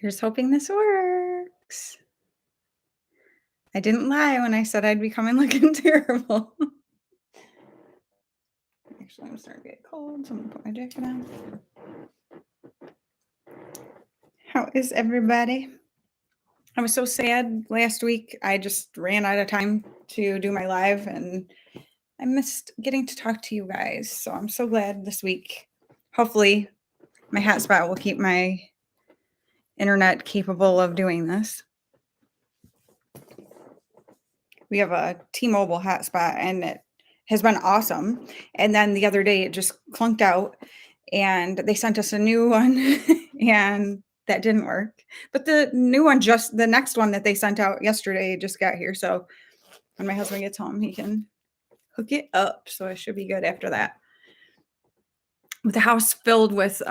Here's hoping this works. I didn't lie when I said I'd be coming looking terrible. Actually, I'm starting to get cold, so I'm gonna put my jacket on. How is everybody? I was so sad last week. I just ran out of time to do my live and I missed getting to talk to you guys. So I'm so glad this week. Hopefully, my hotspot will keep my internet capable of doing this. We have a T-Mobile hotspot and it has been awesome. And then the other day it just clunked out and they sent us a new one and that didn't work. But the new one, just the next one that they sent out yesterday, just got here. So when my husband gets home, he can hook it up. So it should be good after that. With the house filled with,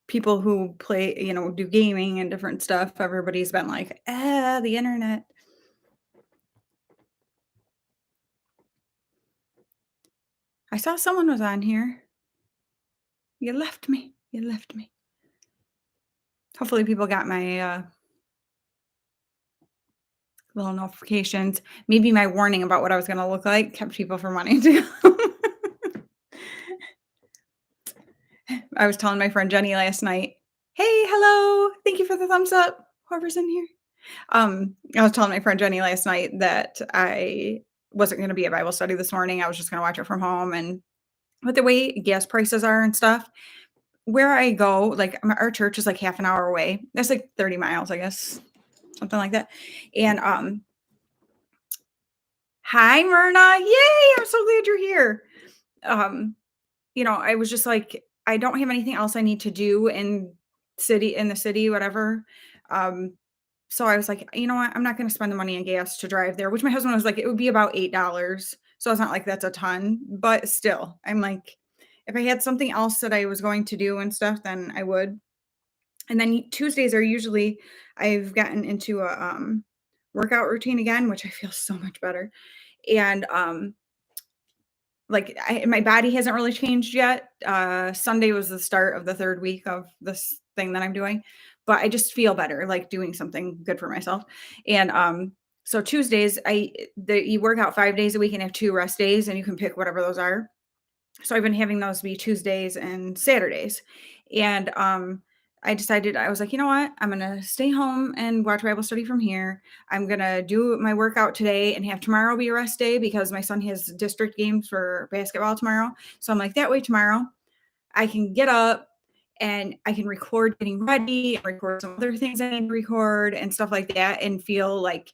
people who play, do gaming and different stuff, everybody's been like, the internet. I saw someone was on here. You left me. You left me. Hopefully people got my little notifications. Maybe my warning about what I was going to look like kept people from wanting to come. I was telling my friend Jenny last night, hey, hello. Thank you for the thumbs up. Whoever's in here. I was telling my friend Jenny last night that I wasn't going to be at Bible study this morning. I was just going to watch it from home. And with the way gas prices are and stuff, where I go, like our church is like half an hour away. That's like 30 miles, I guess, something like that. And hi, Myrna. Yay! I'm so glad you're here. I was just like, I don't have anything else I need to do in the city, whatever. So I was like, you know what? I'm not going to spend the money on gas to drive there, which my husband was like, it would be about $8. So it's not like that's a ton, but still, I'm like, if I had something else that I was going to do and stuff, then I would. And then Tuesdays are usually, I've gotten into a workout routine again, which I feel so much better. And my body hasn't really changed yet. Sunday was the start of the third week of this thing that I'm doing, but I just feel better, like doing something good for myself. And so Tuesdays, you work out 5 days a week and have 2 rest days, and you can pick whatever those are. So I've been having those be Tuesdays and Saturdays. And I decided, I was like, you know what? I'm going to stay home and watch Bible study from here. I'm going to do my workout today and have tomorrow be a rest day because my son has district games for basketball tomorrow. So I'm like, that way tomorrow I can get up and I can record getting ready and record some other things I need to record and stuff like that and feel like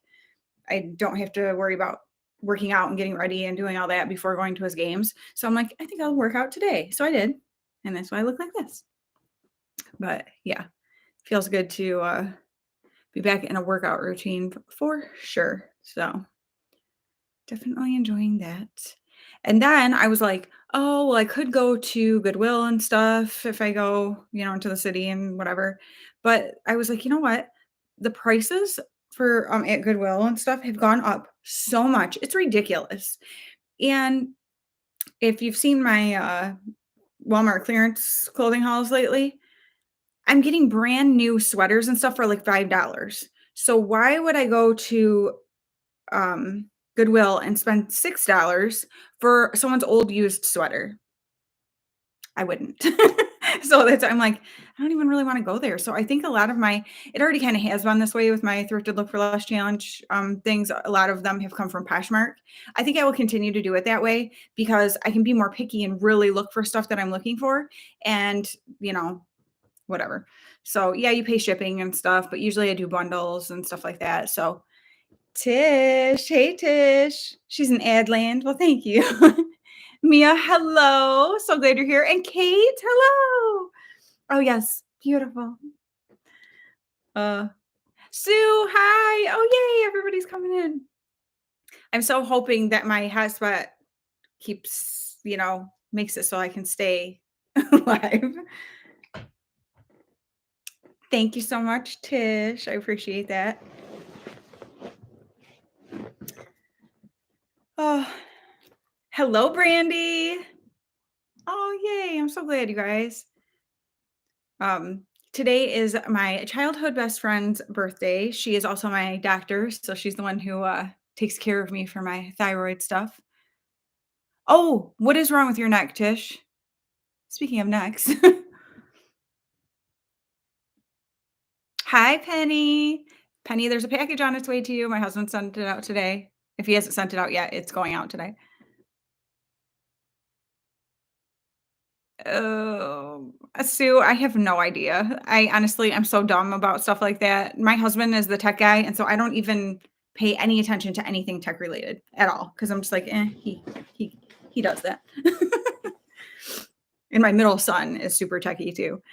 I don't have to worry about working out and getting ready and doing all that before going to his games. So I'm like, I think I'll work out today. So I did. And that's why I look like this. But yeah, feels good to be back in a workout routine for sure. So definitely enjoying that. And then I was like, oh, well, I could go to Goodwill and stuff if I go, into the city and whatever. But I was like, you know what? The prices for at Goodwill and stuff have gone up so much. It's ridiculous. And if you've seen my Walmart clearance clothing hauls lately, I'm getting brand new sweaters and stuff for like $5. So why would I go to Goodwill and spend $6 for someone's old used sweater? I wouldn't. So I'm like, I don't even really want to go there. So I think a lot of it already kind of has been this way with my Thrifted Look for Less challenge things. A lot of them have come from Poshmark. I think I will continue to do it that way because I can be more picky and really look for stuff that I'm looking for and, whatever. So yeah, you pay shipping and stuff, but usually I do bundles and stuff like that. So Tish, hey Tish, she's in Adland. Well, thank you. Mia, hello. So glad you're here. And Kate, hello. Oh yes, beautiful. Sue, hi. Oh yay, everybody's coming in. I'm so hoping that my hotspot keeps, makes it so I can stay live. Thank you so much, Tish. I appreciate that. Oh, hello, Brandy. Oh, yay. I'm so glad, you guys. Today is my childhood best friend's birthday. She is also my doctor, so she's the one who, takes care of me for my thyroid stuff. Oh, what is wrong with your neck, Tish? Speaking of necks. Hi, Penny. Penny, there's a package on its way to you. My husband sent it out today. If he hasn't sent it out yet, it's going out today. Oh, Sue, I have no idea. I honestly I'm so dumb about stuff like that. My husband is the tech guy, and so I don't even pay any attention to anything tech related at all because I'm just like, he he does that. And my middle son is super techy too.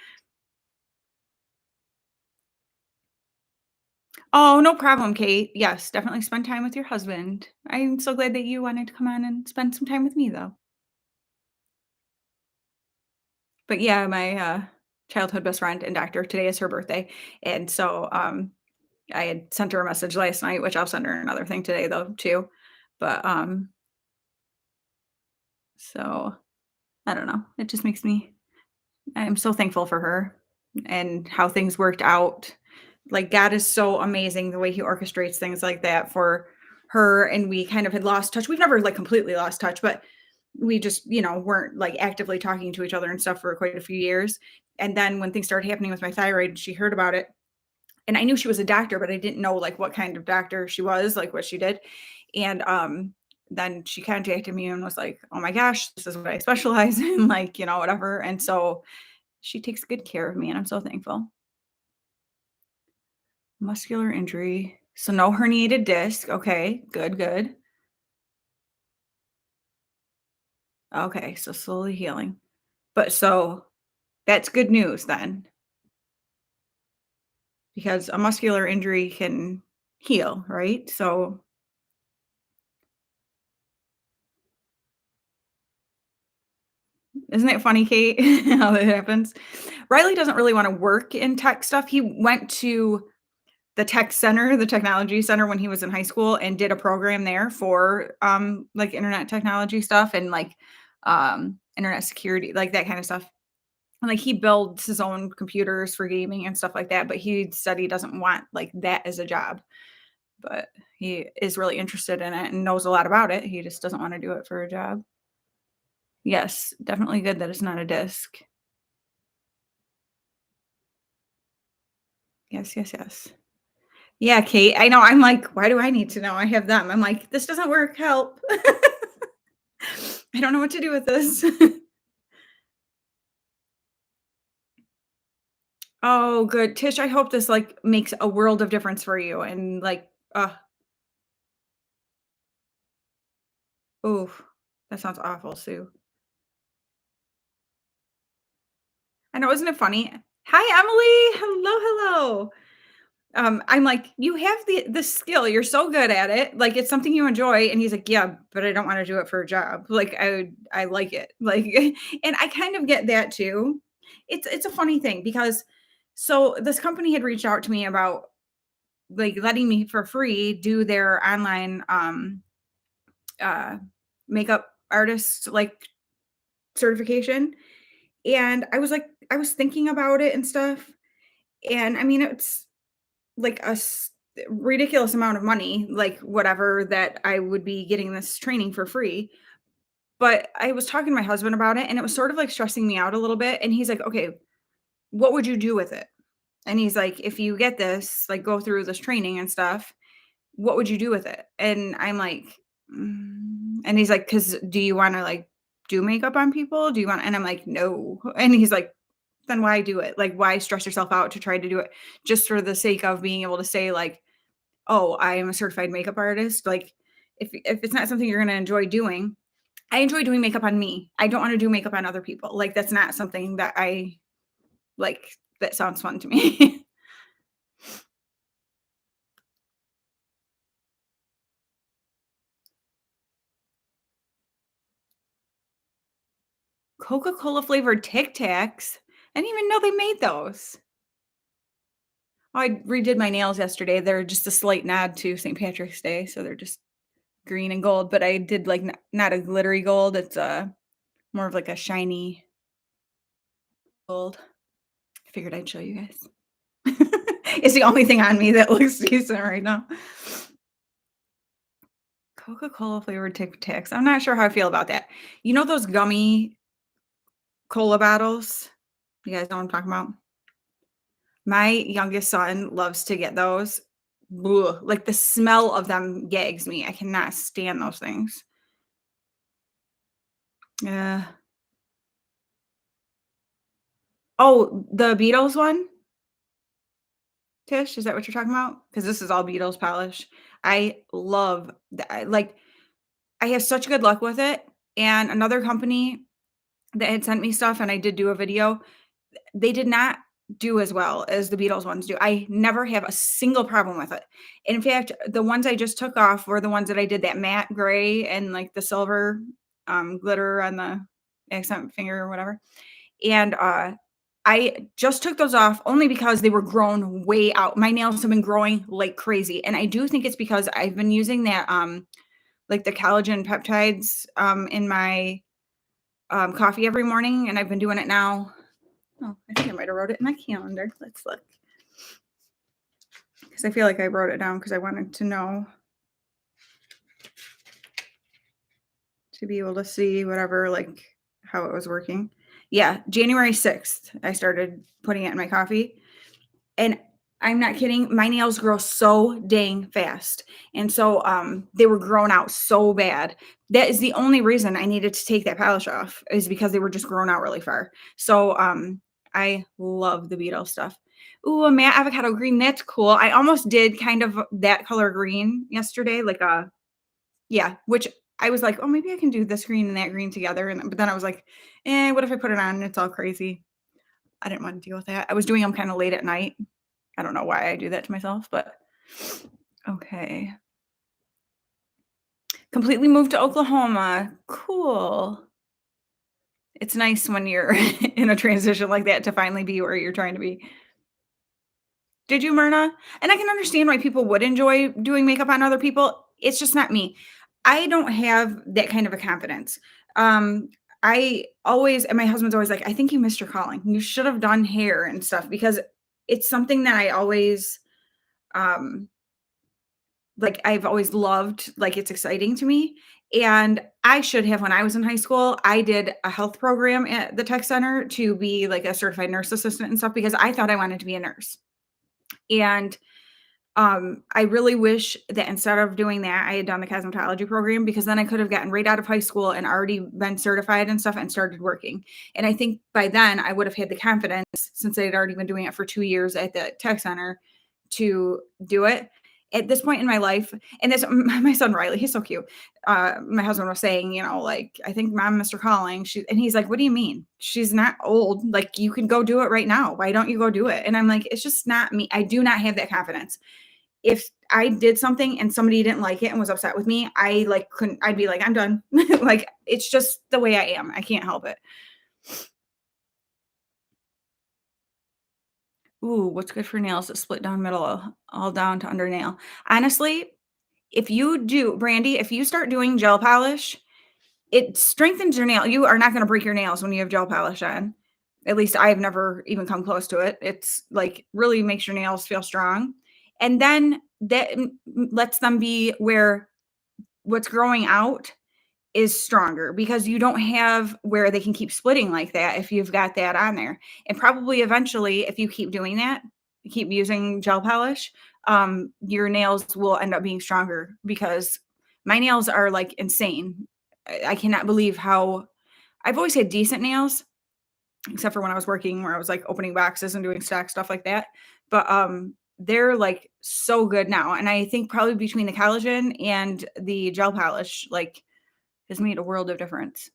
Oh, no problem, Kate. Yes, definitely spend time with your husband. I'm so glad that you wanted to come on and spend some time with me, though. But yeah, my childhood best friend and doctor, today is her birthday. And so I had sent her a message last night, which I'll send her another thing today though too. But so I don't know. It just makes me I'm so thankful for her and how things worked out. Like God is so amazing the way he orchestrates things like that for her, and we kind of had lost touch. We've never like completely lost touch, but we just, weren't like actively talking to each other and stuff for quite a few years. And then when things started happening with my thyroid, she heard about it. And I knew she was a doctor, but I didn't know like what kind of doctor she was, like what she did. And then she contacted me and was like, "Oh my gosh, this is what I specialize in," like, whatever. And so she takes good care of me, and I'm so thankful. Muscular injury. So no herniated disc. Okay, good, good. Okay, so slowly healing. But so that's good news then, because a muscular injury can heal, right? So isn't it funny, Kate, how that happens? Riley doesn't really want to work in tech stuff. He went to the tech center, the technology center when he was in high school and did a program there for like internet technology stuff and like internet security, like that kind of stuff. And like he builds his own computers for gaming and stuff like that, but he said he doesn't want like that as a job. But he is really interested in it and knows a lot about it. He just doesn't want to do it for a job. Yes, definitely good that it's not a disc. Yes, yes, yes. Yeah, Kate, I know. I'm like, why do I need to know? I have them. I'm like, this doesn't work. Help. I don't know what to do with this. Oh, good. Tish, I hope this like makes a world of difference for you. And like, oh, that sounds awful, Sue. I know, isn't it funny? Hi, Emily. Hello, hello. I'm like, you have the skill. You're so good at it. Like it's something you enjoy. And he's like, yeah, but I don't want to do it for a job. Like I like it. Like, and I kind of get that too. It's a funny thing because so this company had reached out to me about like letting me for free do their online uh makeup artist like certification. And I was like, I was thinking about it and stuff. And I mean, it's like ridiculous amount of money, like whatever that I would be getting this training for free. But I was talking to my husband about it and it was sort of like stressing me out a little bit. And he's like, okay, what would you do with it? And he's like, if you get this, like go through this training and stuff, what would you do with it? And I'm like, and he's like, cause do you want to like do makeup on people? Do you want, and I'm like, no. And he's like, then why do it? Like, why stress yourself out to try to do it just for the sake of being able to say like, oh, I am a certified makeup artist. Like, if it's not something you're gonna enjoy doing, I enjoy doing makeup on me. I don't want to do makeup on other people. Like, that's not something that I like. That sounds fun to me. Coca-Cola flavored Tic Tacs. I didn't even know they made those. Oh, I redid my nails yesterday. They're just a slight nod to St. Patrick's Day, so they're just green and gold. But I did like not a glittery gold. It's a more of like a shiny gold. Figured I'd show you guys. It's the only thing on me that looks decent right now. Coca-Cola flavored Tic Tacs. I'm not sure how I feel about that. You know those gummy cola bottles? You guys know what I'm talking about? My youngest son loves to get those. Bleh, like, the smell of them gags me. I cannot stand those things. Yeah. Oh, the Beatles one? Tish, is that what you're talking about? Because this is all Beatles polish. I love that. I have such good luck with it. And another company that had sent me stuff, and I did do a video, they did not do as well as the Beatles ones do. I never have a single problem with it. In fact, the ones I just took off were the ones that I did that matte gray and like the silver glitter on the accent finger or whatever. And I just took those off only because they were grown way out. My nails have been growing like crazy. And I do think it's because I've been using that like the collagen peptides in my coffee every morning, and I've been doing it now. Oh, I think I might have wrote it in my calendar. Let's look. Because I feel like I wrote it down because I wanted to know, to be able to see whatever, like how it was working. Yeah, January 6th, I started putting it in my coffee. And I'm not kidding, my nails grow so dang fast. And so they were grown out so bad. That is the only reason I needed to take that polish off, is because they were just grown out really far. So I love the Beetle stuff. Ooh, a matte avocado green. That's cool. I almost did kind of that color green yesterday, like a, yeah, which I was like, oh, maybe I can do this green and that green together. And but then I was like, what if I put it on and it's all crazy? I didn't want to deal with that. I was doing them kind of late at night. I don't know why I do that to myself, but okay. Completely moved to Oklahoma. Cool. It's nice when you're in a transition like that to finally be where you're trying to be. Did you, Myrna? And I can understand why people would enjoy doing makeup on other people. It's just not me. I don't have that kind of a confidence. Um, I always, and my husband's always like, I think you missed your calling. You should have done hair and stuff, because it's something that I always, um, like I've always loved, like it's exciting to me. And I should have, when I was in high school, I did a health program at the tech center to be like a certified nurse assistant and stuff, because I thought I wanted to be a nurse. And I really wish that instead of doing that, I had done the cosmetology program, because then I could have gotten right out of high school and already been certified and stuff and started working. And I think by then I would have had the confidence, since I had already been doing it for 2 years at the tech center, to do it at this point in my life. And this, my son Riley, he's so cute. My husband was saying, like, I think mom missed her calling. And he's like, what do you mean? She's not old. Like, you can go do it right now. Why don't you go do it? And I'm like, it's just not me. I do not have that confidence. If I did something and somebody didn't like it and was upset with me, I like couldn't, I'd be like, I'm done. Like, it's just the way I am. I can't help it. Ooh, what's good for nails that split down middle, all down to under nail? Honestly, if you do, Brandy, if you start doing gel polish, it strengthens your nail. You are not going to break your nails when you have gel polish on. At least I've never even come close to it. It's like really makes your nails feel strong. And then that lets them be where what's growing out is stronger, because you don't have where they can keep splitting like that if you've got that on there. And probably eventually, if you keep doing that, keep using gel polish, your nails will end up being stronger, because my nails are like insane. I cannot believe how I've always had decent nails, except for when I was working where I was like opening boxes and doing stock stuff like that. But they're like so good now. And I think probably between the collagen and the gel polish, like, has made a world of difference.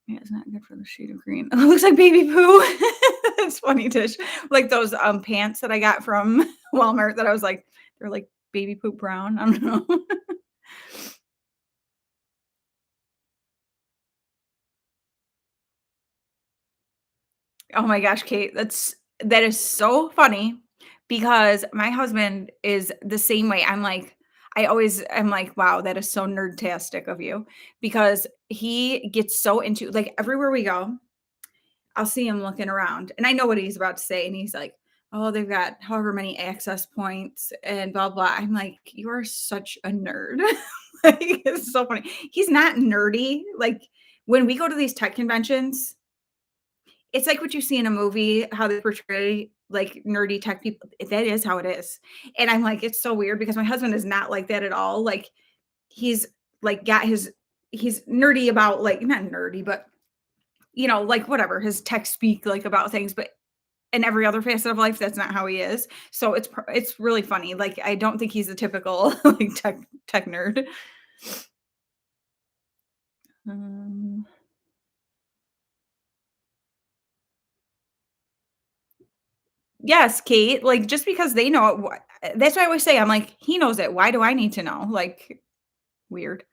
Yeah, it's not good for the shade of green. It looks like baby poo. It's funny, Tish. Like those pants that I got from Walmart that I was like, they're like baby poop brown. I don't know. Oh my gosh, Kate, that is so funny, because my husband is the same way. I'm like, I always am like, wow, that is so nerdtastic of you, because he gets so into, like, everywhere we go, I'll see him looking around and I know what he's about to say. And he's like, oh, they've got however many access points and blah, blah. I'm like, you are such a nerd. Like, it's so funny. He's not nerdy. Like when we go to these tech conventions, it's like what you see in a movie, how they portray like nerdy tech people. That is how it is. And I'm like, it's so weird because my husband is not like that at all. Like he's like got his he's nerdy about like not nerdy, but like whatever, his tech speak like about things, but in every other facet of life, that's not how he is. So it's really funny. Like I don't think he's a typical like tech nerd. Um, yes, Kate. Like just because they know it, that's why I always say I'm like he knows it. Why do I need to know? Like weird.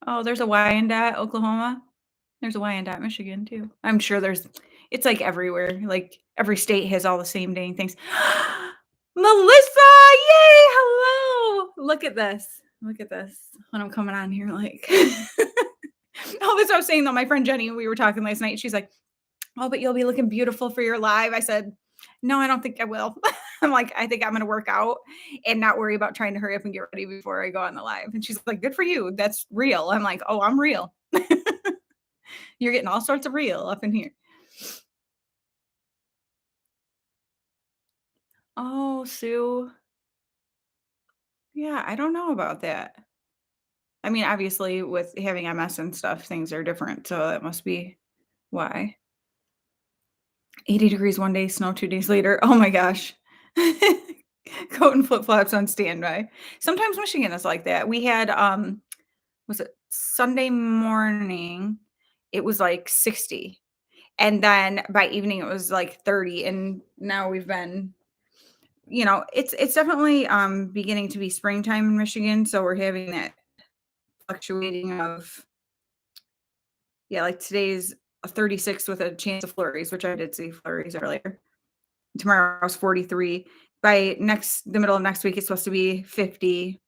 Oh, there's a Wyandotte, Oklahoma. There's a Wyandotte, Michigan too. I'm sure it's like everywhere. Like every state has all the same dang things. Melissa, yay, hello. Look at this. Look at this. When I'm coming on here, like oh, that's what I was saying though. My friend Jenny, we were talking last night. She's like, oh, but you'll be looking beautiful for your live. I said, no, I don't think I will. I'm like, I think I'm going to work out and not worry about trying to hurry up and get ready before I go on the live. And she's like, good for you. That's real. I'm like, oh, I'm real. You're getting all sorts of real up in here. Oh, Sue. Yeah, I don't know about that. I mean, obviously, with having MS and stuff, things are different. So that must be why. 80 degrees one day, snow 2 days later. Oh my gosh. Coat and flip flops on standby. Sometimes Michigan is like that. We had, was it Sunday morning? It was like 60. And then by evening, it was like 30. And now we've been it's definitely beginning to be springtime in Michigan, so we're having that fluctuating of yeah, like today's a 36 with a chance of flurries, which I did see flurries earlier. Tomorrow's 43. By the middle of next week, it's supposed to be 50.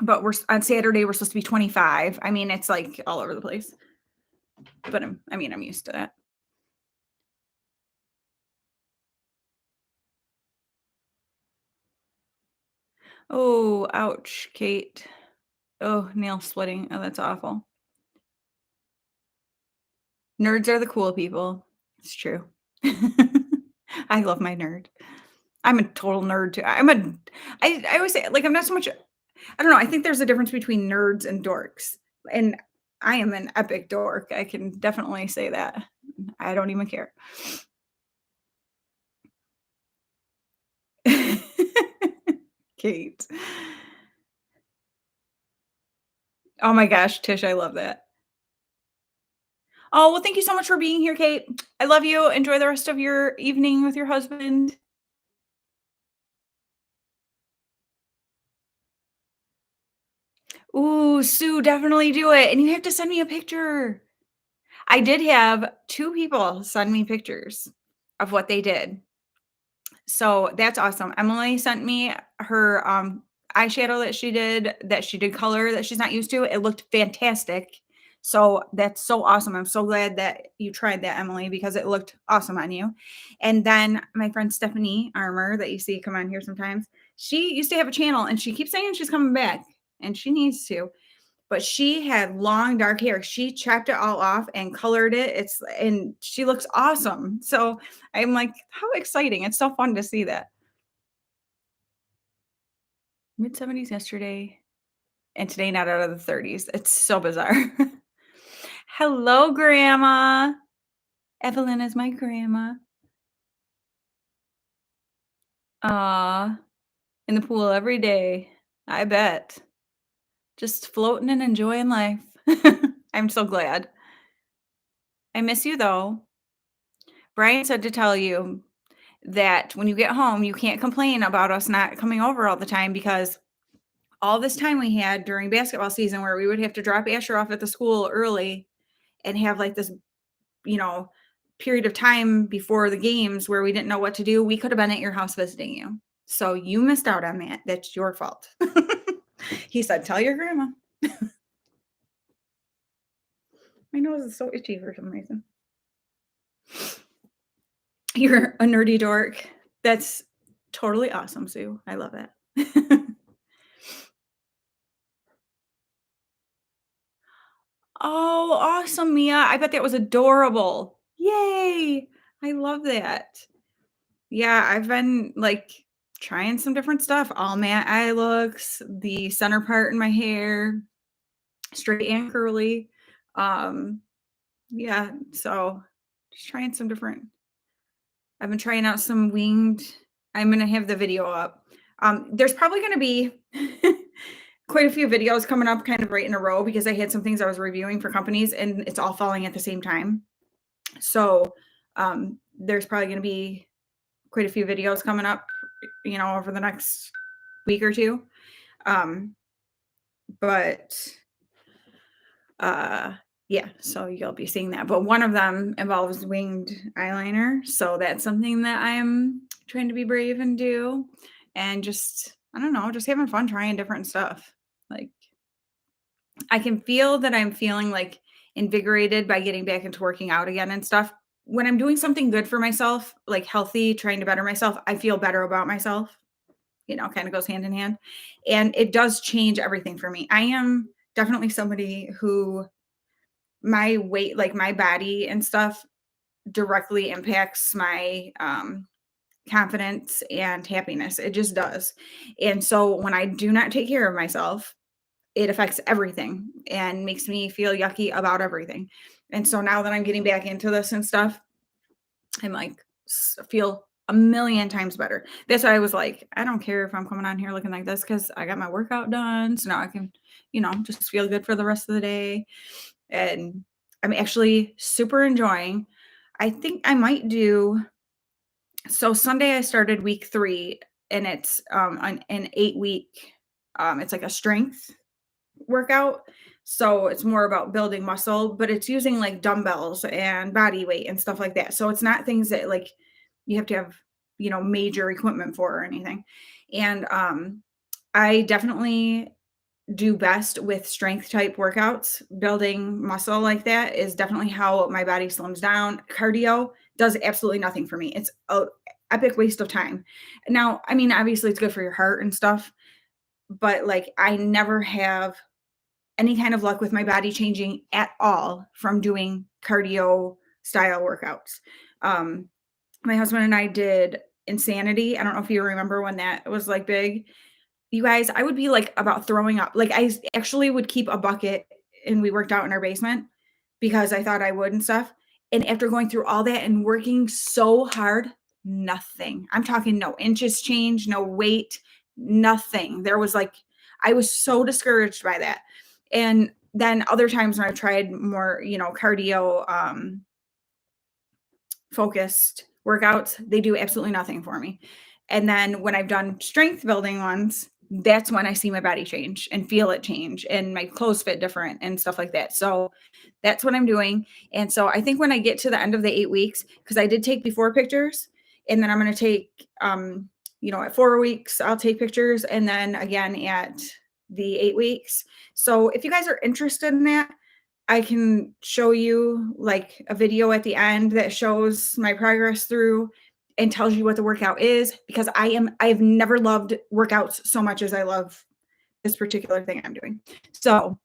But we're on Saturday, we're supposed to be 25. I mean, it's like all over the place. But I'm used to that. Oh, ouch, Kate. Oh, nail splitting. Oh, that's awful. Nerds are the cool people. It's true. I love my nerd. I'm a total nerd too. I always say like I'm not so much I don't know, I think there's a difference between nerds and dorks. And I am an epic dork. I can definitely say that. I don't even care. Kate. Oh my gosh, Tish, I love that. Oh, well, thank you so much for being here, Kate. I love you. Enjoy the rest of your evening with your husband. Ooh, Sue, definitely do it. And you have to send me a picture. I did have 2 people send me pictures of what they did. So that's awesome. Emily sent me her eyeshadow that she did color that she's not used to. It looked fantastic. So that's so awesome. I'm so glad that you tried that, Emily, because it looked awesome on you. And then my friend Stephanie Armour, that you see come on here sometimes, she used to have a channel and she keeps saying she's coming back and she needs to. But she had long dark hair. She chopped it all off and colored it. And she looks awesome. So I'm like, how exciting. It's so fun to see that. Mid-70s yesterday and today not out of the 30s. It's so bizarre. Hello, Grandma. Evelyn is my grandma. In the pool every day. I bet. Just floating and enjoying life. I'm so glad. I miss you though. Brian said to tell you that when you get home, you can't complain about us not coming over all the time because all this time we had during basketball season where we would have to drop Asher off at the school early and have like this, you know, period of time before the games where we didn't know what to do, we could have been at your house visiting you. So you missed out on that. That's your fault." He said, "Tell your grandma." My nose is so itchy for some reason. You're a nerdy dork. That's totally awesome, Sue. I love it. Oh, awesome, Mia. I bet that was adorable. Yay. I love that. Yeah, I've been like trying some different stuff. All matte eye looks, the center part in my hair, straight and curly. Um, yeah, so just trying some different. I've been trying out some winged. I'm gonna have the video up. There's probably gonna be quite a few videos coming up kind of right in a row because I had some things I was reviewing for companies and it's all falling at the same time. So there's probably gonna be quite a few videos coming up, over the next week or two. Um, but uh yeah, so you'll be seeing that. But one of them involves winged eyeliner. So that's something that I'm trying to be brave and do. And just, I don't know, just having fun trying different stuff. Like I can feel that I'm feeling like invigorated by getting back into working out again and stuff. When I'm doing something good for myself, like healthy, trying to better myself, I feel better about myself. Kind of goes hand in hand. And it does change everything for me. I am definitely somebody who my weight, like my body and stuff, directly impacts my confidence and happiness. It just does. And so when I do not take care of myself, it affects everything and makes me feel yucky about everything. And so now that I'm getting back into this and stuff, I'm like, feel a million times better. That's why I was like, I don't care if I'm coming on here looking like this because I got my workout done. So now I can, just feel good for the rest of the day. And I'm actually super enjoying. I think I might do. So Sunday I started week 3 and it's an 8-week, it's like a strength workout. So it's more about building muscle, but it's using like dumbbells and body weight and stuff like that. So it's not things that like you have to have, major equipment for or anything. And I definitely do best with strength type workouts. Building muscle like that is definitely how my body slims down. Cardio does absolutely nothing for me. It's a epic waste of time. Now, I mean, obviously it's good for your heart and stuff, but like I never have any kind of luck with my body changing at all from doing cardio style workouts. Um, my husband and I did Insanity. I don't know if you remember when that was like big. You guys, I would be like about throwing up. Like actually would keep a bucket and we worked out in our basement because I thought I would and stuff. And after going through all that and working so hard, nothing. I'm talking no inches change, no weight, nothing. There was like, I was so discouraged by that. And then other times when I tried more, cardio focused workouts, they do absolutely nothing for me. And then when I've done strength building ones, that's when I see my body change and feel it change and my clothes fit different and stuff like that. So that's what I'm doing. And so I think when I get to the end of the 8 weeks, because I did take before pictures, and then I'm going to take, at 4 weeks, I'll take pictures, and then again at the 8 weeks. So if you guys are interested in that, I can show you like a video at the end that shows my progress through and tells you what the workout is because I've never loved workouts so much as I love this particular thing I'm doing. So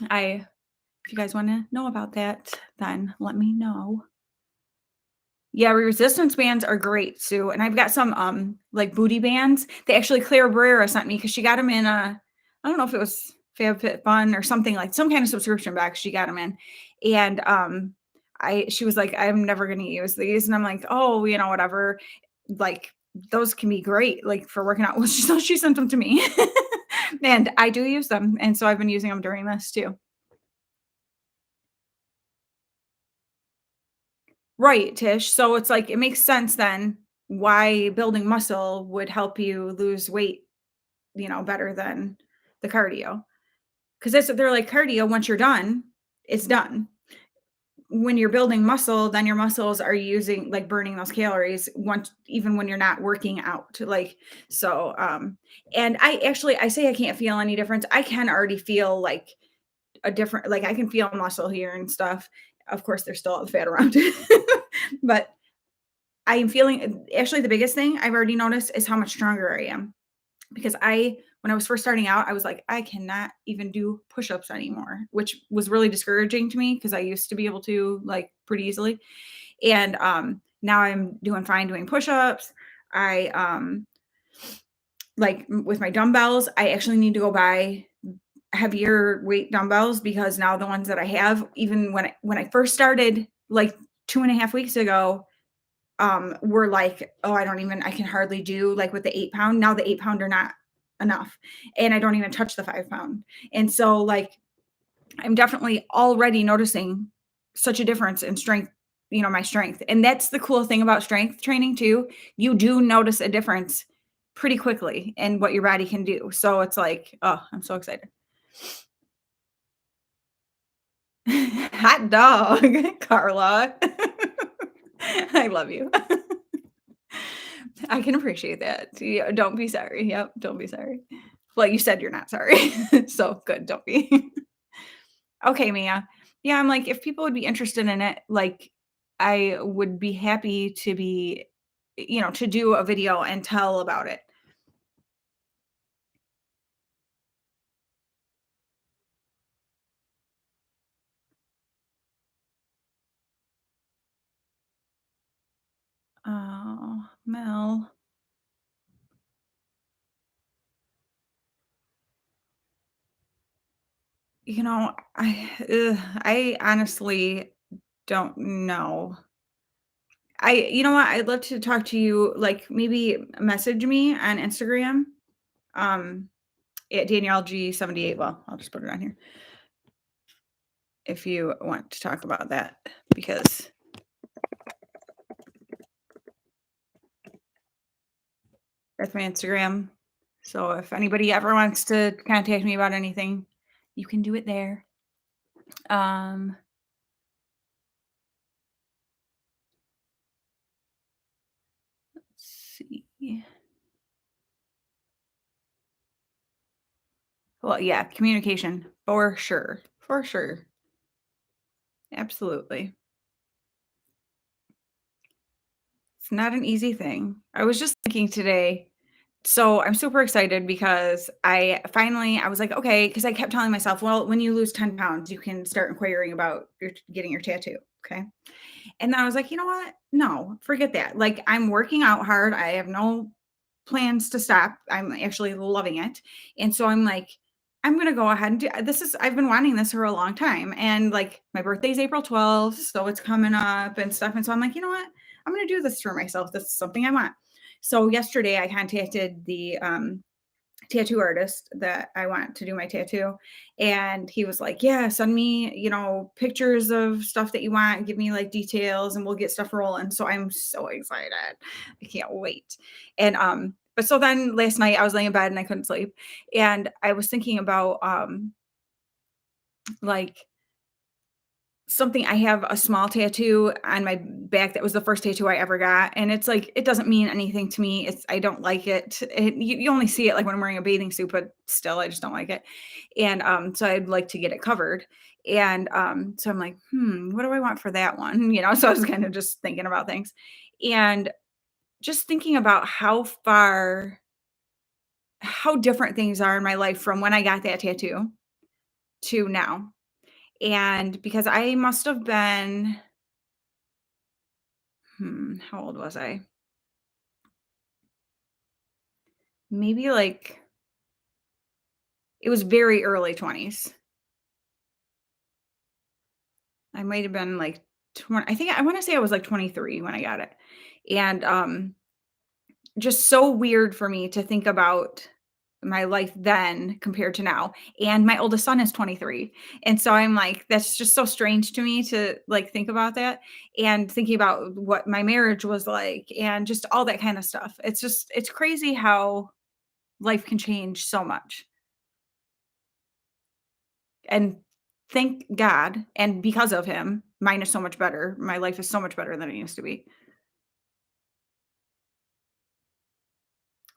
if you guys want to know about that, then let me know. Yeah, resistance bands are great, Sue. And I've got some like booty bands. They actually Claire Barrera sent me because she got them in I don't know if it was FabFitFun or something, like some kind of subscription box she got them in. And she was like, I'm never gonna use these. And I'm like, oh, whatever. Like those can be great, like for working out. Well, she sent them to me. And I do use them. And so I've been using them during this too. Right, Tish. So it's like it makes sense then why building muscle would help you lose weight, better than the cardio. Because that's what they're like, cardio, once you're done, it's done. when you're building muscle, then your muscles are using like burning those calories once even when you're not working out. Like so and I say I can't feel any difference. I can already feel like a different like I can feel muscle here and stuff. Of course there's still all the fat around it. But I am feeling actually the biggest thing I've already noticed is how much stronger I am because I when I was first starting out, I was like, I cannot even do push-ups anymore, which was really discouraging to me because I used to be able to like pretty easily. And now I'm doing fine doing push-ups. I like with my dumbbells, I actually need to go buy heavier weight dumbbells because now the ones that I have, even when I first started like 2.5 weeks ago, were like, oh, I can hardly do like with the 8 pound. Now the 8 pound are not enough. And I don't even touch the 5 pound. And so like I'm definitely already noticing such a difference in strength, my strength. And that's the cool thing about strength training too. You do notice a difference pretty quickly in what your body can do. So it's like, oh, I'm so excited. Hot dog, Carla. I love you. I can appreciate that. Yeah, don't be sorry. Yep, don't be sorry. Well, you said you're not sorry. So good, don't be. Okay, Mia. Yeah, I'm like, if people would be interested in it, like, I would be happy to be, to do a video and tell about it. Oh, Mel. I honestly don't know. You know what? I'd love to talk to you, like maybe message me on Instagram. Um, at Danielle G78. Well, I'll just put it on here if you want to talk about that because that's my Instagram. So if anybody ever wants to contact me about anything, you can do it there. Um, let's see. Well, yeah, communication for sure. For sure. Absolutely. It's not an easy thing. I was just thinking today. So I'm super excited because I was like, okay, because I kept telling myself, well, when you lose 10 pounds, you can start inquiring about getting your tattoo. Okay. And then I was like, you know what? No, forget that. Like, I'm working out hard. I have no plans to stop. I'm actually loving it. And so I'm like, I'm going to go ahead and do I've been wanting this for a long time. And like, my birthday's April 12th. So it's coming up and stuff. And so I'm like, you know what? I'm going to do this for myself. This is something I want. So yesterday I contacted the tattoo artist that I want to do my tattoo. And he was like, yeah, send me, pictures of stuff that you want, give me like details and we'll get stuff rolling. So I'm so excited. I can't wait. And but so then last night I was laying in bed and I couldn't sleep. And I was thinking about like something. I have a small tattoo on my back that was the first tattoo I ever got, and it's like it doesn't mean anything to me. I don't like it. You only see it like when I'm wearing a bathing suit, but still, I just don't like it. And so I'd like to get it covered. And so I'm like, what do I want for that one? So I was kind of just thinking about things, and just thinking about how different things are in my life from when I got that tattoo to now. And because I must have been how old was I? Maybe like it was very early 20s. I might have been like 20. I think I want to say I was like 23 when I got it. And just so weird for me to think about my life then compared to now. And my oldest son is 23. And so I'm like, that's just so strange to me to like think about that and thinking about what my marriage was like and just all that kind of stuff. It's crazy how life can change so much. And thank God, and because of him, mine is so much better. My life is so much better than it used to be.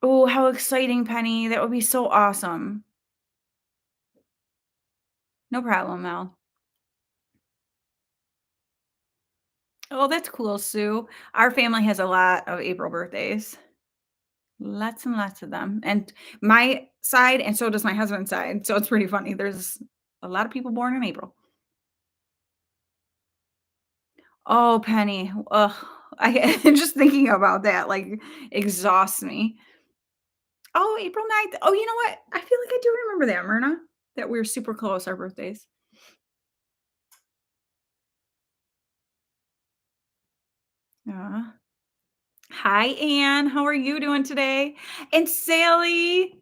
Oh, how exciting, Penny. That would be so awesome. No problem, Mel. Oh, that's cool, Sue. Our family has a lot of April birthdays. Lots and lots of them. And my side, and so does my husband's side. So it's pretty funny. There's a lot of people born in April. Oh, Penny. Ugh. I just thinking about that like exhausts me. Oh, April 9th. Oh, you know what? I feel like I do remember that, Myrna. That we are super close, our birthdays. Yeah. Hi, Anne. How are you doing today? And Sally.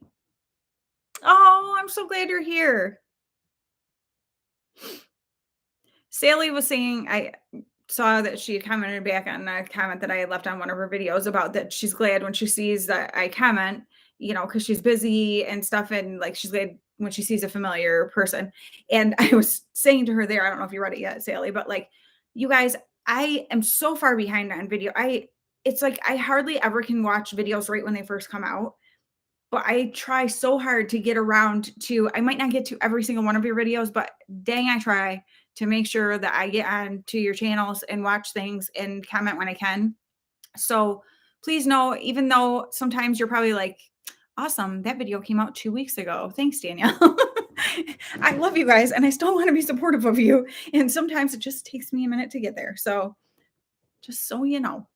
Oh, I'm so glad you're here. Sally was saying I saw that she had commented back on a comment that I had left on one of her videos about that she's glad when she sees that I comment, because she's busy and stuff, and like she's glad when she sees a familiar person. And I was saying to her there, I don't know if you read it yet, Sally, but like, you guys, I am so far behind on video. It's like I hardly ever can watch videos right when they first come out. But I try so hard to get around to I might not get to every single one of your videos, but dang, I try to make sure that I get on to your channels and watch things and comment when I can. So please know, even though sometimes you're probably like, awesome, that video came out 2 weeks ago. Thanks, Danielle. I love you guys and I still want to be supportive of you. And sometimes it just takes me a minute to get there. So just so you know.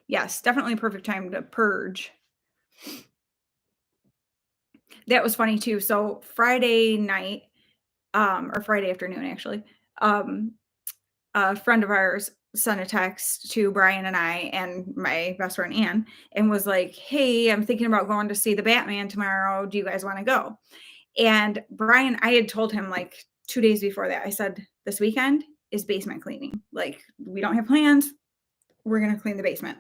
Yes, definitely a perfect time to purge. That was funny too. So Friday night, or Friday afternoon actually, um, a friend of ours sent a text to Brian and I and my best friend Anne and was like, "Hey, I'm thinking about going to see the Batman tomorrow. Do you guys want to go?" And Brian, I had told him like 2 days before that, I said, "This weekend is basement cleaning. Like, we don't have plans. We're gonna clean the basement."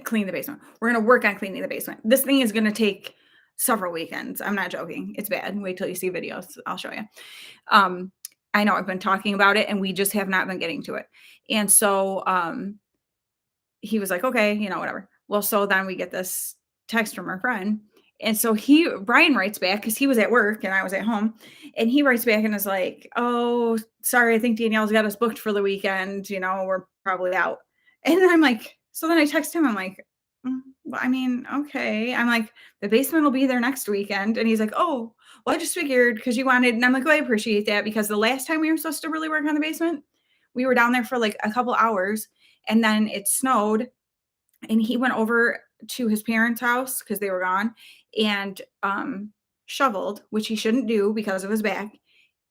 Clean the basement. We're gonna work on cleaning the basement. This thing is gonna take several weekends. I'm not joking. It's bad. Wait till you see videos. I'll show you. Um, I know I've been talking about it and we just have not been getting to it. And so he was like, okay, whatever. Well, so then we get this text from our friend. And so Brian writes back because he was at work and I was at home. And he writes back and is like, oh, sorry, I think Danielle's got us booked for the weekend. We're probably out. And then I'm like, so then I text him, I'm like, well, I mean, okay. I'm like, the basement will be there next weekend. And he's like, oh, well, I just figured because you wanted, and I'm like, well, I appreciate that because the last time we were supposed to really work on the basement, we were down there for like a couple hours and then it snowed and he went over to his parents' house because they were gone and shoveled, which he shouldn't do because of his back.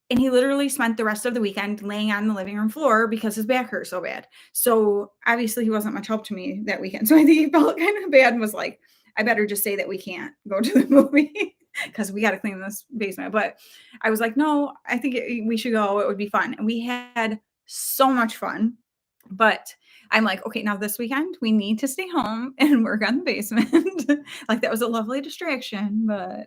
And he literally spent the rest of the weekend laying on the living room floor because his back hurt so bad. So obviously he wasn't much help to me that weekend. So I think he felt kind of bad and was like, I better just say that we can't go to the movie because we got to clean this basement. But I was like, no, I think we should go. It would be fun. And we had so much fun. But I'm like, okay, now this weekend we need to stay home and work on the basement. Like that was a lovely distraction, but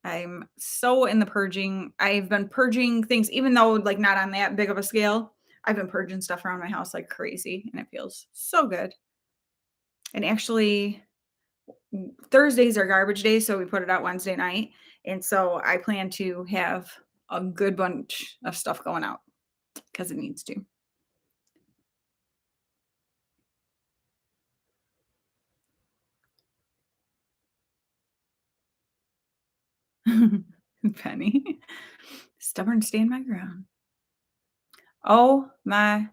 I'm so in the purging. I've been purging things, even though like not on that big of a scale. I've been purging stuff around my house like crazy, and it feels so good. And actually, Thursdays are garbage days, so we put it out Wednesday night. And so I plan to have a good bunch of stuff going out because it needs to. Penny. Stubborn, stand my ground. Oh my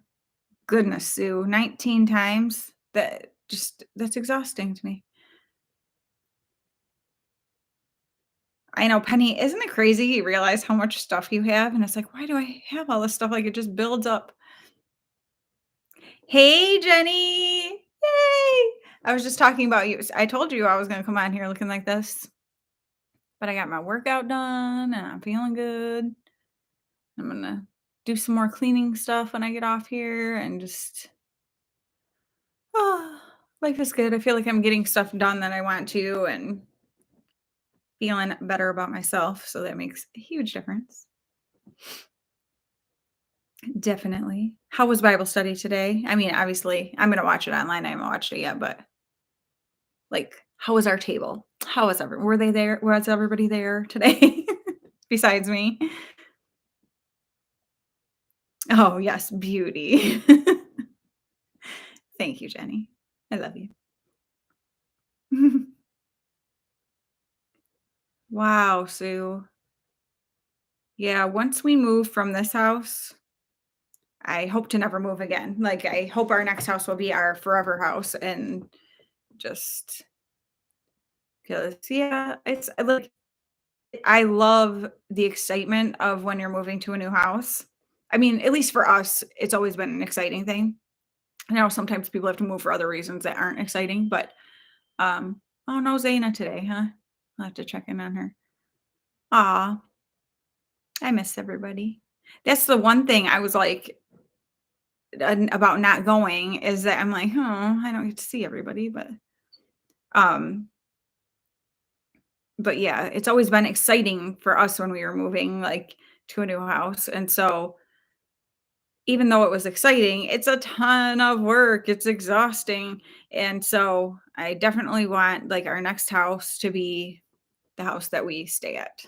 goodness, Sue. 19 times. That's exhausting to me. I know, Penny, isn't it crazy you realize how much stuff you have? And it's like, why do I have all this stuff? Like it just builds up. Hey, Jenny. Yay. I was just talking about you. I told you I was going to come on here looking like this, but I got my workout done and I'm feeling good. I'm going to do some more cleaning stuff when I get off here and just, oh, life is good. I feel like I'm getting stuff done that I want to and feeling better about myself. So that makes a huge difference. Definitely. How was Bible study today? I mean, obviously, I'm gonna watch it online. I haven't watched it yet, but like, how was our table? How was every were they there? Was everybody there today besides me? Oh, yes, beauty. Thank you, Jenny. I love you. Wow, Sue. Yeah, once we move from this house, I hope to never move again. Like, I hope our next house will be our forever house and just because, yeah, it's like I love the excitement of when you're moving to a new house. I mean, at least for us, it's always been an exciting thing. I know sometimes people have to move for other reasons that aren't exciting, but oh no, Zaina today, huh? I'll have to check in on her. Aw, I miss everybody. That's the one thing I was like about not going is that I'm like, oh, I don't get to see everybody, um, but yeah, it's always been exciting for us when we were moving like to a new house. And so even though it was exciting, it's a ton of work. It's exhausting. And so I definitely want like our next house to be the house that we stay at.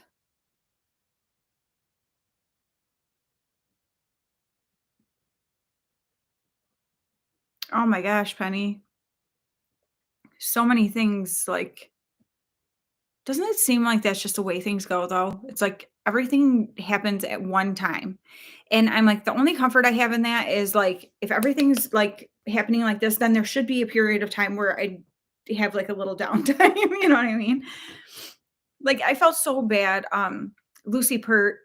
Oh my gosh, Penny. So many things like doesn't it seem like that's just the way things go though? It's like everything happens at one time. And I'm like, the only comfort I have in that is like if everything's like happening like this, then there should be a period of time where I have like a little downtime. You know what I mean? Like I felt so bad. Lucy Pert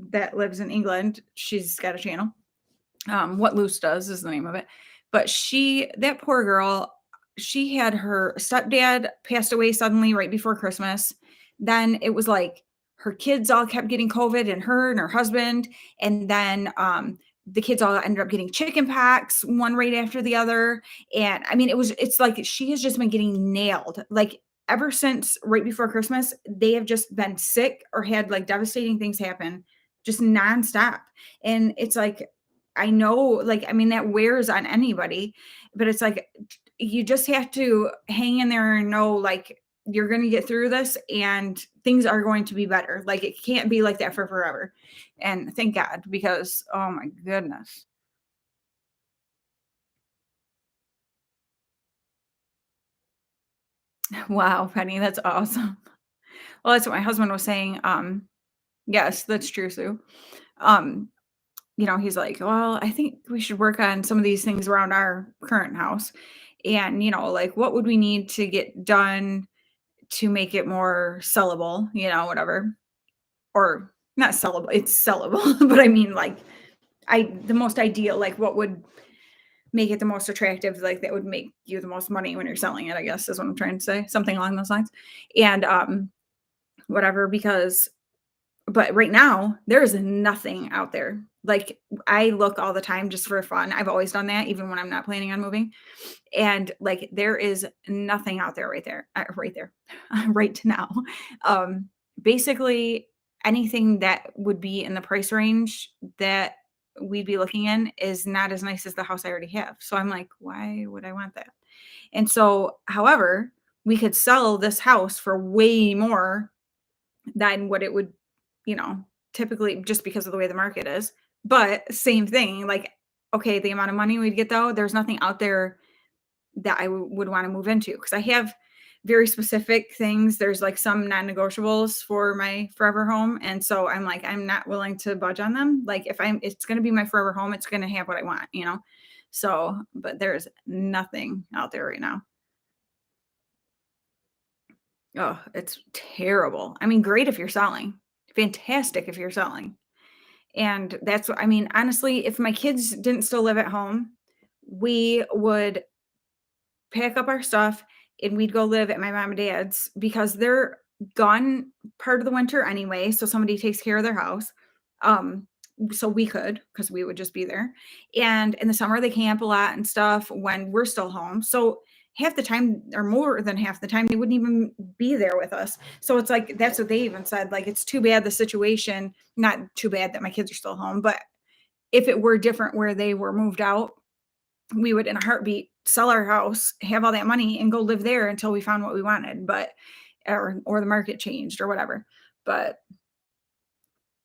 that lives in England, she's got a channel. What Loose Does is the name of it. But that poor girl, she had her stepdad passed away suddenly right before Christmas. Then it was like her kids all kept getting COVID and her husband. And then the kids all ended up getting chicken pox, one right after the other. And I mean, it's like she has just been getting nailed. Like ever since right before Christmas, they have just been sick or had like devastating things happen just nonstop. And it's like, I know, like, I mean, that wears on anybody, but it's like you just have to hang in there and know, like, you're going to get through this and things are going to be better. Like, it can't be like that for forever. And thank God, because oh my goodness. Wow, Penny, that's awesome. Well, that's what my husband was saying. Yes, that's true, Sue. Um, he's like, well, I think we should work on some of these things around our current house. And, like what would we need to get done to make it more sellable, whatever. Or not sellable, it's sellable, but I mean like the most ideal, like what would make it the most attractive, like that would make you the most money when you're selling it, I guess is what I'm trying to say. Something along those lines. And whatever, because but right now, there is nothing out there. Like, I look all the time just for fun. I've always done that even when I'm not planning on moving, and, like, there is nothing out there right there, right now. Um, Basically, anything that would be in the price range that we'd be looking in is not as nice as the house I already have. So I'm like, "Why would I want that?" And so, however, we could sell this house for way more than what it would, you know, typically just because of the way the market is. But same thing, like, okay, the amount of money we'd get though, there's nothing out there that I would want to move into because I have very specific things. There's like some non-negotiables for my forever home. And so I'm like, I'm not willing to budge on them. Like if it's going to be my forever home, it's going to have what I want. So, but there's nothing out there right now. Oh, it's terrible. I mean, great if you're selling. Fantastic if you're selling. And that's what I mean, honestly, if my kids didn't still live at home, we would pack up our stuff and we'd go live at my mom and dad's because they're gone part of the winter anyway. So somebody takes care of their house. Um, so we could, because we would just be there. And in the summer, they camp a lot and stuff when we're still home. So half the time, or more than half the time, they wouldn't even be there with us. So it's like, that's what they even said. Like, it's too bad the situation, not too bad that my kids are still home, but if it were different where they were moved out, we would in a heartbeat sell our house, have all that money, and go live there until we found what we wanted. But or the market changed or whatever. But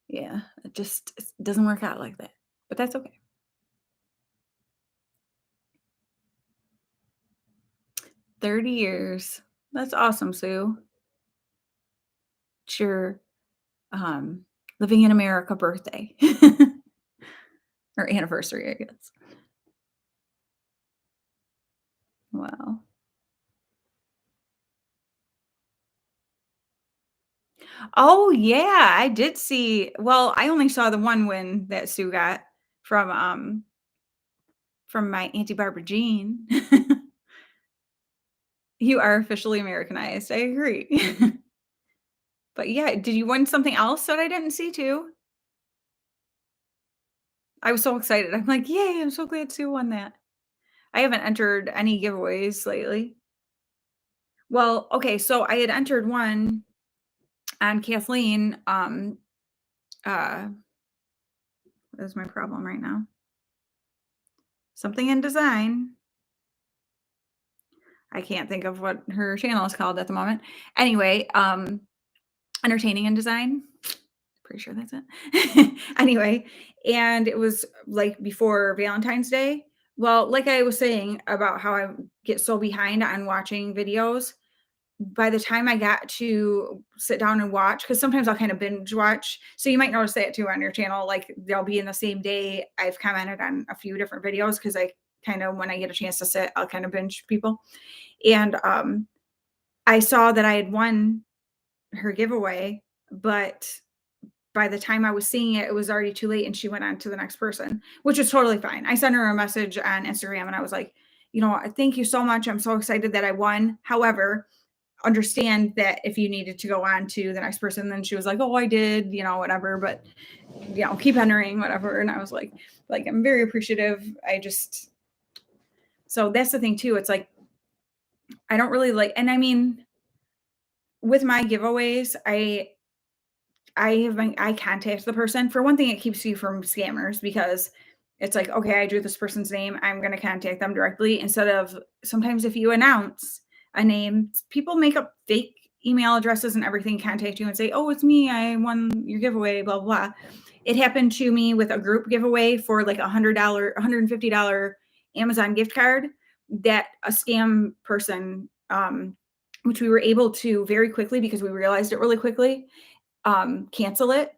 yeah, it doesn't work out like that. But that's okay. 30 years. That's awesome, Sue. It's your um living in America birthday. Or anniversary, I guess. Wow. Oh, yeah, I did see well, I only saw the one win that Sue got from, from my Auntie Barbara Jean. You are officially Americanized, I agree. But, yeah, did you win something else that I didn't see too? I was so excited. I'm like, "Yay, I'm so glad Sue won that." I haven't entered any giveaways lately. Well, okay, so I had entered one on Kathleen, uh, what is my problem right now? Something in design. I can't think of what her channel is called at the moment. Anyway, entertaining and design. Pretty sure that's it. Anyway, and it was like before Valentine's Day. Well, like I was saying about how I get so behind on watching videos, by the time I got to sit down and watch, because sometimes I'll kind of binge watch. So you might notice that too on your channel. Like they'll be in the same day. I've commented on a few different videos because I kind of, when I get a chance to sit, I'll kind of binge people. And I saw that I had won her giveaway, but by the time I was seeing it, it was already too late and she went on to the next person, which was totally fine. I sent her a message on Instagram and I was like, thank you so much. I'm so excited that I won. However, understand that if you needed to go on to the next person, then she was like, oh, I did, whatever, but keep entering, whatever. And I was like, I'm very appreciative. So that's the thing too. It's like, I don't really like, and I mean, with my giveaways, I contact the person. For one thing, it keeps you from scammers because it's like, okay, I drew this person's name. I'm going to contact them directly instead of sometimes if you announce a name, people make up fake email addresses and everything, contact you and say, oh, it's me. I won your giveaway, blah, blah. It happened to me with a group giveaway for like $150 Amazon gift card that a scam person, which we were able to very quickly because we realized it really quickly, cancel it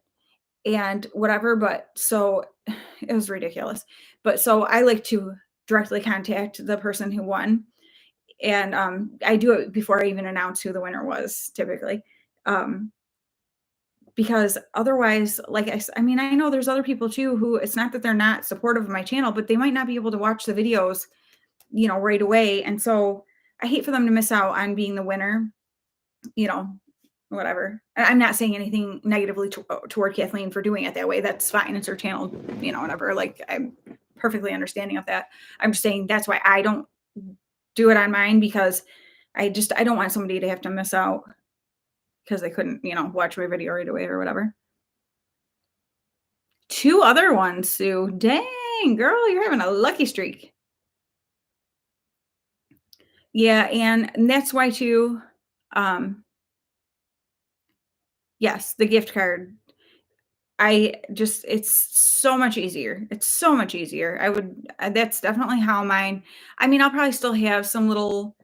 and whatever. But so it was ridiculous. But so I like to directly contact the person who won. And I do it before I even announce who the winner was typically. Because otherwise, like I mean, I know there's other people too who it's not that they're not supportive of my channel, but they might not be able to watch the videos, right away. And so I hate for them to miss out on being the winner, you know, whatever. I'm not saying anything negatively toward Kathleen for doing it that way. That's fine. It's her channel, whatever. Like I'm perfectly understanding of that. I'm just saying that's why I don't do it on mine because I don't want somebody to have to miss out because they couldn't, watch my video right away or whatever. 2 other ones, Sue. Dang, girl, you're having a lucky streak. Yeah, and that's why too, yes, the gift card. It's so much easier. It's so much easier. That's definitely how mine, I mean, I'll probably still have some little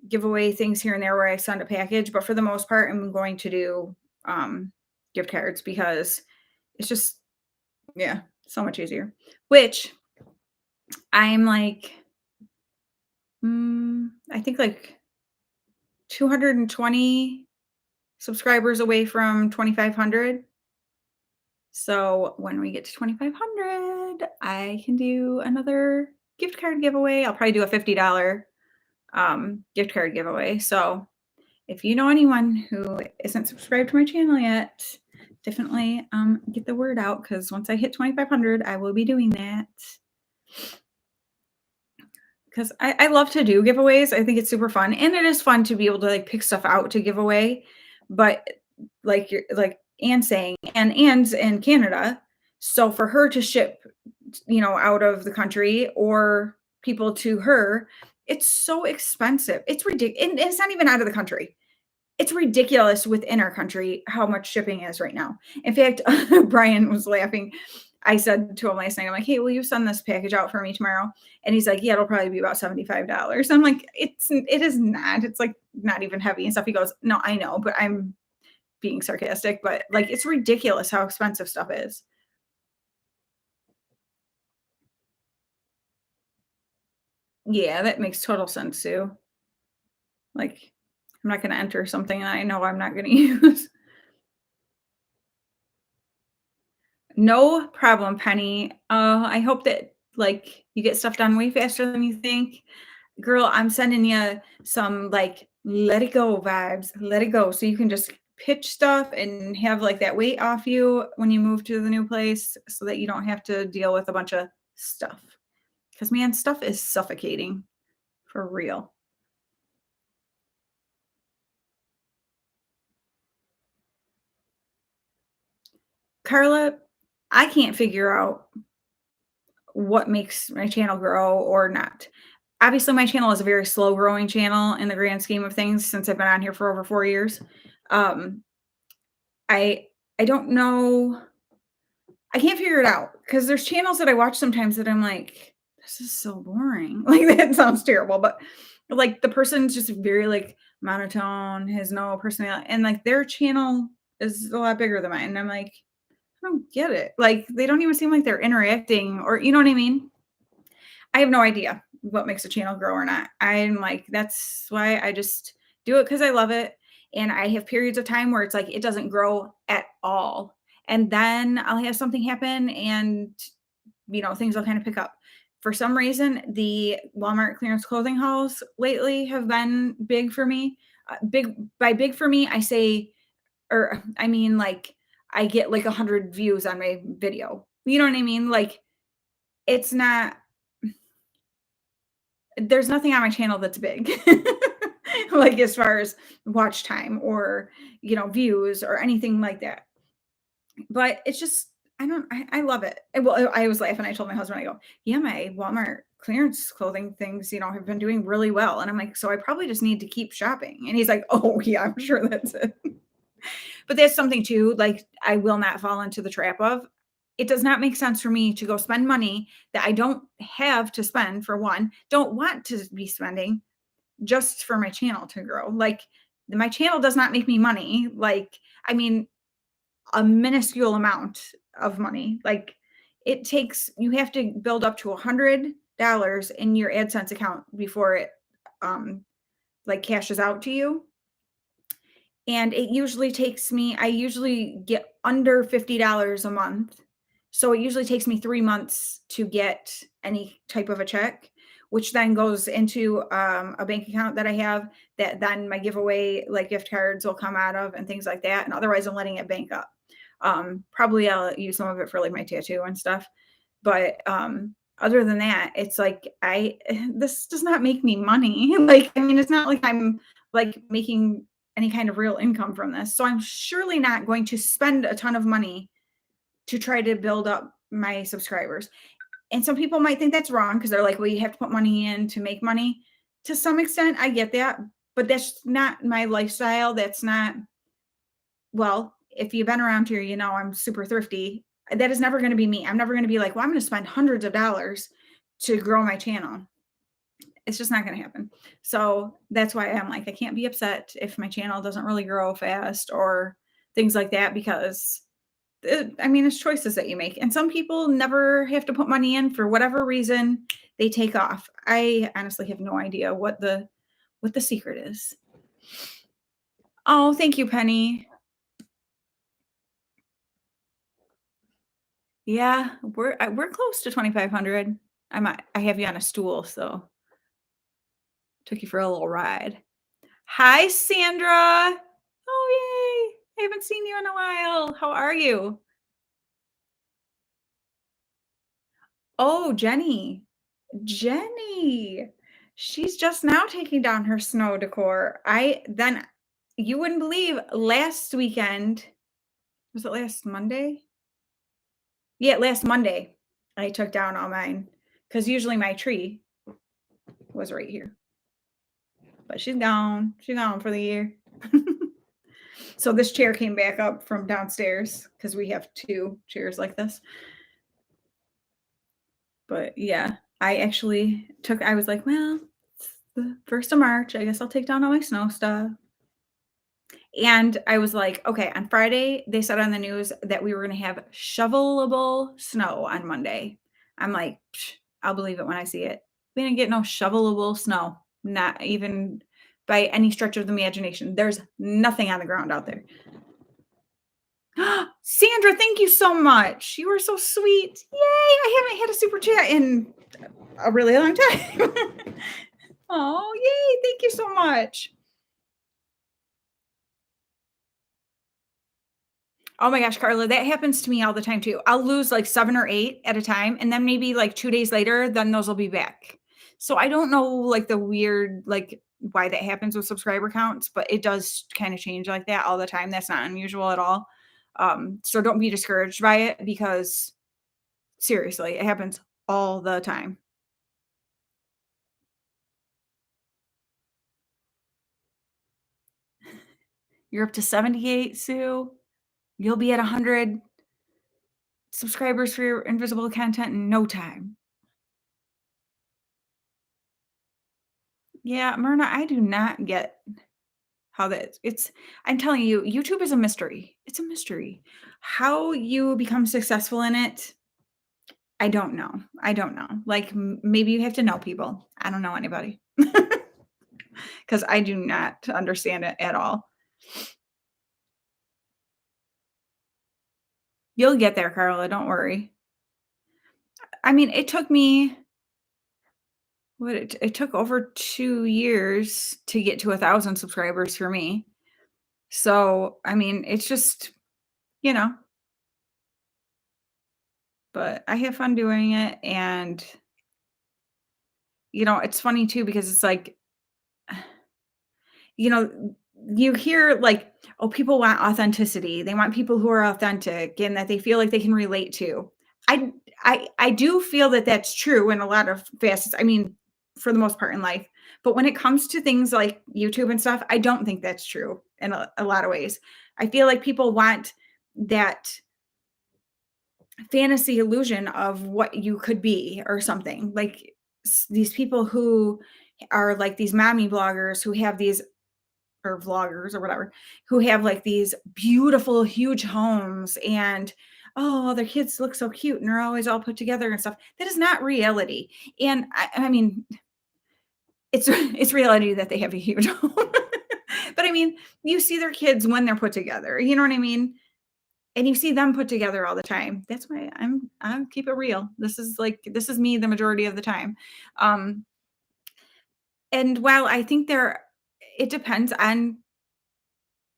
giveaway things here and there where I send a package, but for the most part, I'm going to do gift cards because it's just, yeah, so much easier. Which I'm like, I think like 220 subscribers away from 2,500. So when we get to 2,500, I can do another gift card giveaway. I'll probably do a $50 gift card giveaway. So if you know anyone who isn't subscribed to my channel yet, definitely get the word out because once I hit 2,500, I will be doing that. Because I love to do giveaways. I think it's super fun. And it is fun to be able to like pick stuff out to give away. But like Anne saying, and Anne's in Canada. So for her to ship out of the country or people to her, it's so expensive. It's ridiculous. And it's not even out of the country. It's ridiculous within our country how much shipping is right now. In fact, Brian was laughing. I said to him last night, I'm like, "Hey, will you send this package out for me tomorrow?" And he's like, "Yeah, it'll probably be about $75." I'm like, it is not. It's like not even heavy and stuff." He goes, "No, I know, but I'm being sarcastic, but like it's ridiculous how expensive stuff is." Yeah, that makes total sense too. Like, I'm not gonna enter something I know I'm not gonna use. No problem, Penny. I hope that, like, you get stuff done way faster than you think. Girl, I'm sending you some, like, let it go vibes. Let it go so you can just pitch stuff and have, like, that weight off you when you move to the new place so that you don't have to deal with a bunch of stuff. Because man, stuff is suffocating for real. Carla, I can't figure out what makes my channel grow or not. Obviously, my channel is a very slow growing channel in the grand scheme of things since I've been on here for over 4 years. Um, I I don't know. I can't figure it out because there's channels that I watch sometimes that I'm like, this is so boring. Like that sounds terrible, but like the person's just very like monotone, has no personality, and like their channel is a lot bigger than mine. And I'm like, I don't get it. Like they don't even seem like they're interacting or you know what I mean? I have no idea what makes a channel grow or not. I'm like, that's why I just do it because I love it. And I have periods of time where it's like it doesn't grow at all. And then I'll have something happen and things will kind of pick up. For some reason, the Walmart clearance clothing hauls lately have been big for me. Big for me, I say, or I mean, like I get like 100 views on my video. You know what I mean? Like it's not there's nothing on my channel that's big. Like as far as watch time or, views or anything like that. But it's just I love it. Well, I was laughing. I told my husband, I go, "Yeah, my Walmart clearance clothing things, have been doing really well." And I'm like, "So I probably just need to keep shopping." And he's like, "Oh, yeah, I'm sure that's it." But that's something too, like I will not fall into the trap of. It does not make sense for me to go spend money that I don't have to spend for one, don't want to be spending just for my channel to grow. Like my channel does not make me money. Like, I mean, a minuscule amount of money. Like you have to build up to $100 in your AdSense account before it um like cashes out to you. And it usually takes me I usually get under $50 a month. So it usually takes me 3 months to get any type of a check, which then goes into, a bank account that I have that then my giveaway, like, gift cards will come out of and things like that, and otherwise, I'm letting it bank up. Probably I'll use some of it for, like, my tattoo and stuff, but, other than that, it's like this does not make me money. Like, I mean, it's not like I'm, like, making any kind of real income from this. So I'm surely not going to spend a ton of money to try to build up my subscribers. And some people might think that's wrong because they're like, well, you have to put money in to make money. To some extent, I get that, but that's not my lifestyle. That's not, well, if you've been around here, I'm super thrifty. That is never going to be me. I'm never going to be like, well, I'm going to spend hundreds of dollars to grow my channel. It's just not going to happen. So that's why I'm like, I can't be upset if my channel doesn't really grow fast or things like that because I mean, it's choices that you make. And some people never have to put money in for whatever reason they take off. I honestly have no idea what the secret is. Oh, thank you, Penny. Yeah, we're close to 2,500. I have you on a stool, so took you for a little ride. Hi, Sandra. Oh, yay. I haven't seen you in a while. How are you? Oh, Jenny. Jenny. She's just now taking down her snow decor. You wouldn't believe last weekend, was it last Monday? Yeah, last Monday. I took down all mine because usually my tree was right here, but she's gone. She's gone for the year. So this chair came back up from downstairs because we have two chairs like this. But yeah, I actually I was like, well, it's the 1st of March. I guess I'll take down all my snow stuff. And I was like, okay, on Friday, they said on the news that we were going to have shovelable snow on Monday. I'm like, I'll believe it when I see it. We didn't get no shovelable snow, not even by any stretch of the imagination. There's nothing on the ground out there. Sandra, thank you so much. You were so sweet. Yay, I haven't had a super chat in a really long time. Oh, yay, thank you so much. Oh my gosh, Carla, that happens to me all the time too. I'll lose like 7 or 8 at a time, and then maybe like 2 days later, then those will be back. So I don't know like the weird like why that happens with subscriber counts, but it does kind of change like that all the time. That's not unusual at all. So don't be discouraged by it because seriously, it happens all the time. You're up to 78, Sue. You'll be at 100 subscribers for your invisible content in no time. Yeah, Myrna, I do not get how that it's I'm telling you, YouTube is a mystery. It's a mystery. How you become successful in it, I don't know. I don't know. Like maybe you have to know people. I don't know anybody. Cuz I do not understand it at all. You'll get there, Carla, don't worry. I mean, it took me it took over 2 years to get to 1,000 subscribers for me. So, I mean, it's just, you know, but I have fun doing it and it's funny too because it's like, you know, you hear like, oh, people want authenticity. They want people who are authentic and that they feel like they can relate to. I I do feel that that's true in a lot of facets. I mean, for the most part in life. But when it comes to things like YouTube and stuff, I don't think that's true in a lot of ways. I feel like people want that fantasy illusion of what you could be or something. Like these people who are like these mommy bloggers who have these or vloggers or whatever who have like these beautiful huge homes and oh their kids look so cute and they're always all put together and stuff. That is not reality. And I mean it's reality that they have a huge home. But I mean you see their kids when they're put together, you know what I mean, and you see them put together all the time. That's why I keep it real. This is me the majority of the time. um and while I think it depends on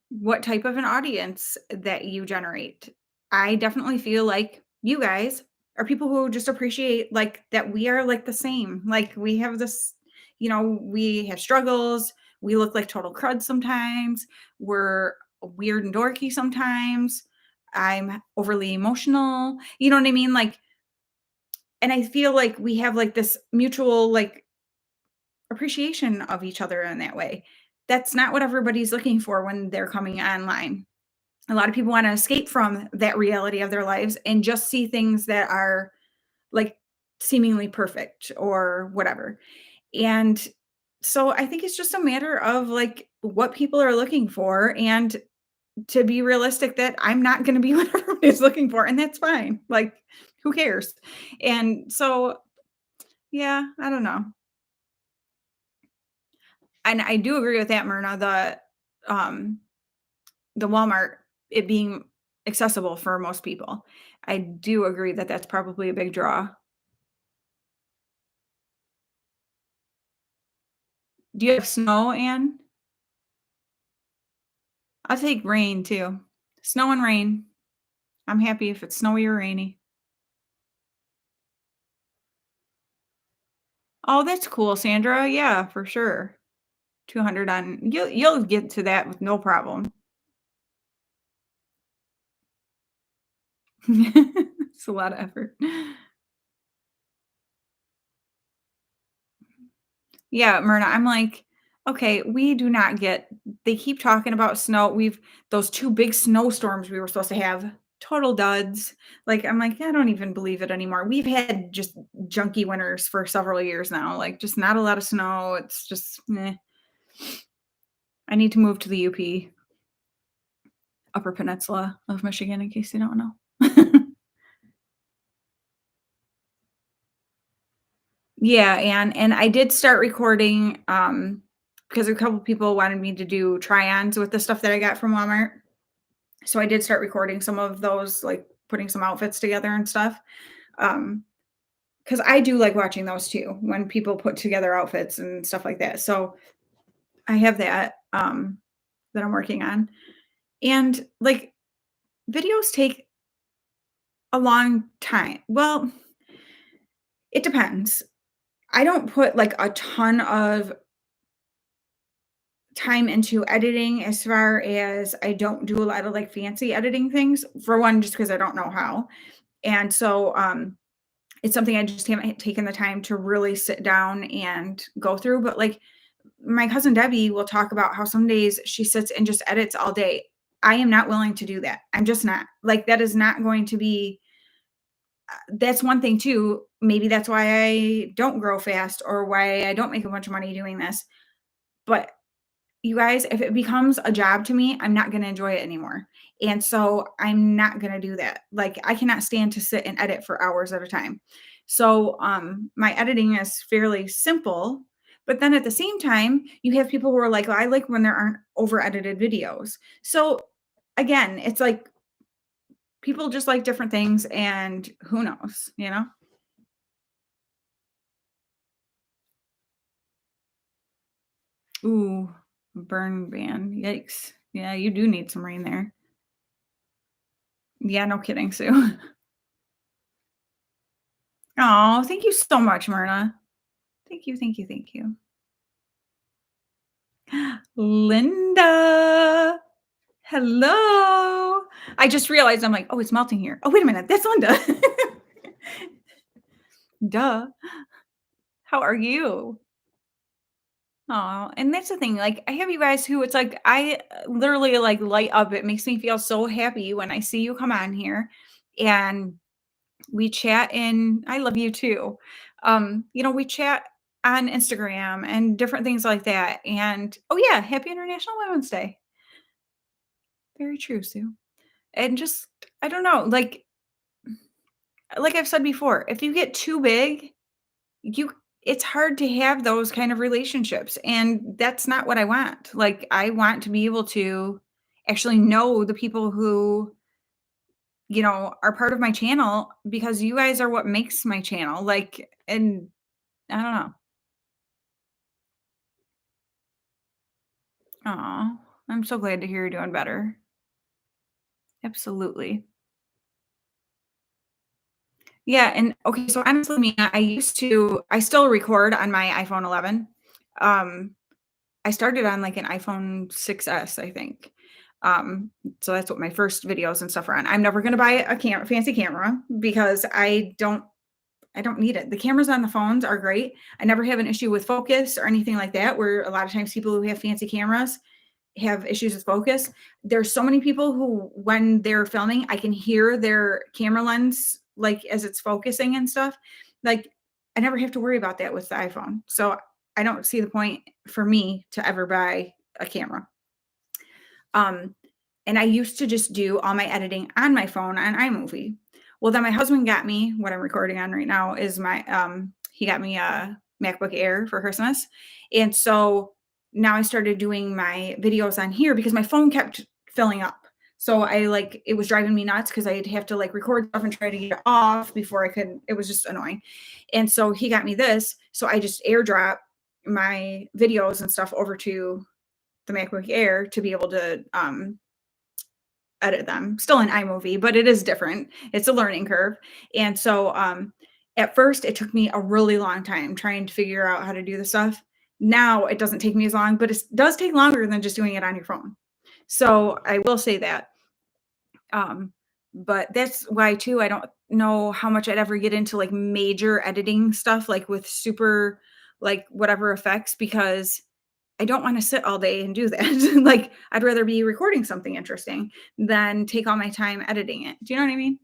what type of an audience that you generate. I definitely feel like you guys are people who just appreciate like that we are like the same. Like we have this, we have struggles. We look like total crud sometimes. We're weird and dorky sometimes. I'm overly emotional. You know what I mean? Like, and I feel like we have like this mutual like appreciation of each other in that way. That's not what everybody's looking for when they're coming online. A lot of people want to escape from that reality of their lives and just see things that are like seemingly perfect or whatever. And so I think it's just a matter of like what people are looking for and to be realistic that I'm not going to be what everybody's looking for and that's fine. Like who cares? And so yeah, I don't know. And I do agree with that, Myrna, um the Walmart, it being accessible for most people. I do agree that that's probably a big draw. Do you have snow, Anne? I'll take rain too. Snow and rain. I'm happy if it's snowy or rainy. Oh, that's cool, Sandra. Yeah, for sure. 200 on you'll get to that with no problem. It's a lot of effort. Yeah, Myrna, I'm like, "Okay, we do not get." They keep talking about snow. We've those 2 big snowstorms we were supposed to have, total duds. Like, I'm like, "I don't even believe it anymore." We've had just junky winters for several years now, like, just not a lot of snow. It's just, meh. I need to move to the UP, Upper Peninsula of Michigan, in case you don't know. Yeah, and I did start recording, because a couple people wanted me to do try-ons with the stuff that I got from Walmart. So I did start recording some of those, like putting some outfits together and stuff. Um, because I do like watching those too when people put together outfits and stuff like that. So I have that that I'm working on. And like videos take a long time. Well, it depends. I don't put like a ton of time into editing as far as I don't do a lot of like fancy editing things. For one, just because I don't know how. And so it's something I just haven't taken the time to really sit down and go through, but, like, my cousin Debbie will talk about how some days she sits and just edits all day. I am not willing to do that. I'm just not. Like, that is not going to be that's one thing too, maybe that's why I don't grow fast or why I don't make a bunch of money doing this, but you guys, if it becomes a job to me, I'm not gonna enjoy it anymore, and so I'm not gonna do that. Like, I cannot stand to sit and edit for hours at a time. So, my editing is fairly simple, but then at the same time, you have people who are like, "Well, I like when there aren't over edited videos." So, again, it's like people just like different things, and who knows, you know? Ooh, burn ban, yikes. Yeah, you do need some rain there. Yeah, no kidding, Sue. Oh, thank you so much, Myrna. Thank you, thank you, thank you. Linda, hello. I just realized I'm like, oh, it's melting here. Oh, wait a minute, that's Linda. Duh. How are you? Oh, and that's the thing. Like, I have you guys who it's like I literally like light up. It makes me feel so happy when I see you come on here, and we chat in I love you too. We chat on Instagram and different things like that. And oh yeah, happy International Women's Day. Very true, Sue. And just I don't know, like I've said before, if you get too big, you it's hard to have those kind of relationships. And that's not what I want. Like I want to be able to actually know the people who are part of my channel because you guys are what makes my channel. Like, and I don't know. Aw, I'm so glad to hear you're doing better. Absolutely. Yeah, and okay, so honestly, Mia, I still record on my iPhone 11. Um, I started on like an iPhone 6S, I think. Um, so that's what my first videos and stuff are on. I'm never gonna buy a fancy camera because I don't need it. The cameras on the phones are great. I never have an issue with focus or anything like that, where a lot of times people who have fancy cameras have issues with focus. There's so many people who, when they're filming, I can hear their camera lens like as it's focusing and stuff. Like I never have to worry about that with the iPhone. So I don't see the point for me to ever buy a camera. Um, and I used to just do all my editing on my phone on iMovie. Well, then my husband got me what I'm recording on right now is he got me a MacBook Air for Christmas. And so now I started doing my videos on here because my phone kept filling up. So it was driving me nuts because I'd have to like record stuff and try to get it off before I could. It was just annoying. And so he got me this. So I just airdrop my videos and stuff over to the MacBook Air to be able to edit them. Still in iMovie, but it is different. It's a learning curve. And so at first it took me a really long time trying to figure out how to do the stuff. Now it doesn't take me as long, but it does take longer than just doing it on your phone. So I will say that. Um, but that's why too, I don't know how much I'd ever get into like major editing stuff, like with super like whatever effects because I don't want to sit all day and do that. Like I'd rather be recording something interesting than take all my time editing it. Do you know what I mean?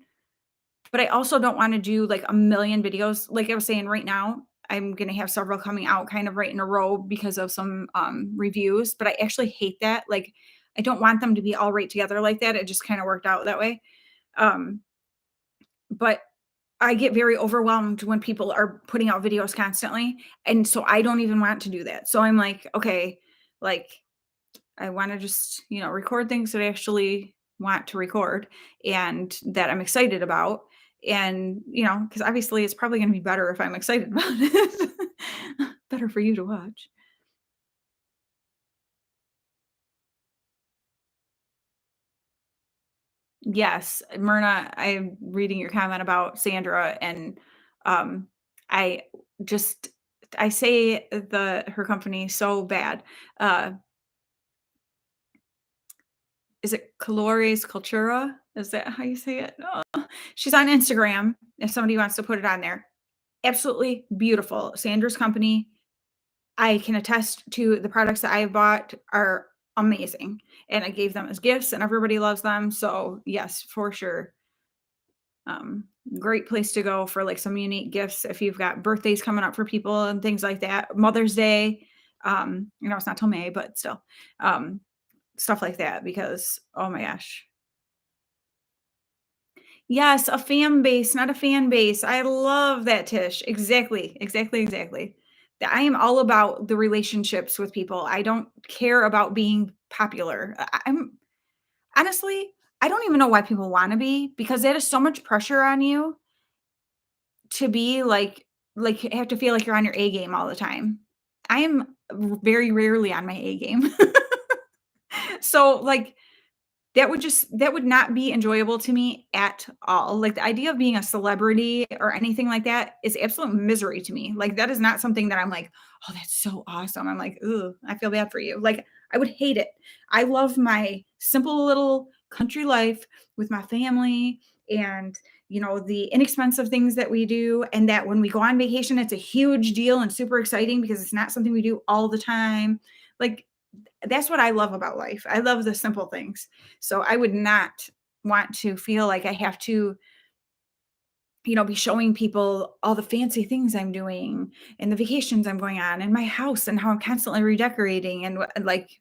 But I also don't want to do like a million videos. Like I was saying right now, I'm going to have several coming out kind of right in a row because of some reviews, but I actually hate that. Like I don't want them to be all right together like that. It just kind of worked out that way. Um, but I get very overwhelmed when people are putting out videos constantly. And so I don't even want to do that. So I'm like, okay, like I want to just, record things that I actually want to record and that I'm excited about. And, because obviously it's probably going to be better if I'm excited about it. Better for you to watch. Yes, Myrna, I'm reading your comment about Sandra and um I just I say her company so bad. Uh is it Colores Cultura? Is that how you say it? She's on Instagram if somebody wants to put it on there. Absolutely beautiful. Sandra's company, I can attest to the products that I bought are amazing. And I gave them as gifts and everybody loves them. So yes, for sure. Um, Great place to go for like some unique gifts if you've got birthdays coming up for people and things like that. Mother's Day, it's not till May, but still, um, stuff like that because oh my gosh. Yes, a fan base, not a fan base. I love that, Tish. Exactly, exactly, exactly. I am all about the relationships with people. I don't care about being popular. I'm honestly, I don't even know why people want to be because that is so much pressure on you to be like you have to feel like you're on your A game all the time. I am very rarely on my A game. So like that would not be enjoyable to me at all. Like, the idea of being a celebrity or anything like that is absolute misery to me. Like, that is not something that I'm like, "Oh, that's so awesome." I'm like, "Ooh, I feel bad for you." Like, I would hate it. I love my simple little country life with my family and, the inexpensive things that we do, and that when we go on vacation, it's a huge deal and super exciting because it's not something we do all the time. Like, that's what I love about life. I love the simple things. So I would not want to feel like I have to, be showing people all the fancy things I'm doing and the vacations I'm going on and my house and how I'm constantly redecorating and like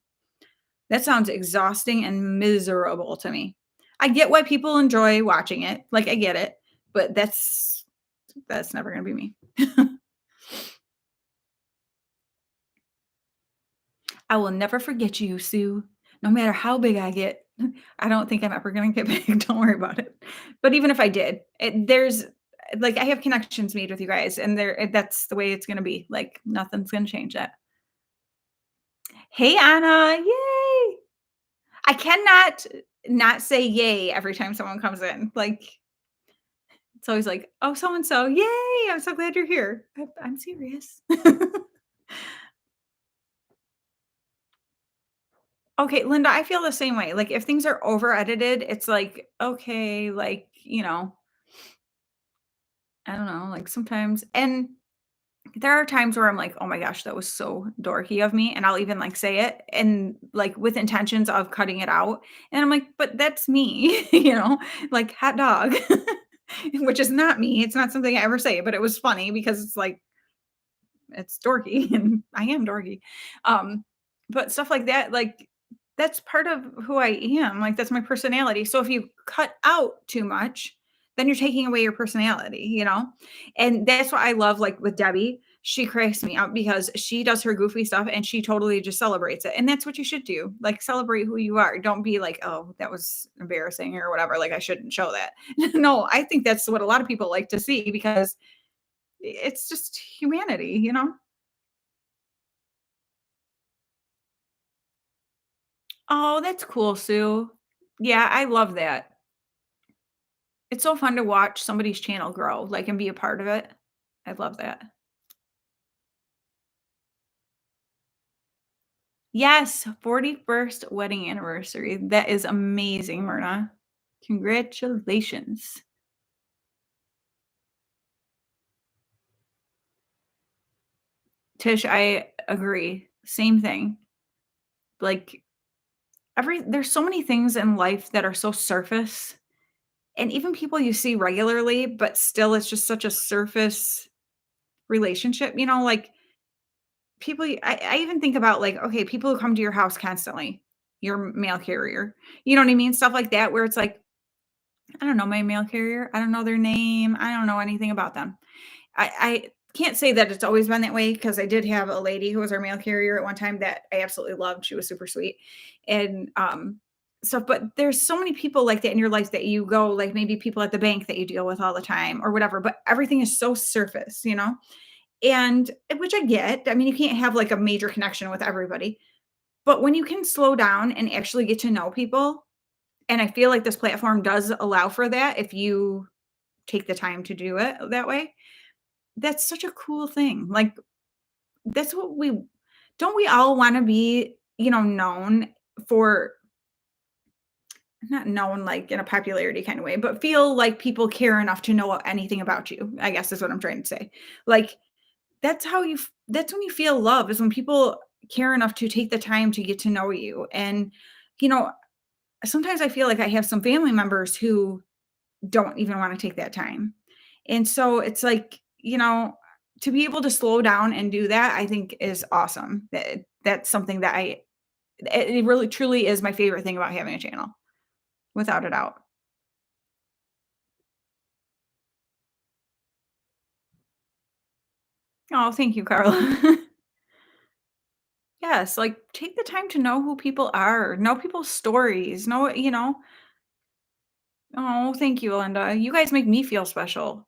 that sounds exhausting and miserable to me. I get why people enjoy watching it. Like I get it, but that's never going to be me. I will never forget you, Sue, no matter how big I get. I don't think I'm ever gonna get big, don't worry about it. But even if I did, there's like, I have connections made with you guys, and that's the way it's gonna be, like, nothing's gonna change that. Hey, Anna, yay! I cannot not say yay every time someone comes in, like, it's always like, "Oh, so and so, yay, I'm so glad you're here." I'm serious. Okay, Linda, I feel the same way. Like if things are over edited, it's like, okay, like, I don't know, like sometimes and there are times where I'm like, "Oh my gosh, that was so dorky of me," and I'll even like say it and like with intentions of cutting it out. And I'm like, "But that's me," like hot dog, which is not me. It's not something I ever say, but it was funny because it's like it's dorky and I am dorky. Um, but stuff like that, like that's part of who I am. Like that's my personality. So if you cut out too much, then you're taking away your personality. And that's what I love, like with Debbie. She cracks me up because she does her goofy stuff and she totally just celebrates it. And that's what you should do. Like celebrate who you are. Don't be like, oh, that was embarrassing or whatever. Like I shouldn't show that. No, I think that's what a lot of people like to see because it's just humanity. Oh, that's cool, Sue. Yeah, I love that. It's so fun to watch somebody's channel grow, like, and be a part of it. I love that. Yes, 41st wedding anniversary. That is amazing, Myrna. Congratulations. Tish, I agree. Same thing. Like, there's so many things in life that are so surface, and even people you see regularly, but still it's just such a surface relationship, like, I even think about, like, okay, people who come to your house constantly, your mail carrier, you know what I mean? Stuff like that where it's like, I don't know my mail carrier, I don't know their name, I don't know anything about them. I can't say that it's always been that way because I did have a lady who was our mail carrier at one time that I absolutely loved. She was super sweet and, stuff, but there's so many people like that in your life that you go, like, maybe people at the bank that you deal with all the time or whatever, but everything is so surface, And which I get. I mean, you can't have, like, a major connection with everybody, but when you can slow down and actually get to know people, and I feel like this platform does allow for that if you take the time to do it that way, that's such a cool thing. Like, that's what we don't we all wanna be, known for not known, like, in a popularity kinda way, but feel like people care enough to know anything about you, I guess is what I'm trying to say. Like, that's when you feel love, is when people care enough to take the time to get to know you, and, you know, sometimes I feel like I have some family members who don't even wanna take that time. And so it's like, to be able to slow down and do that, I think is awesome. That's something that it really truly is my favorite thing about having a channel, without a doubt. Oh, thank you, Carla. Yes, like, take the time to know who people are, know people's stories, know. Oh, thank you, Linda. You guys make me feel special.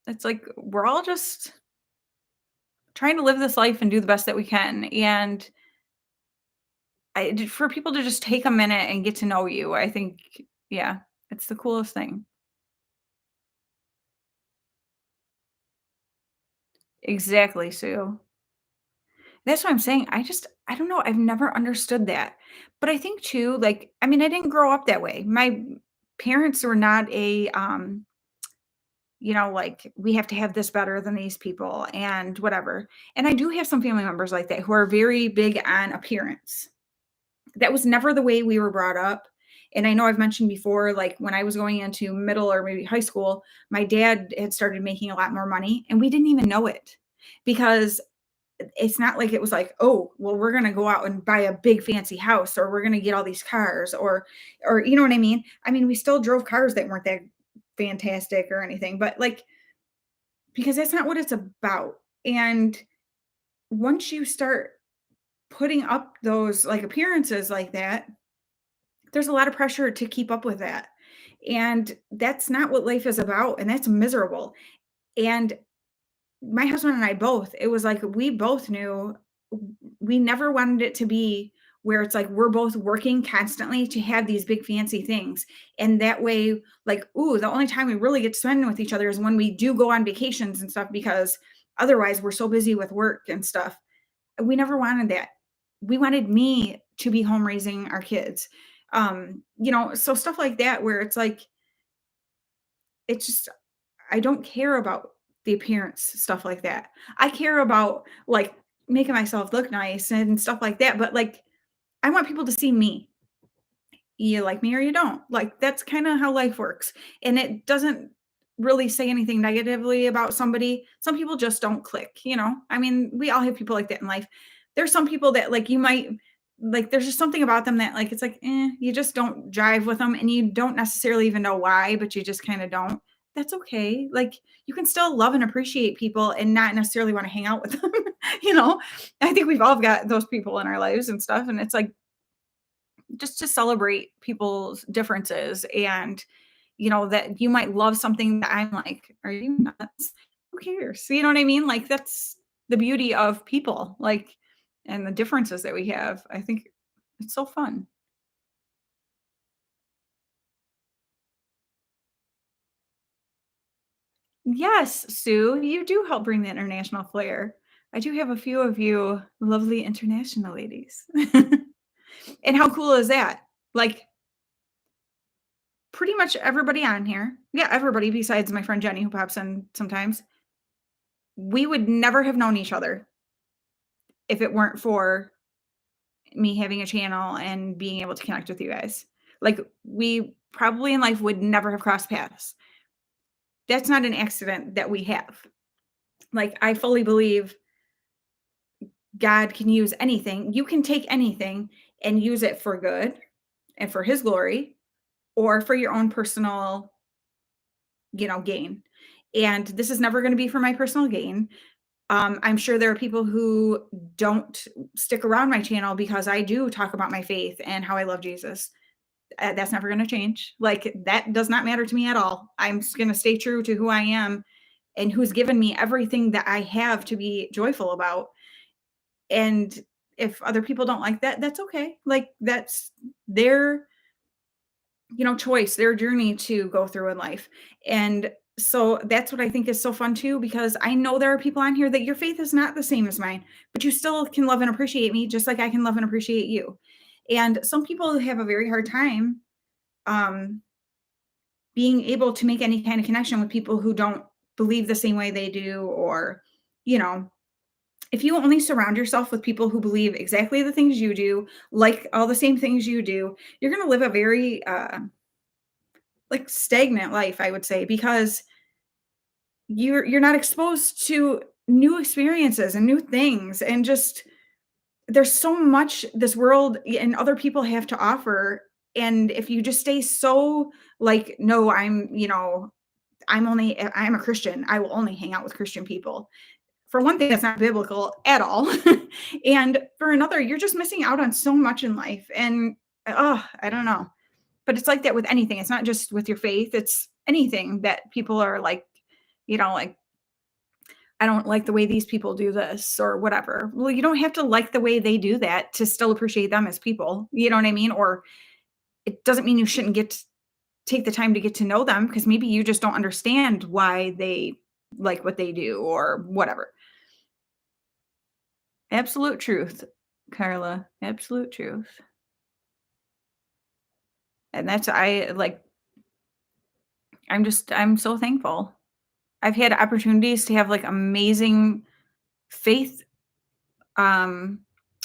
It's like we're all just trying to live this life and do the best that we can, and for people to just take a minute and get to know you, I think, yeah, it's the coolest thing. Exactly, Sue. That's what I'm saying. I don't know, I've never understood that. But I think too, like, I mean, I didn't grow up that way. My parents were not like, we have to have this better than these people and whatever. And I do have some family members like that who are very big on appearance. That was never the way we were brought up. And I know I've mentioned before, like, when I was going into middle or maybe high school, my dad had started making a lot more money and we didn't even know it because it's not like it was like, oh, well, we're going to go out and buy a big fancy house, or we're going to get all these cars, or you know what I mean? I mean, we still drove cars that weren't that fantastic or anything, but, like, because that's not what it's about. And once you start putting up those, like, appearances like that, there's a lot of pressure to keep up with that. And that's not what life is about. And that's miserable. And my husband and I both, it was like we both knew we never wanted it to be where it's like we're both working constantly to have these big fancy things. And that way, like, ooh, the only time we really get to spend with each other is when we do go on vacations and stuff, because otherwise we're so busy with work and stuff. We never wanted that. We wanted me to be home raising our kids. So stuff like that where it's like, it's just, I don't care about the appearance, stuff like that. I care about, like, making myself look nice and stuff like that, but, like, I want people to see me. You like me or you don't. Like, that's kinda how life works, and it doesn't really say anything negatively about somebody. Some people just don't click. I mean, we all have people like that in life. There's some people that, like, you might like, there's just something about them that, like, it's like, you just don't jive with them, and you don't necessarily even know why, but you just kinda don't. That's okay. Like, you can still love and appreciate people and not necessarily wanna hang out with them, you know? I think we've all got those people in our lives and stuff, and it's like, just to celebrate people's differences, and that you might love something that I'm like, are you nuts? Who cares? You know what I mean? Like, that's the beauty of people, like, and the differences that we have. I think it's so fun. Yes, Sue, you do help bring the international flair. I do have a few of you lovely international ladies. And how cool is that? Like, pretty much everybody on here, yeah, everybody besides my friend Jenny who pops in sometimes, we would never have known each other if it weren't for me having a channel and being able to connect with you guys. Like, we probably in life would never have crossed paths. That's not an accident that we have. Like, I fully believe God can use anything. You can take anything and use it for good and for his glory or for your own personal, gain. And this is never going to be for my personal gain. I'm sure there are people who don't stick around my channel because I do talk about my faith and how I love Jesus. That's never going to change. Like, that does not matter to me at all. I'm just going to stay true to who I am and who's given me everything that I have to be joyful about. And if other people don't like that, that's okay. Like, that's their, choice, their journey to go through in life. And so that's what I think is so fun too, because I know there are people on here that your faith is not the same as mine, but you still can love and appreciate me just like I can love and appreciate you. And some people have a very hard time um, being able to make any kind of connection with people who don't believe the same way they do, or, you know, if you only surround yourself with people who believe exactly the things you do, like all the same things you do, you're going to live a very like stagnant life, I would say, because you're not exposed to new experiences and new things, and just there's so much this world and other people have to offer. And if you just stay so like, no, I'm a Christian, I will only hang out with Christian people. For one thing, that's not biblical at all. And for another, you're just missing out on so much in life. And oh, I don't know. But it's like that with anything. It's not just with your faith, it's anything that people are like, like, I don't like the way these people do this or whatever. Well, you don't have to like the way they do that to still appreciate them as people. You know what I mean? Or it doesn't mean you shouldn't take the time to get to know them, because maybe you just don't understand why they like what they do or whatever. Absolute truth, Carla. Absolute truth. And that's I'm so thankful. I've had opportunities to have like amazing faith um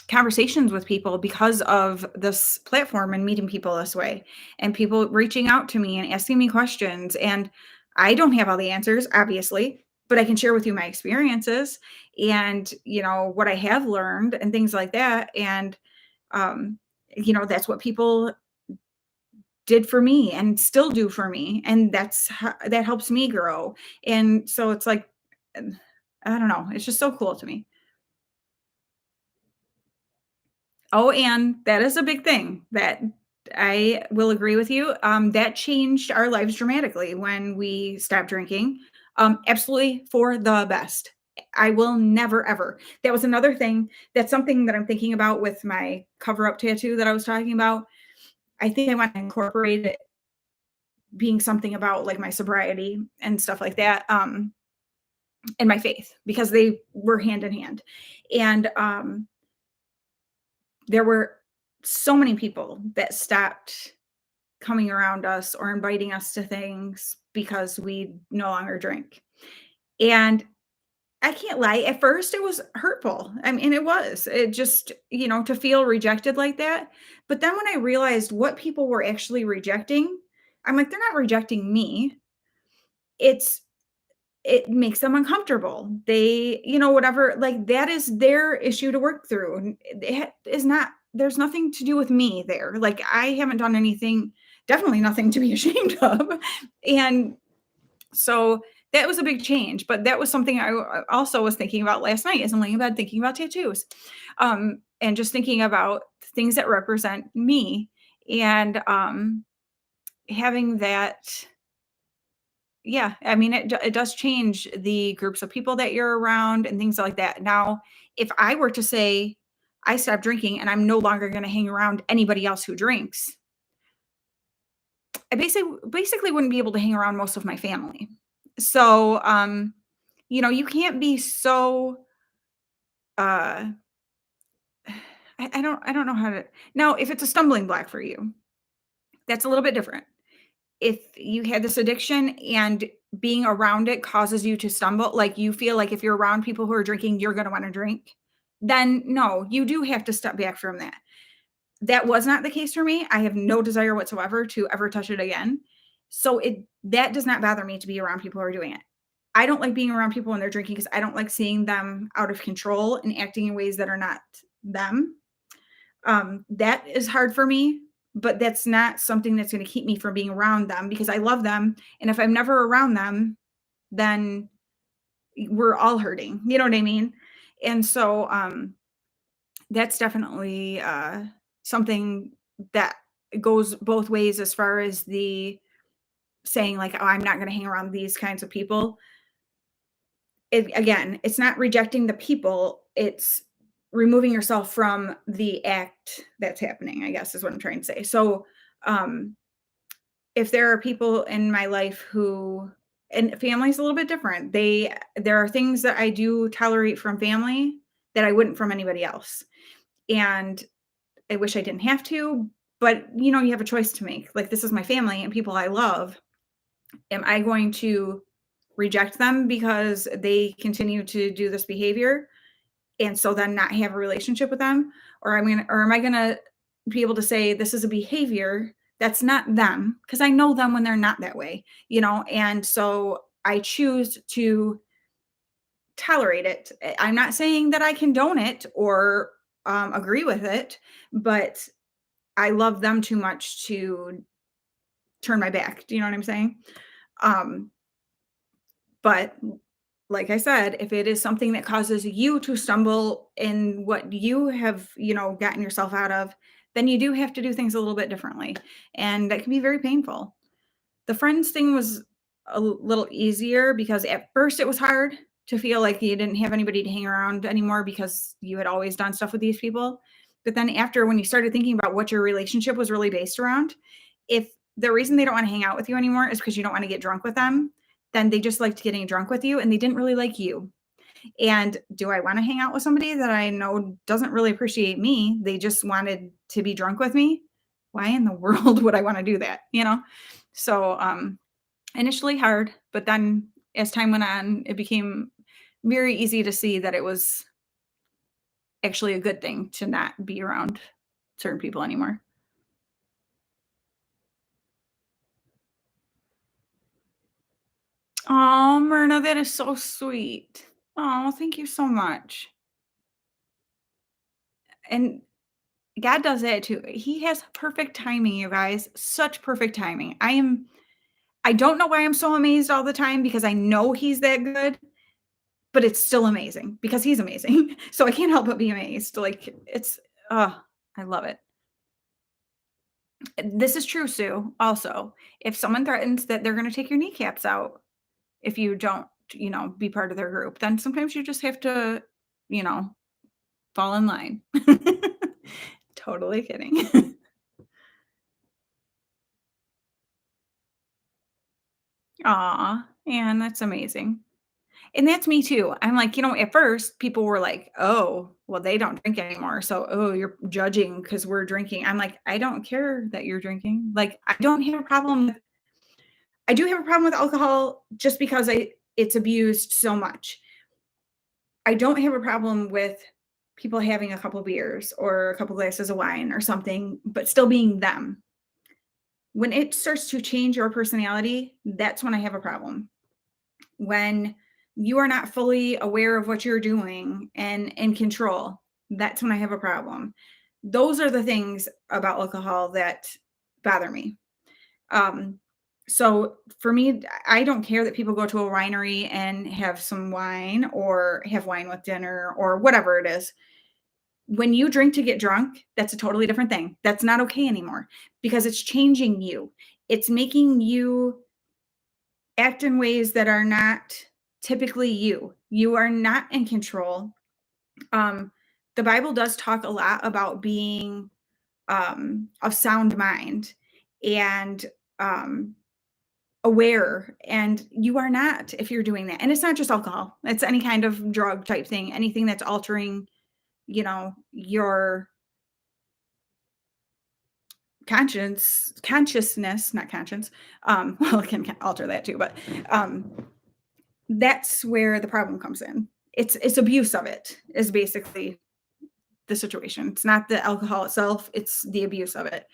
conversations with people because of this platform and meeting people this way, and people reaching out to me and asking me questions. And I don't have all the answers, obviously, but I can share with you my experiences and, what I have learned and things like that. And um that's what people did for me and still do for me, and that helps me grow. And so it's like, I don't know, it's just so cool to me. Oh, and that is a big thing that I will agree with you. That changed our lives dramatically when we stopped drinking. Absolutely for the best. I will never ever. That was another thing. That's something that I'm thinking about with my cover up tattoo that I was talking about. I think I want to incorporate it being something about like my sobriety and stuff like that. And my faith, because they were hand in hand. And there were so many people that stopped coming around us or inviting us to things because we no longer drink. And I can't lie, at first it was hurtful. I mean, it just, to feel rejected like that. But then when I realized what people were actually rejecting, I'm like, they're not rejecting me. It's It makes them uncomfortable. They, whatever, like, that is their issue to work through. And it is not, there's nothing to do with me there. Like, I haven't done anything, definitely nothing to be ashamed of. And so that was a big change. But that was something I also was thinking about last night as I'm laying in bed thinking about tattoos. And just thinking about things that represent me, and having that. Yeah, I mean, it does change the groups of people that you're around and things like that. Now, if I were to say I stopped drinking and I'm no longer going to hang around anybody else who drinks, I basically wouldn't be able to hang around most of my family. So, you can't be so uh I don't know how to. Now, if it's a stumbling block for you, that's a little bit different. If you had this addiction and being around it causes you to stumble, like you feel like if you're around people who are drinking, you're going to want to drink, then no, you do have to step back from that. That was not the case for me. I have no desire whatsoever to ever touch it again. So that does not bother me to be around people who are doing it. I don't like being around people when they're drinking because I don't like seeing them out of control and acting in ways that are not them. That is hard for me, but that's not something that's going to keep me from being around them because I love them. And if I'm never around them, then we're all hurting. You know what I mean? And so that's definitely something that goes both ways as far as the saying like, oh, I'm not going to hang around these kinds of people. Again, it's not rejecting the people, it's removing yourself from the act that's happening, I guess is what I'm trying to say. So, if there are people in my life who, and family's a little bit different. There are things that I do tolerate from family that I wouldn't from anybody else. And I wish I didn't have to, but you have a choice to make. Like this is my family and people I love. Am I going to reject them because they continue to do this behavior and so then not have a relationship with them? Or am I gonna be able to say this is a behavior that's not them because I know them when they're not that way, and so I choose to tolerate it. I'm not saying that I condone it or agree with it, but I love them too much to turn my back. Do you know what I'm saying? Um, but like I said, if it is something that causes you to stumble in what you have, gotten yourself out of, then you do have to do things a little bit differently. And that can be very painful. The friends thing was a little easier because at first it was hard to feel like you didn't have anybody to hang around anymore because you had always done stuff with these people. But then after, when you started thinking about what your relationship was really based around, if the reason they don't want to hang out with you anymore is because you don't want to get drunk with them, then they just liked getting drunk with you and they didn't really like you. And do I want to hang out with somebody that I know doesn't really appreciate me? They just wanted to be drunk with me. Why in the world would I want to do that? So initially hard, but then as time went on, it became very easy to see that it was actually a good thing to not be around certain people anymore. Oh, Myrna, that is so sweet. Oh, thank you so much. And God does that too. He has perfect timing, you guys. Such perfect timing. I don't know why I'm so amazed all the time because I know he's that good, but it's still amazing because he's amazing. So I can't help but be amazed. Like I love it. This is true, Sue. Also, if someone threatens that they're going to take your kneecaps out if you don't, be part of their group, then sometimes you just have to, you know, fall in line. Totally kidding. Aw, and that's amazing. And that's me too. I'm like, at first people were like, "Oh, well, they don't drink anymore. So, oh, you're judging because we're drinking." I'm like, I don't care that you're drinking. Like, I do have a problem with alcohol just because it's abused so much. I don't have a problem with people having a couple beers or a couple glasses of wine or something, but still being them. When it starts to change your personality, that's when I have a problem. When you are not fully aware of what you're doing and in control, that's when I have a problem. Those are the things about alcohol that bother me. Um, so for me, I don't care that people go to a winery and have some wine or have wine with dinner or whatever it is. When you drink to get drunk, that's a totally different thing. That's not okay anymore because it's changing you. It's making you act in ways that are not typically you. You are not in control. The Bible does talk a lot about being of sound mind and aware, and you are not if you're doing that. And it's not just alcohol; it's any kind of drug type thing, anything that's altering, your consciousness, not conscience, well, it can alter that too, but, um, that's where the problem comes in. It's abuse of it is basically the situation. It's not the alcohol itself, it's the abuse of it.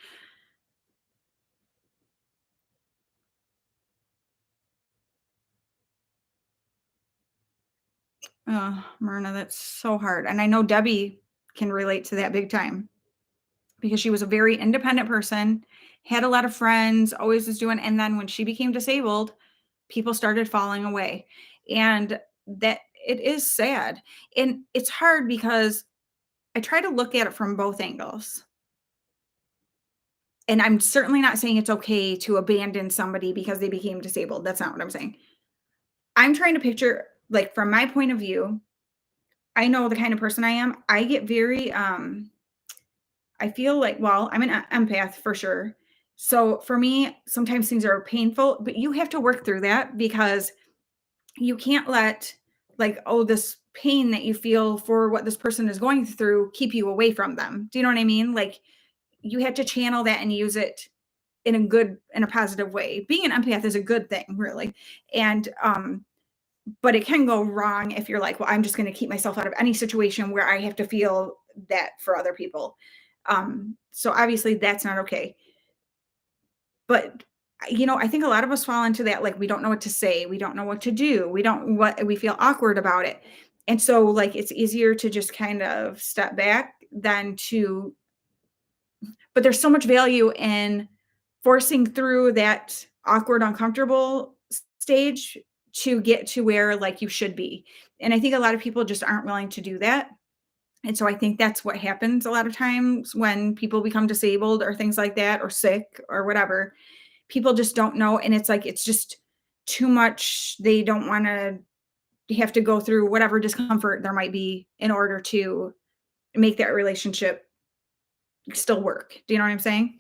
Oh, Myrna, that's so hard, and I know Debbie can relate to that big time because she was a very independent person, had a lot of friends, always was doing, and then when she became disabled, people started falling away, and that it is sad, and it's hard because I try to look at it from both angles. And I'm certainly not saying it's okay to abandon somebody because they became disabled. That's not what I'm saying. I'm trying to picture, like, from my point of view, I know the kind of person I am. I get very, I feel like, well, I'm an empath for sure. So for me, sometimes things are painful, but you have to work through that because you can't let, like, oh, this pain that you feel for what this person is going through keep you away from them. Do you know what I mean? Like, you have to channel that and use it in a positive way. Being an empath is a good thing, really. And but it can go wrong if you're like, well, I'm just going to keep myself out of any situation where I have to feel that for other people. So obviously that's not okay. But I think a lot of us fall into that, like, we don't know what to say, we don't know what to do, we feel awkward about it. And so, like, it's easier to just kind of step back than to, but there's so much value in forcing through that awkward, uncomfortable stage to get to where, like, you should be. And I think a lot of people just aren't willing to do that. And so I think that's what happens a lot of times when people become disabled or things like that, or sick or whatever. People just don't know. And it's like, it's just too much. They don't want to have to go through whatever discomfort there might be in order to make that relationship still work. Do you know what I'm saying?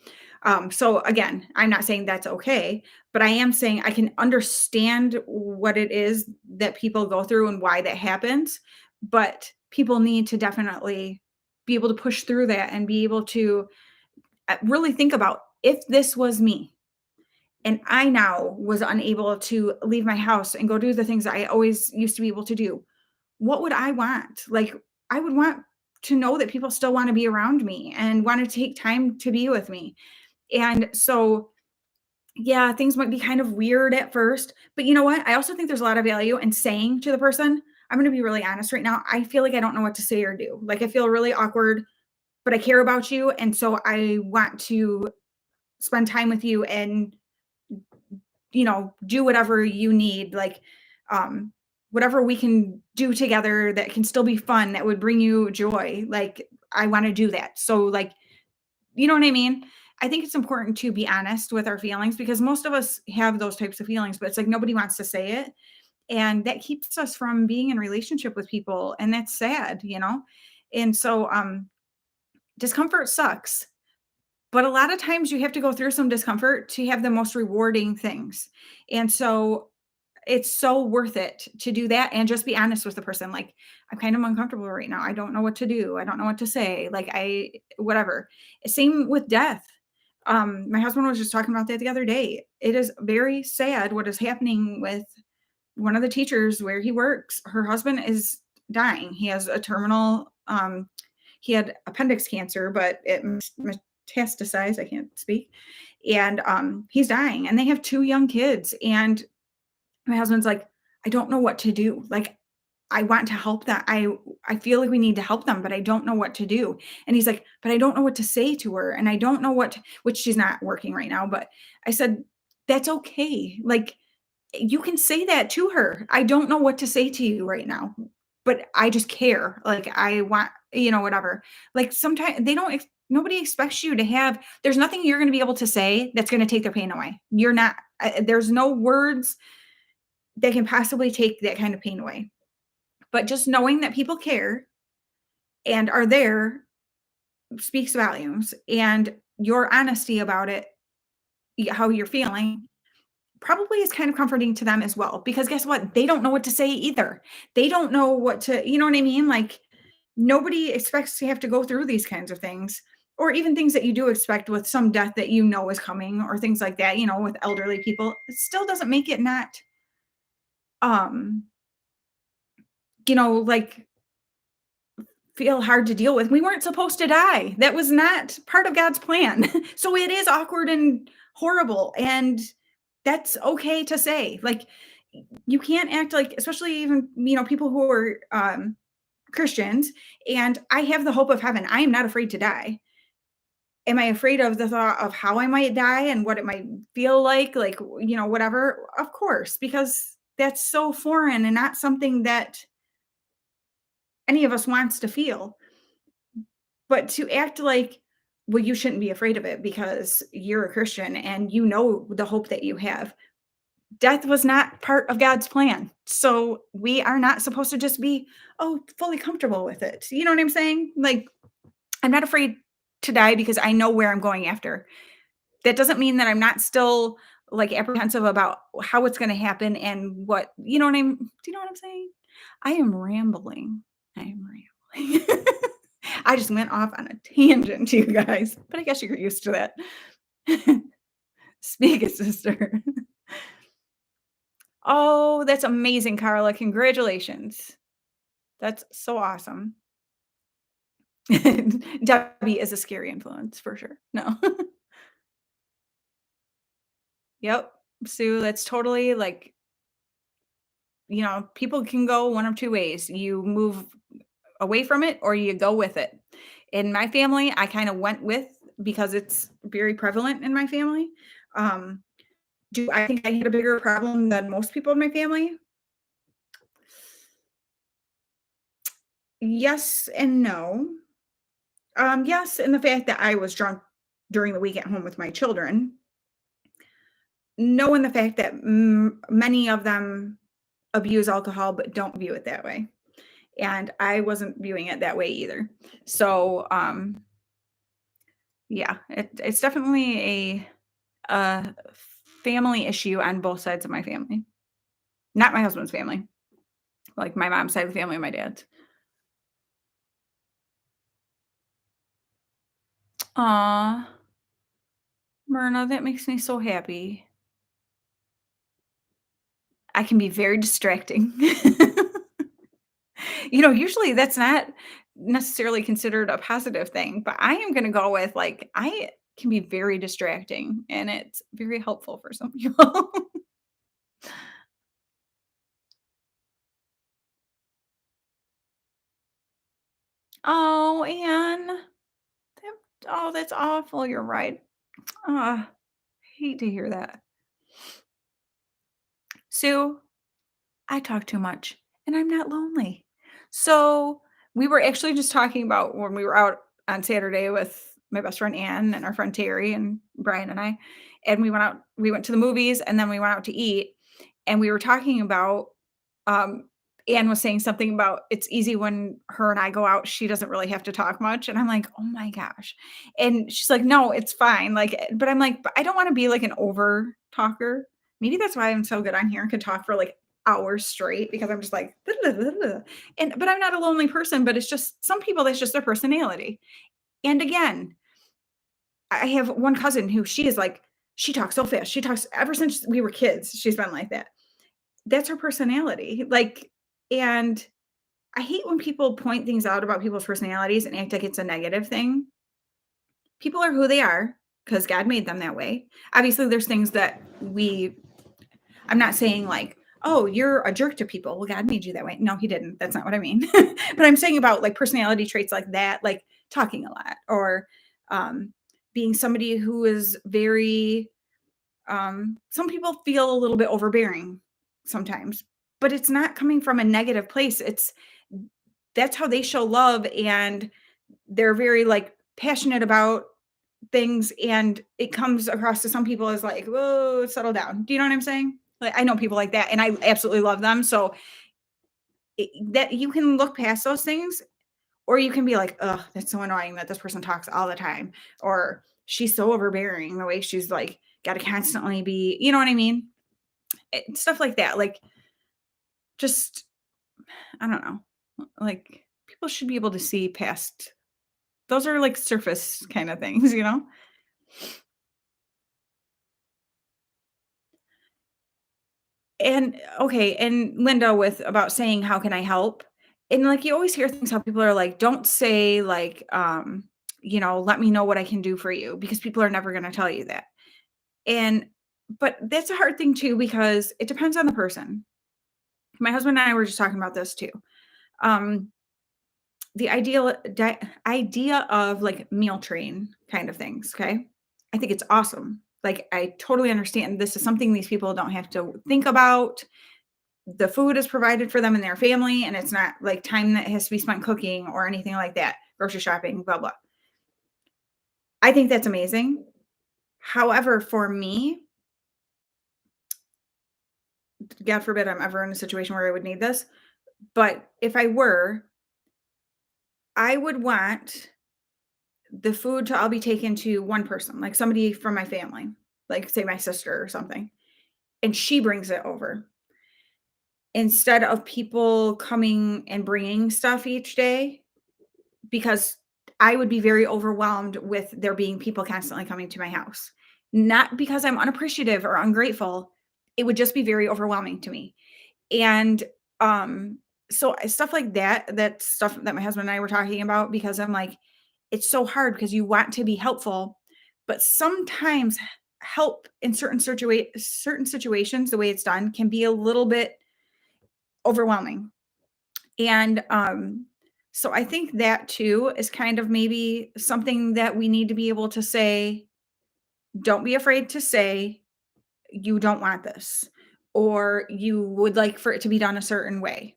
So again, I'm not saying that's okay, but I am saying I can understand what it is that people go through and why that happens. But people need to definitely be able to push through that and be able to really think about, if this was me and I now was unable to leave my house and go do the things that I always used to be able to do, what would I want? Like, I would want to know that people still want to be around me and want to take time to be with me. And so, yeah, things might be kind of weird at first, but you know what? I also think there's a lot of value in saying to the person, I'm going to be really honest right now. I feel like I don't know what to say or do. Like, I feel really awkward, but I care about you. And so I want to spend time with you and, do whatever you need. Like, um, whatever we can do together that can still be fun, that would bring you joy. Like, I want to do that. So, like, you know what I mean? I think it's important to be honest with our feelings because most of us have those types of feelings, but it's like nobody wants to say it. And that keeps us from being in relationship with people. And that's sad. And so discomfort sucks. But a lot of times you have to go through some discomfort to have the most rewarding things. And so it's so worth it to do that and just be honest with the person. Like, I'm kind of uncomfortable right now. I don't know what to do. I don't know what to say. Like, whatever. Same with death. My husband was just talking about that the other day. It is very sad what is happening with one of the teachers where he works. Her husband is dying. He has a terminal, he had appendix cancer, but it metastasized. I can't speak. And he's dying and they have two young kids. And my husband's like, I don't know what to do. Like, I want to help that. I feel like we need to help them, but I don't know what to do. And he's like, but I don't know what to say to her. And I don't know which she's not working right now. But I said, that's okay. Like, you can say that to her. I don't know what to say to you right now, but I just care. Like, I want, whatever. Like, sometimes nobody expects you to there's nothing you're going to be able to say that's going to take their pain away. You're not, there's no words that can possibly take that kind of pain away. But just knowing that people care and are there speaks volumes. And your honesty about it, how you're feeling, probably is kind of comforting to them as well. Because guess what? They don't know what to say either. They don't know what to, you know what I mean? Like, nobody expects to have to go through these kinds of things. or even things that you do expect with some death that you know is coming or things like that, with elderly people, it still doesn't make it not, um, like feel hard to deal with. We weren't supposed to die. That was not part of God's plan. So it is awkward and horrible. And that's okay to say. Like, you can't act like, especially even, people who are Christians, and I have the hope of heaven. I am not afraid to die. Am I afraid of the thought of how I might die and what it might feel like, whatever? Of course, because that's so foreign and not something that any of us wants to feel. But to act like, well, you shouldn't be afraid of it because you're a Christian and you know the hope that you have. Death was not part of God's plan. So we are not supposed to just be, fully comfortable with it. You know what I'm saying? Like, I'm not afraid to die because I know where I'm going after. That doesn't mean that I'm not still like apprehensive about how it's going to happen and what, do you know what I'm saying? I am rambling. I am rambling. I just went off on a tangent, you guys, but I guess you're used to that. Speak it, sister. Oh, that's amazing, Carla. Congratulations. That's so awesome. Debbie is a scary influence for sure. No. Yep. Sue, that's totally like, people can go one of two ways. You move away from it or you go with it. In my family, I kind of went with because it's very prevalent in my family. Um, do I think I had a bigger problem than most people in my family? Yes and no. Yes, in the fact that I was drunk during the week at home with my children. No, in the fact that many of them abuse alcohol but don't view it that way. And I wasn't viewing it that way either. So, yeah, it's definitely a family issue on both sides of my family. Not my husband's family, like my mom's side of the family and my dad's. Aw, Myrna, that makes me so happy. I can be very distracting. Usually that's not necessarily considered a positive thing, but I am gonna go with, like, I can be very distracting, and it's very helpful for some people. Oh, Anne. That that's awful, you're right. Ah, hate to hear that. Sue, I talk too much, and I'm not lonely. So, we were actually just talking about when we were out on Saturday with my best friend Anne and our friend Terry and Brian and I, and we went to the movies and then we went out to eat, and we were talking about, um, Anne was saying something about it's easy when her and I go out, she doesn't really have to talk much, and I'm like, "Oh my gosh." And she's like, "No, it's fine." Like, but I'm like, "But I don't wanna be like an over talker." Maybe that's why I'm so good on here and could talk for like hours straight because I'm just like, and but I'm not a lonely person, but it's just some people that's just their personality. And again, I have one cousin who she is like, she talks so fast. She talks ever since we were kids. She's been like that. That's her personality. Like, and I hate when people point things out about people's personalities and act like it's a negative thing. People are who they are because God made them that way. Obviously, there's things that I'm not saying like, "Oh, you're a jerk to people." Well, God made you that way. No, he didn't. That's not what I mean. But I'm saying about like personality traits like that, like talking a lot or um, being somebody who is very, some people feel a little bit overbearing sometimes, but it's not coming from a negative place. That's how they show love and they're very like passionate about things and it comes across to some people as like, "Whoa, settle down." Do you know what I'm saying? Like, I know people like that and I absolutely love them. So that you can look past those things or you can be like, "Ugh, that's so annoying that this person talks all the time." Or she's so overbearing the way she's like got to constantly be, you know what I mean? Stuff like that. Like just, I don't know. Like people should be able to see past those are like surface kind of things, you know? And okay, and Linda with about saying, "How can I help?" And, like, you always hear things how people are like, "Don't say, like, let me know what I can do for you," because people are never gonna tell you that. And but that's a hard thing too because it depends on the person. My husband and I were just talking about this too. Um, the idea of, like, meal train kind of things, okay? I think it's awesome. Like, I totally understand this is something these people don't have to think about. The food is provided for them and their family, and it's not like time that has to be spent cooking or anything like that, grocery shopping, blah, blah. I think that's amazing. However, for me, God forbid I'm ever in a situation where I would need this, but if I were, I would want the food to all be taken to one person, like somebody from my family, like say my sister or something, and she brings it over instead of people coming and bringing stuff each day. Because I would be very overwhelmed with there being people constantly coming to my house. Not because I'm unappreciative or ungrateful, it would just be very overwhelming to me. And, so stuff like that, that stuff that my husband and I were talking about because I'm like, it's so hard because you want to be helpful, but sometimes help in certain situations, the way it's done can be a little bit overwhelming. And, so I think that too is kind of maybe something that we need to be able to say, don't be afraid to say you don't want this or you would like for it to be done a certain way.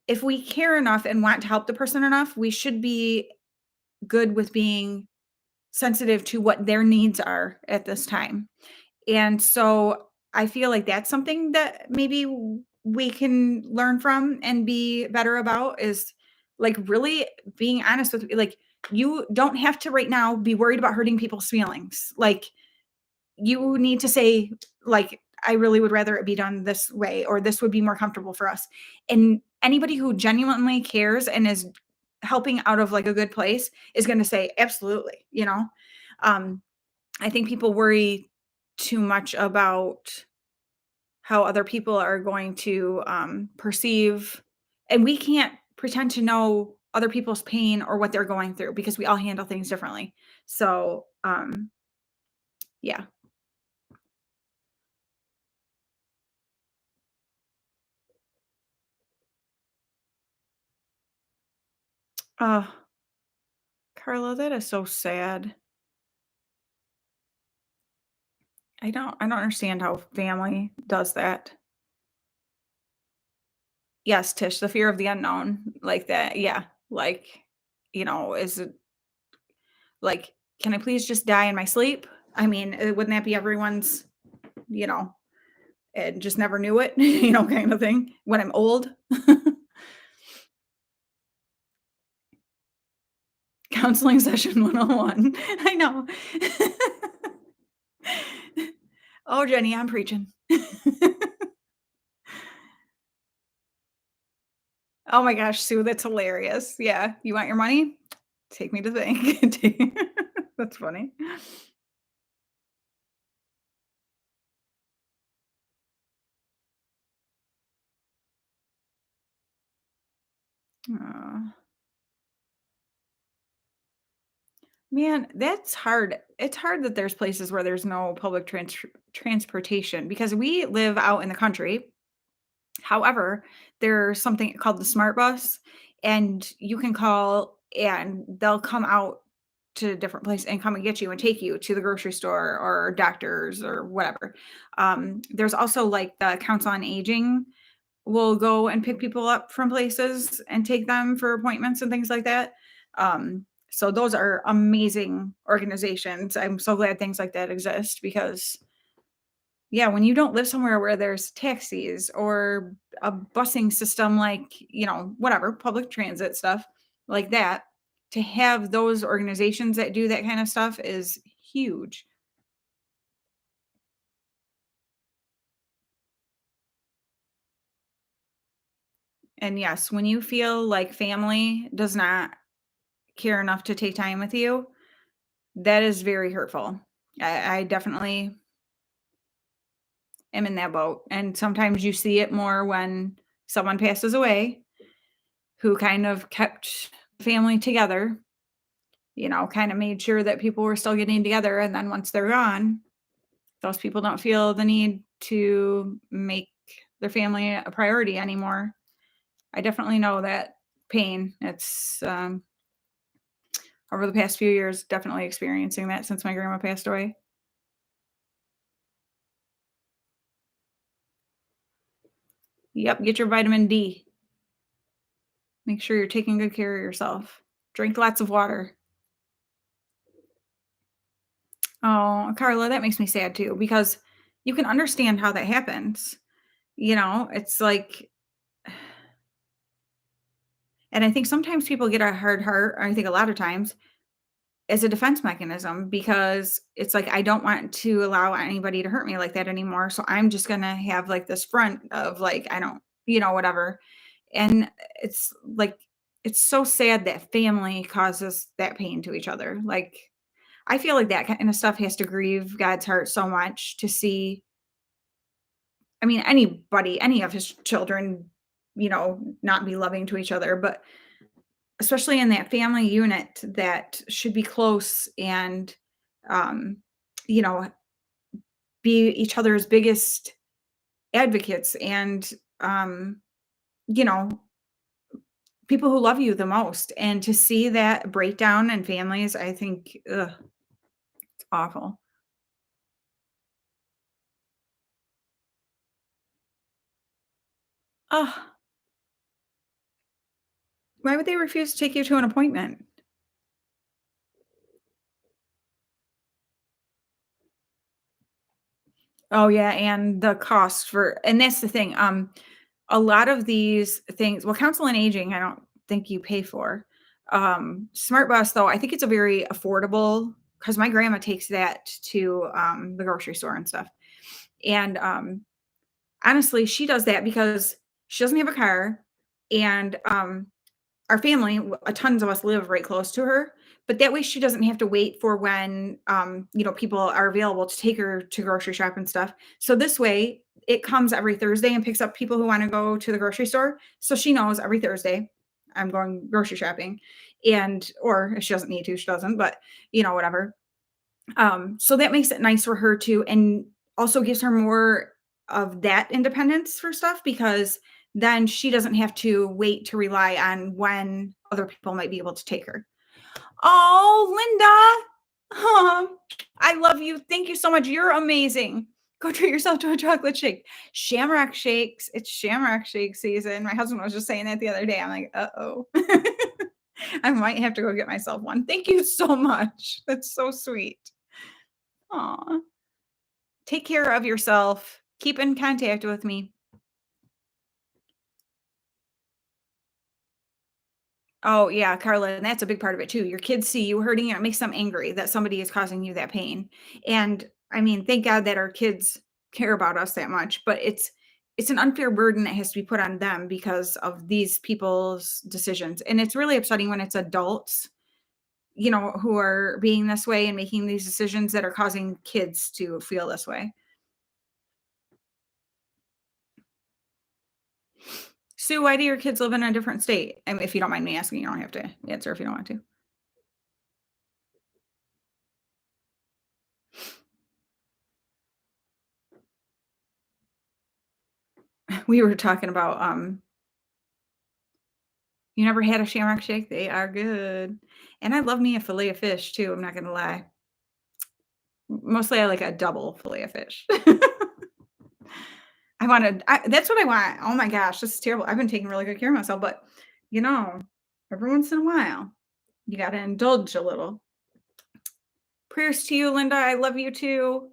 If we care enough and want to help the person enough, we should be good with being sensitive to what their needs are at this time. And so I feel like that's something that maybe we can learn from and be better about is like really being honest with like you don't have to right now be worried about hurting people's feelings. Like you need to say like I really would rather it be done this way or this would be more comfortable for us. And anybody who genuinely cares and is helping out of like a good place is going to say absolutely, you know. Um I think people worry too much about how other people are going to, perceive and we can't pretend to know other people's pain or what they're going through because we all handle things differently. So, yeah. Oh, Carla, that is so sad. I don't understand how family does that. Yes, Tish, the fear of the unknown, like that, yeah. Like, is it like, "Can I please just die in my sleep?" I mean, wouldn't that be everyone's, you know, and just never knew it, kind of thing when I'm old? Counseling session 101. I know. Oh, Jenny, I'm preaching. Oh my gosh, Sue, that's hilarious. Yeah. You want your money? Take me to the bank. That's funny. Aw. Man, that's hard. It's hard that there's places where there's no public transportation because we live out in the country. However, there's something called the smart bus, and you can call and they'll come out to different places and come and get you and take you to the grocery store or doctors or whatever. There's also like the Council on Aging will go and pick people up from places and take them for appointments and things like that. So those are amazing organizations. I'm so glad things like that exist because yeah, when you don't live somewhere where there's taxis or a busing system like, whatever, public transit stuff like that, to have those organizations that do that kind of stuff is huge. And yes, when you feel like family does not care enough to take time with you, that is very hurtful. I definitely am in that boat, and sometimes you see it more when someone passes away who kind of kept family together, kind of made sure that people were still getting together, and then once they're gone, those people don't feel the need to make their family a priority anymore. I definitely know that pain. It's over the past few years, definitely experiencing that since my grandma passed away. Yep, get your vitamin D. Make sure you're taking good care of yourself. Drink lots of water. Oh, Carla, that makes me sad too because you can understand how that happens. It's like, and I think sometimes people get a hard heart, or I think a lot of times, as a defense mechanism because it's like, I don't want to allow anybody to hurt me like that anymore. So I'm just going to have like this front of like, I don't, whatever. And it's like, it's so sad that family causes that pain to each other. Like, I feel like that kind of stuff has to grieve God's heart so much to see. I mean, anybody, any of his children, not be loving to each other, but especially in that family unit that should be close and, um, you know, be each other's biggest advocates and, um, you know, people who love you the most. And to see that breakdown in families, I think, ugh, it's awful. Oh, why would they refuse to take you to an appointment? Oh yeah, and the cost for, and that's the thing. A lot of these things, well, counsel and aging, I don't think you pay for. Smart Bus, though, I think it's a very affordable because my grandma takes that to the grocery store and stuff. And honestly, she does that because she doesn't have a car, and our family, tons of us live right close to her, but that way she doesn't have to wait for when, people are available to take her to grocery shop and stuff. So this way it comes every Thursday and picks up people who want to go to the grocery store. So she knows every Thursday I'm going grocery shopping, and, or if she doesn't need to, she doesn't, but whatever. So that makes it nice for her too, and also gives her more of that independence for stuff because then she doesn't have to wait to rely on when other people might be able to take her. Oh, Linda. Aw, I love you. Thank you so much. You're amazing. Go treat yourself to a chocolate shake. Shamrock shakes. It's shamrock shake season. My husband was just saying that the other day. I'm like, uh-oh. I might have to go get myself one. Thank you so much. That's so sweet. Aw. Take care of yourself. Keep in contact with me. Oh, yeah, Carla, and that's a big part of it too. Your kids see you hurting, and it makes them angry that somebody is causing you that pain. And I mean, thank God that our kids care about us that much, but it's an unfair burden that has to be put on them because of these people's decisions. And it's really upsetting when it's adults, who are being this way and making these decisions that are causing kids to feel this way. Sue, why do your kids live in a different state? I mean, if you don't mind me asking, you don't have to answer if you don't want to. We were talking about, you never had a shamrock shake? They are good. And I love me a fillet of fish too, I'm not gonna lie. Mostly I like a double fillet of fish. That's what I want. Oh my gosh, this is terrible. I've been taking really good care of myself, but, you know, every once in a while, you gotta indulge a little. Prayers to you, Linda, I love you too.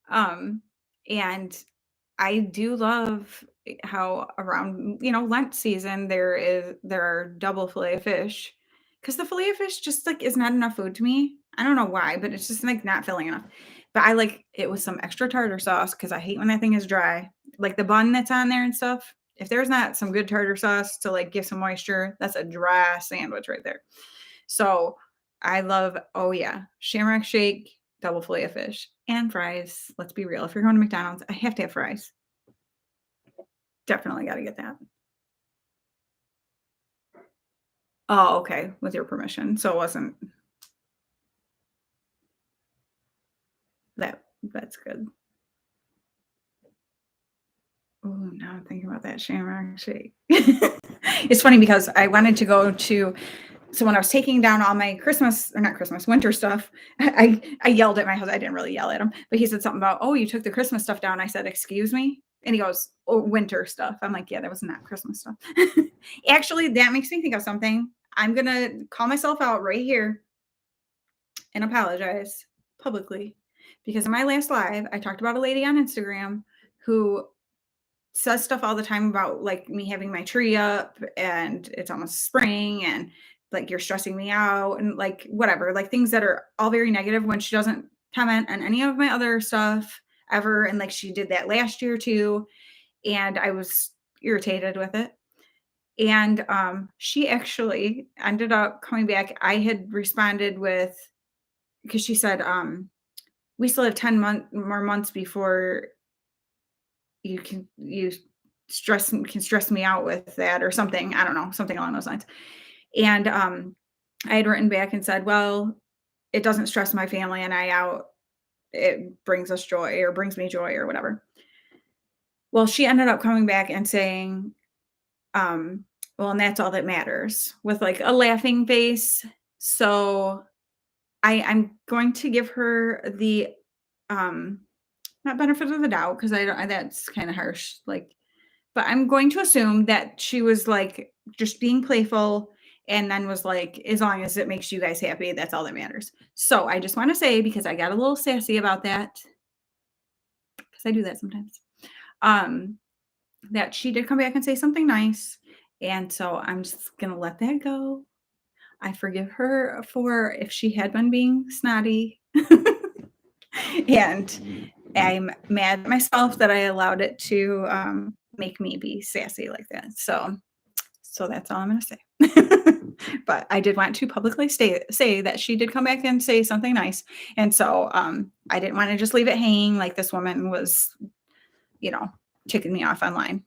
Um, and I do love how around, Lent season there are double fillet of fish because the fillet of fish just like is not enough food to me. I don't know why, but it's just like not filling enough. But I like it with some extra tartar sauce because I hate when that thing is dry. Like the bun that's on there and stuff. If there's not some good tartar sauce to like give some moisture, that's a dry sandwich right there. So I love, oh yeah, Shamrock Shake, double fillet of fish, and fries. Let's be real. If you're going to McDonald's, I have to have fries. Definitely got to get that. Oh, okay. With your permission. So it wasn't that. That's good. Oh, now I'm thinking about that Shamrock Shake. It's funny because I wanted to go to, so when I was taking down all my Christmas, or not Christmas, winter stuff, I yelled at my husband. I didn't really yell at him, but he said something about, oh, you took the Christmas stuff down. I said, excuse me. And he goes, oh, winter stuff. I'm like, yeah, that was not Christmas stuff. Actually, that makes me think of something. I'm going to call myself out right here and apologize publicly because in my last live, I talked about a lady on Instagram who says stuff all the time about like me having my tree up and it's almost spring and like you're stressing me out and like whatever, like things that are all very negative when she doesn't comment on any of my other stuff ever. And like she did that last year too. And I was irritated with it. And she actually ended up coming back. I had responded with, because she said, we still have 10 more months before you can stress me out with that or something. I don't know, something along those lines. And I had written back and said, well, it doesn't stress my family and I out. It brings us joy or brings me joy or whatever. Well, she ended up coming back and saying, well, and that's all that matters with like a laughing face. So I'm going to give her the not benefit of the doubt because I don't, that's kind of harsh. Like, but I'm going to assume that she was like just being playful and then was like, as long as it makes you guys happy, that's all that matters. So I just want to say, because I got a little sassy about that, because I do that sometimes, that she did come back and say something nice. And so I'm just going to let that go. I forgive her for if she had been being snotty. And I'm mad at myself that I allowed it to make me be sassy like that. So that's all I'm going to say. But I did want to publicly say that she did come back and say something nice. And so I didn't want to just leave it hanging like this woman was, ticking me off online.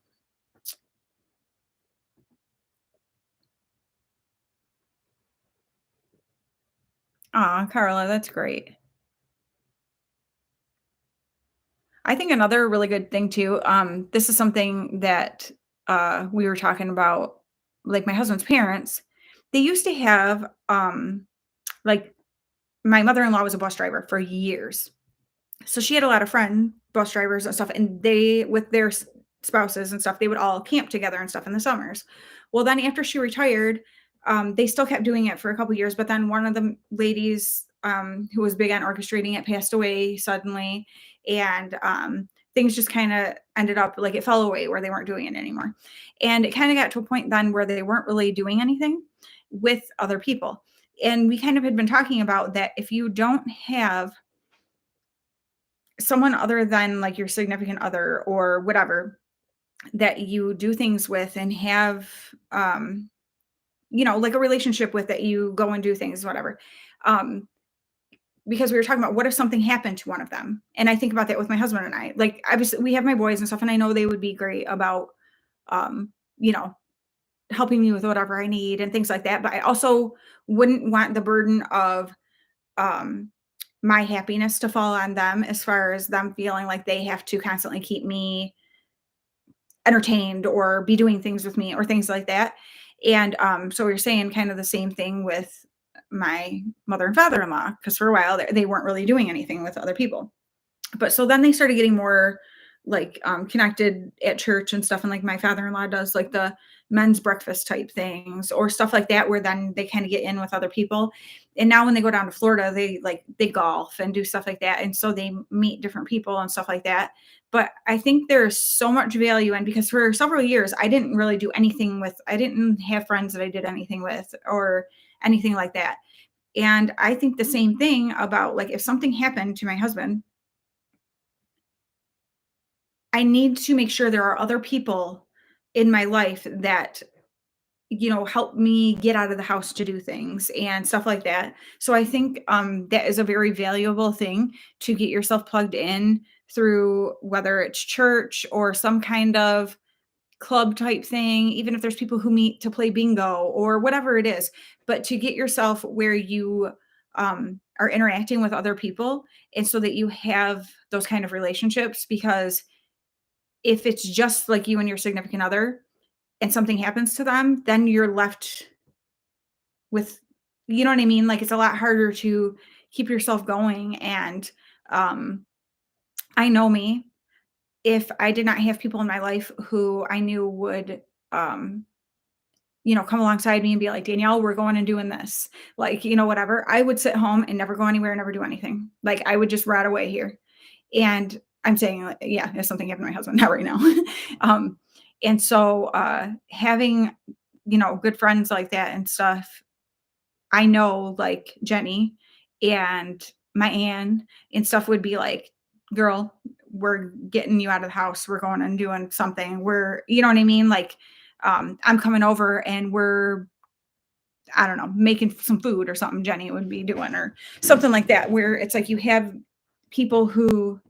Aw, Carla, that's great. I think another really good thing too, this is something that we were talking about, like my husband's parents. They used to have like my mother-in-law was a bus driver for years. So she had a lot of friend bus drivers and stuff, and they with their spouses and stuff, they would all camp together and stuff in the summers. Well, then after she retired, they still kept doing it for a couple years, but then one of the ladies who was big on orchestrating it passed away suddenly, and things just kind of ended up like it fell away where they weren't doing it anymore. And it kind of got to a point then where they weren't really doing anything with other people. And we kind of had been talking about that if you don't have someone other than like your significant other or whatever that you do things with and have like a relationship with, that you go and do things, whatever, um because we were talking about what if something happened to one of them. And I think about that with my husband and I, like obviously we have my boys and stuff and I know they would be great about um you know helping me with whatever I need and things like that, but I also wouldn't want the burden of um my happiness to fall on them, as far as them feeling like they have to constantly keep me entertained or be doing things with me or things like that. And so we are saying kind of the same thing with my mother and father-in-law, because for a while they weren't really doing anything with other people. But so then they started getting more like connected at church and stuff. And like my father-in-law does like the men's breakfast type things or stuff like that, where then they kind of get in with other people. And now when they go down to Florida, they golf and do stuff like that. And so they meet different people and stuff like that. But I think there's so much value in, because for several years, I didn't really do anything with, I didn't have friends that I did anything with or anything like that. And I think the same thing about like, if something happened to my husband, I need to make sure there are other people in my life that, help me get out of the house to do things and stuff like that. So I think that is a very valuable thing to get yourself plugged in through, whether it's church or some kind of club type thing, even if there's people who meet to play bingo or whatever it is, but to get yourself where you are interacting with other people, and so that you have those kind of relationships. Because if it's just like you and your significant other and something happens to them, then you're left with, you know what I mean? Like, it's a lot harder to keep yourself going. And um, I know me, if I did not have people in my life who I knew would, um, come alongside me and be like, Danielle, we're going and doing this. Like, whatever. I would sit home and never go anywhere, never do anything. Like, I would just rot away here. And I'm saying, like, yeah, if something happened to my husband, not right now. um, and so having, good friends like that and stuff, I know, like Jenny and my Ann and stuff would be like, girl, we're getting you out of the house. We're going and doing something. You know what I mean? Like, I'm coming over and I don't know, making some food or something Jenny would be doing or something like that, where it's like you have people who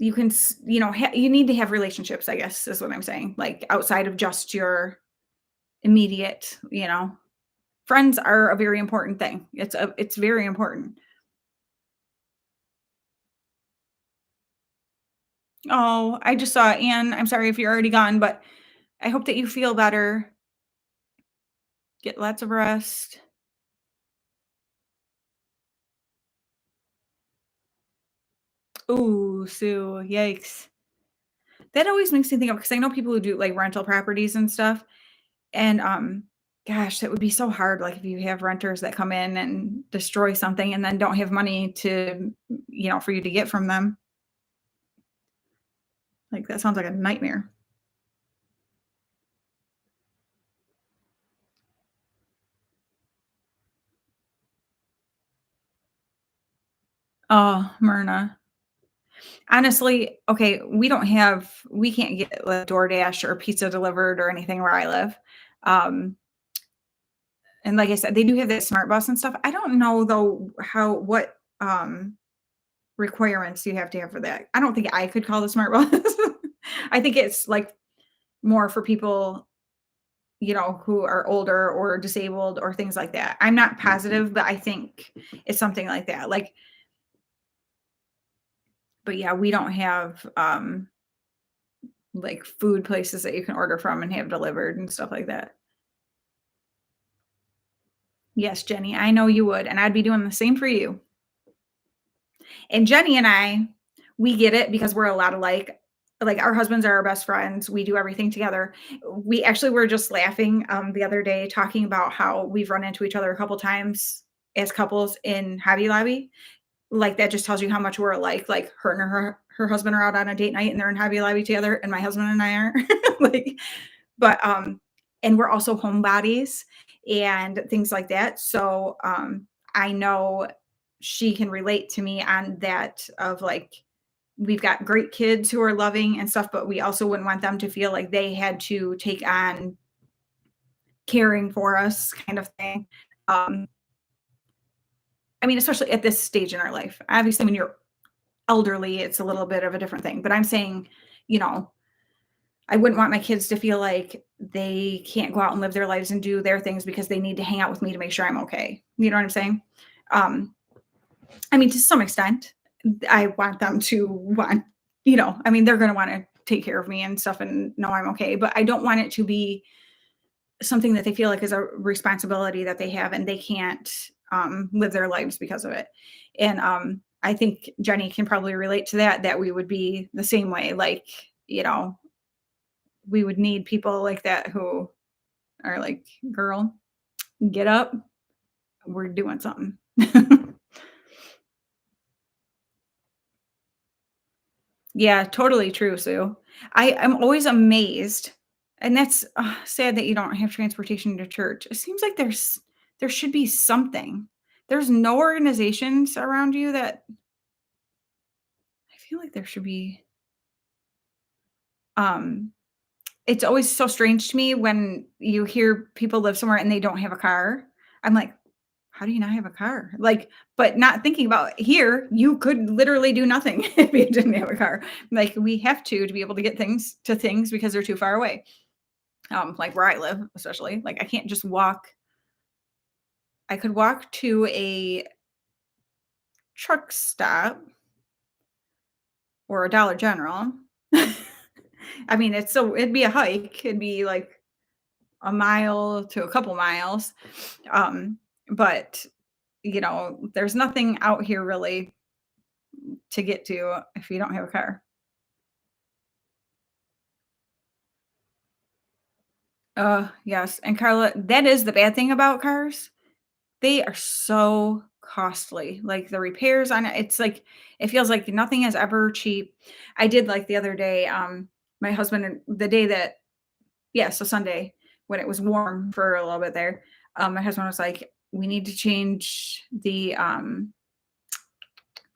you can, you need to have relationships, I guess is what I'm saying. Like, outside of just your immediate, friends are a very important thing. It's very important. Oh, I just saw Anne. I'm sorry if you're already gone, but I hope that you feel better. Get lots of rest. Ooh, Sue, yikes. That always makes me think of, because I know people who do like rental properties and stuff. And gosh, that would be so hard. Like, if you have renters that come in and destroy something and then don't have money to, for you to get from them. Like, that sounds like a nightmare. Oh, Myrna. Honestly, okay, we can't get like DoorDash or pizza delivered or anything where I live. Um, and like I said, they do have that smart bus and stuff. I don't know though what requirements you have to have for that. I don't think I could call the smart bus. I think it's like more for people, who are older or disabled or things like that. I'm not positive, but I think it's something like that. Like, but yeah, we don't have like food places that you can order from and have delivered and stuff like that. Yes, Jenny, I know you would, and I'd be doing the same for you. And Jenny and I, we get it because we're a lot alike. Like, our husbands are our best friends. We do everything together. We actually were just laughing the other day talking about how we've run into each other a couple times as couples in Hobby Lobby. Like, that just tells you how much we're alike. Like, her husband are out on a date night and they're in Hobby Lobby together, and my husband and I aren't. Like, but and we're also homebodies and things like that. So I know she can relate to me on that, of like, we've got great kids who are loving and stuff, but we also wouldn't want them to feel like they had to take on caring for us, kind of thing. um I mean, especially at this stage in our life. Obviously, when you're elderly, it's a little bit of a different thing, but I'm saying, you know I wouldn't want my kids to feel like they can't go out and live their lives and do their things because they need to hang out with me to make sure I'm okay. You know what I'm saying? Um, I mean, to some extent, I want them to want, I mean, they're going to want to take care of me and stuff and know I'm okay, but I don't want it to be something that they feel like is a responsibility that they have and they can't live their lives because of it. And I think Jenny can probably relate to that we would be the same way. Like, we would need people like that who are like, "Girl, get up. We're doing something." Yeah, totally true, Sue. I'm always amazed, and that's sad that you don't have transportation to church. It seems like there should be something. There's no organizations around you that I feel like there should be. Um, it's always so strange to me when you hear people live somewhere and they don't have a car. I'm like, how do you not have a car? Like, but not thinking about here, you could literally do nothing if you didn't have a car. Like we have to be able to get things because they're too far away. Like where I live, especially. Like I can't just walk. I could walk to a truck stop or a Dollar General. I mean, it'd be a hike. It'd be like a mile to a couple miles. But there's nothing out here really to get to if you don't have a car. Yes. And Carla, that is the bad thing about cars. They are so costly. Like the repairs on it, it's like it feels like nothing is ever cheap. I did like the other day, my husband the day that yeah, so Sunday when it was warm for a little bit there, my husband was like, we need to change the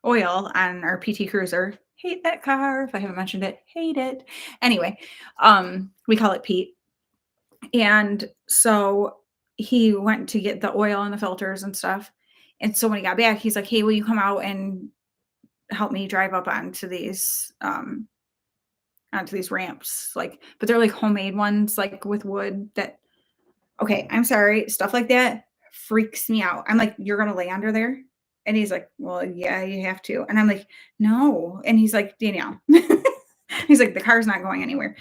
oil on our PT Cruiser. Hate that car. If I haven't mentioned it, hate it. Anyway, we call it Pete. And so he went to get the oil and the filters and stuff. And so when he got back, he's like, "Hey, will you come out and help me drive up onto these ramps?" Like, but they're like homemade ones, like with wood that okay, I'm sorry, stuff like that freaks me out. I'm like, "You're gonna lay under there?" And he's like, "Well, yeah, you have to." And I'm like, "No." And he's like, "Danielle." He's like, "The car's not going anywhere."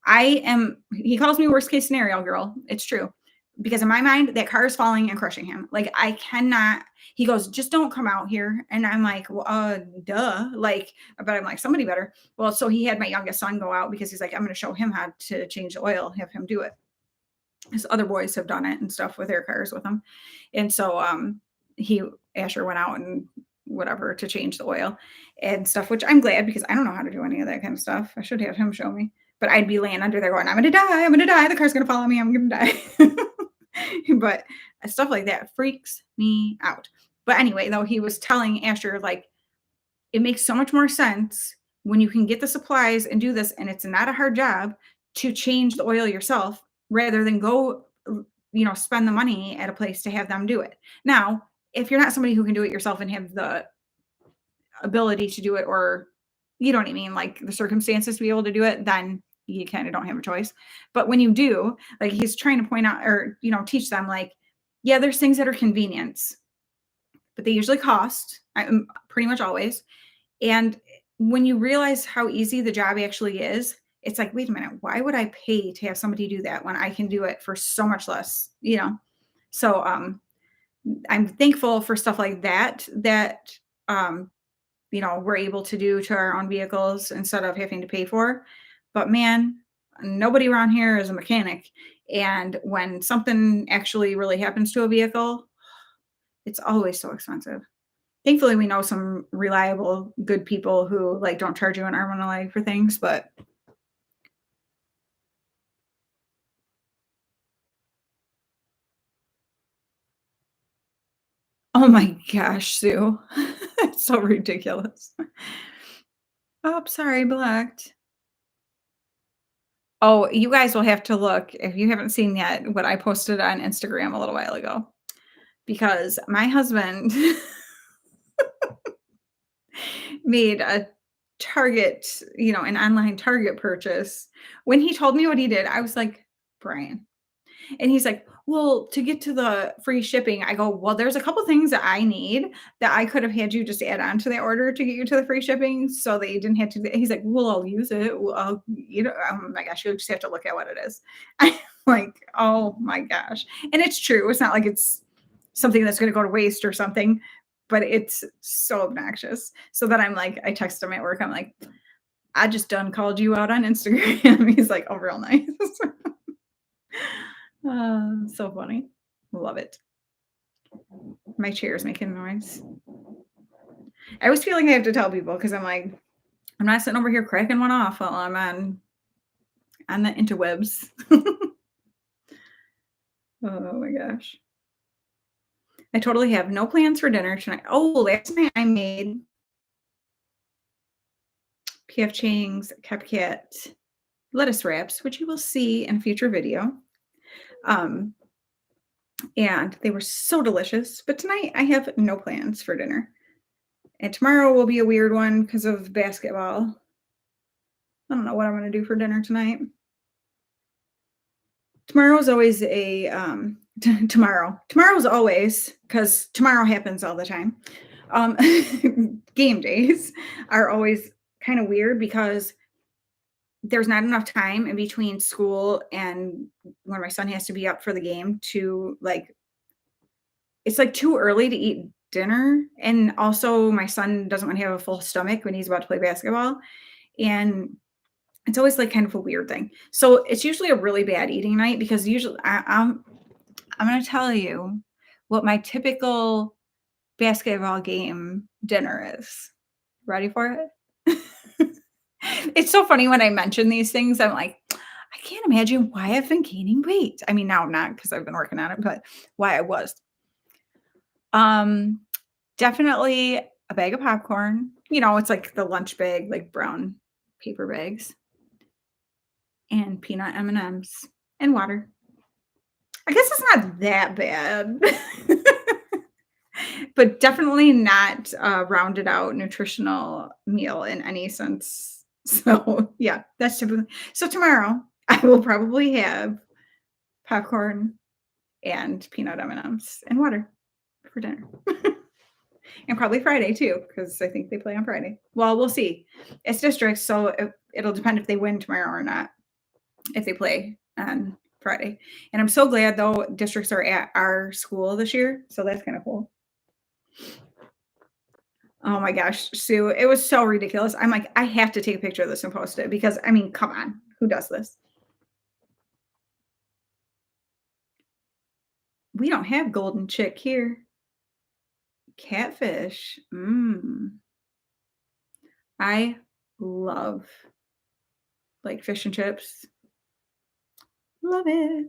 He calls me worst case scenario girl. It's true. Because in my mind, that car is falling and crushing him. Like, I cannot. He goes, "Just don't come out here." And I'm like, well, duh. Like, but I'm like, somebody better. Well, so he had my youngest son go out because he's like, I'm going to show him how to change the oil, have him do it. His other boys have done it and stuff with their cars with him. And so he Asher went out and whatever to change the oil and stuff, which I'm glad because I don't know how to do any of that kind of stuff. I should have him show me. But I'd be laying under there going, I'm gonna die, I'm gonna die, the car's gonna follow me, I'm gonna die. But stuff like that freaks me out. But anyway, though, he was telling Asher, like, it makes so much more sense when you can get the supplies and do this, and it's not a hard job to change the oil yourself rather than go, spend the money at a place to have them do it. Now, if you're not somebody who can do it yourself and have the ability to do it, or you know what I mean, like the circumstances to be able to do it, then you kind of don't have a choice. But when you do, like he's trying to point out or, teach them like, yeah, there's things that are convenience, but they usually cost pretty much always. And when you realize how easy the job actually is, it's like, wait a minute, why would I pay to have somebody do that when I can do it for so much less, So I'm thankful for stuff like that we're able to do to our own vehicles instead of having to pay for. But man, nobody around here is a mechanic. And when something actually really happens to a vehicle, it's always so expensive. Thankfully, we know some reliable, good people who like don't charge you an arm and a leg for things, but oh my gosh, Sue. It's so ridiculous. Oh, sorry, blocked. Oh, you guys will have to look if you haven't seen yet what I posted on Instagram a little while ago. Because my husband made a Target, an online Target purchase. When he told me what he did, I was like, "Brian." And he's like, "Well, to get to the free shipping," I go, "Well, there's a couple things that I need that I could have had you just add on to that order to get you to the free shipping so that you didn't have to." He's like, "Well, I'll use it. Well, oh my gosh, you'll just have to look at what it is." I'm like, "Oh my gosh." And it's true. It's not like it's something that's going to go to waste or something, but it's so obnoxious. So that I'm like, I text him at work. I'm like, "I just done called you out on Instagram." He's like, "Oh, real nice." So funny. Love it. My chair is making noise. I always feel like I have to tell people because I'm like, I'm not sitting over here cracking one off while I'm on the interwebs. Oh my gosh. I totally have no plans for dinner tonight. Oh, last night I made P.F. Chang's cupcake lettuce wraps, which you will see in a future video. Um, and they were so delicious. But tonight I have no plans for dinner. And tomorrow will be a weird one because of basketball. I don't know what I'm going to do for dinner tonight. Tomorrow's always a tomorrow's always, because tomorrow happens all the time. Um, game days are always kind of weird because there's not enough time in between school and when my son has to be up for the game to like, it's like too early to eat dinner. And also my son doesn't want to have a full stomach when he's about to play basketball. And it's always like kind of a weird thing. So it's usually a really bad eating night because usually I'm going to tell you what my typical basketball game dinner is. Ready for it? It's so funny when I mention these things. I'm like, I can't imagine why I've been gaining weight. I mean, now I'm not because I've been working on it, but why I was. Um, Definitely a bag of popcorn. You know, it's like the lunch bag, like brown paper bags, and peanut M&Ms and water. I guess it's not that bad. But definitely not a rounded out nutritional meal in any sense. So, yeah, that's typically so tomorrow, I will probably have popcorn and peanut M&Ms and water for dinner. And probably Friday too, because I think they play on Friday. Well, we'll see. It's districts, so it'll depend if they win tomorrow or not, if they play on Friday. And I'm so glad, though, districts are at our school this year, so that's kinda cool. Oh my gosh, Sue, it was so ridiculous. I'm like, I have to take a picture of this and post it because I mean, come on, who does this? We don't have golden chick here. Catfish. I love like fish and chips. Love it.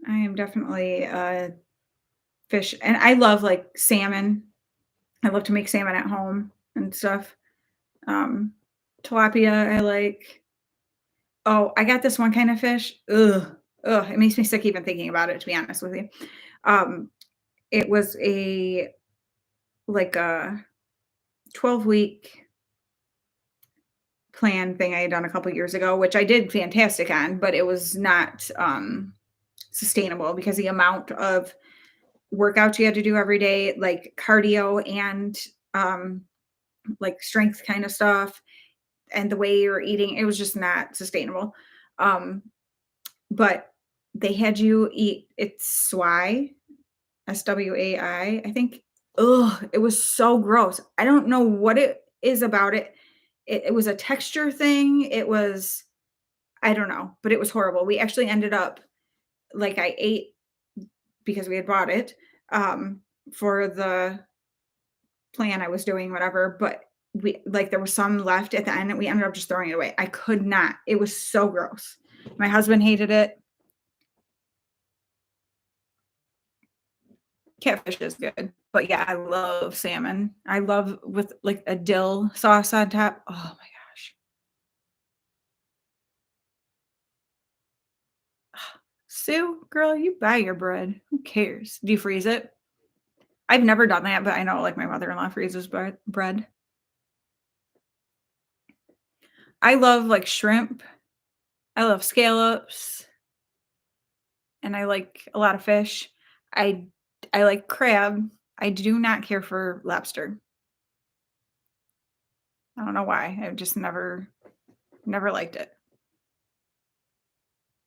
I am definitely a fish, and I love like salmon. I love to make salmon at home and stuff. Um, Tilapia, I like. Oh, I got this one kind of fish. Ugh, ugh, it makes me sick even thinking about it, to be honest with you. Um, it was a like a 12-week plan thing I had done a couple years ago, which I did fantastic on, but it was not sustainable because the amount of workouts you had to do every day, like cardio and um, like strength kind of stuff, and the way you're eating, it was just not sustainable. Um, but they had you eat it's swai, SWAI, I think. Ugh, it was so gross. I don't know what it is about it. It was a texture thing. It was, I don't know, but it was horrible. We actually ended up like I ate because we had bought it for the plan I was doing, whatever. But we like there was some left at the end and we ended up just throwing it away. I could not. It was so gross. My husband hated it. Catfish is good. But yeah, I love salmon. I love with like a dill sauce on top. Oh my gosh. Sue, girl, you buy your bread. Who cares? Do you freeze it? I've never done that, but I know like my mother-in-law freezes bread. I love like shrimp. I love scallops and I like a lot of fish. I I like crab. I do not care for lobster. I don't know why. I've just never liked it.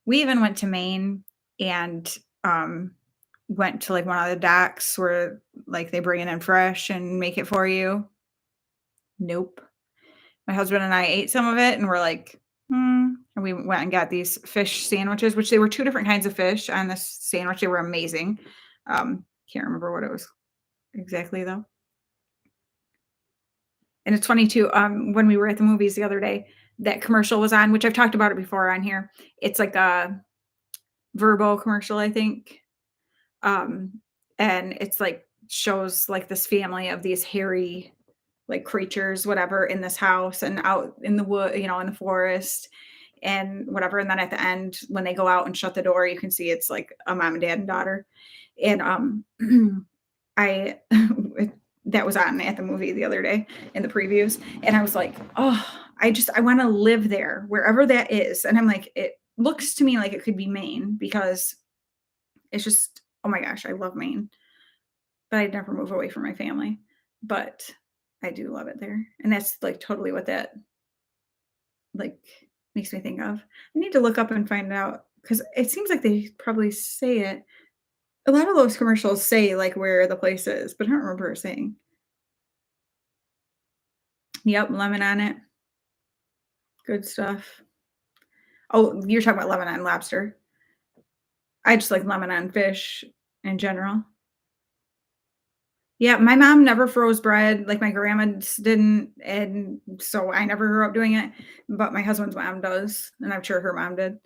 We even went to Maine and um went to like one of the docks where like they bring it in fresh and make it for you. Nope. My husband and I ate some of it and we're like, and we went and got these fish sandwiches, which they were two different kinds of fish on this sandwich. They were amazing. Can't remember what it was exactly though. And it's funny too. When we were at the movies the other day, that commercial was on, which I've talked about it before on here. It's like a Verbo commercial, I think. Um, and it's like shows like this family of these hairy like creatures, whatever, in this house and out in the wood, in the forest and whatever. And then at the end, when they go out and shut the door, you can see it's like a mom and dad and daughter. And I that was on at the movie the other day in the previews, and I was like, oh, I want to live there wherever that is. And I'm like, it looks to me like it could be Maine because it's just, oh my gosh, I love Maine, but I'd never move away from my family. But I do love it there, and that's like totally what that like makes me think of. I need to look up and find out because it seems like they probably say it. A lot of those commercials say like where the place is, but I don't remember it saying. Yep, lemon on it. Good stuff. Oh, you're talking about lemon on lobster. I just like lemon on fish in general. Yeah, my mom never froze bread, like my grandmas didn't, and so I never grew up doing it, but my husband's mom does, and I'm sure her mom did.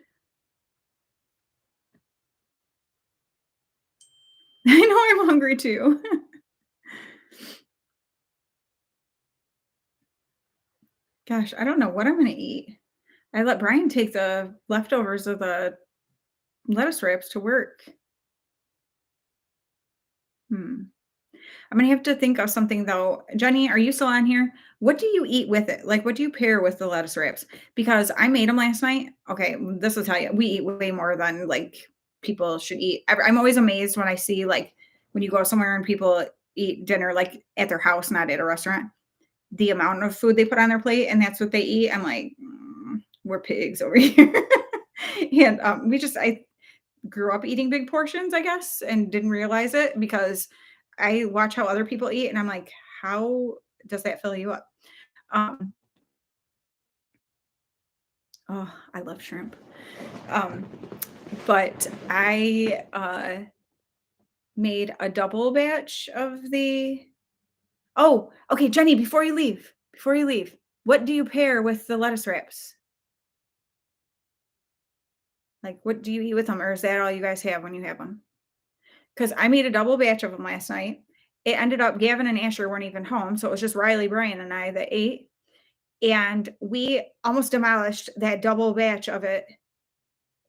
I know I'm hungry too. Gosh, I don't know what I'm gonna eat. I let Brian take the leftovers of the lettuce wraps to work. Hmm. I'm gonna have to think of something though. Jenny, are you still on here? What do you eat with it? Like, what do you pair with the lettuce wraps? Because I made them last night. Okay, this will tell you, we eat way more than like people should eat. I'm always amazed when I see like when you go somewhere and people eat dinner like at their house, not at a restaurant, the amount of food they put on their plate and that's what they eat. I'm like, we're pigs over here. And I grew up eating big portions, I guess, and didn't realize it because I watch how other people eat and I'm like, how does that fill you up? Um, oh, I love shrimp. Um, but I made a double batch of the Oh, okay, Jenny, before you leave, what do you pair with the lettuce wraps? Like, what do you eat with them, or is that all you guys have when you have them? Because I made a double batch of them last night. It ended up Gavin and Asher weren't even home, so it was just Riley, Brian, and I that ate, and we almost demolished that double batch of it.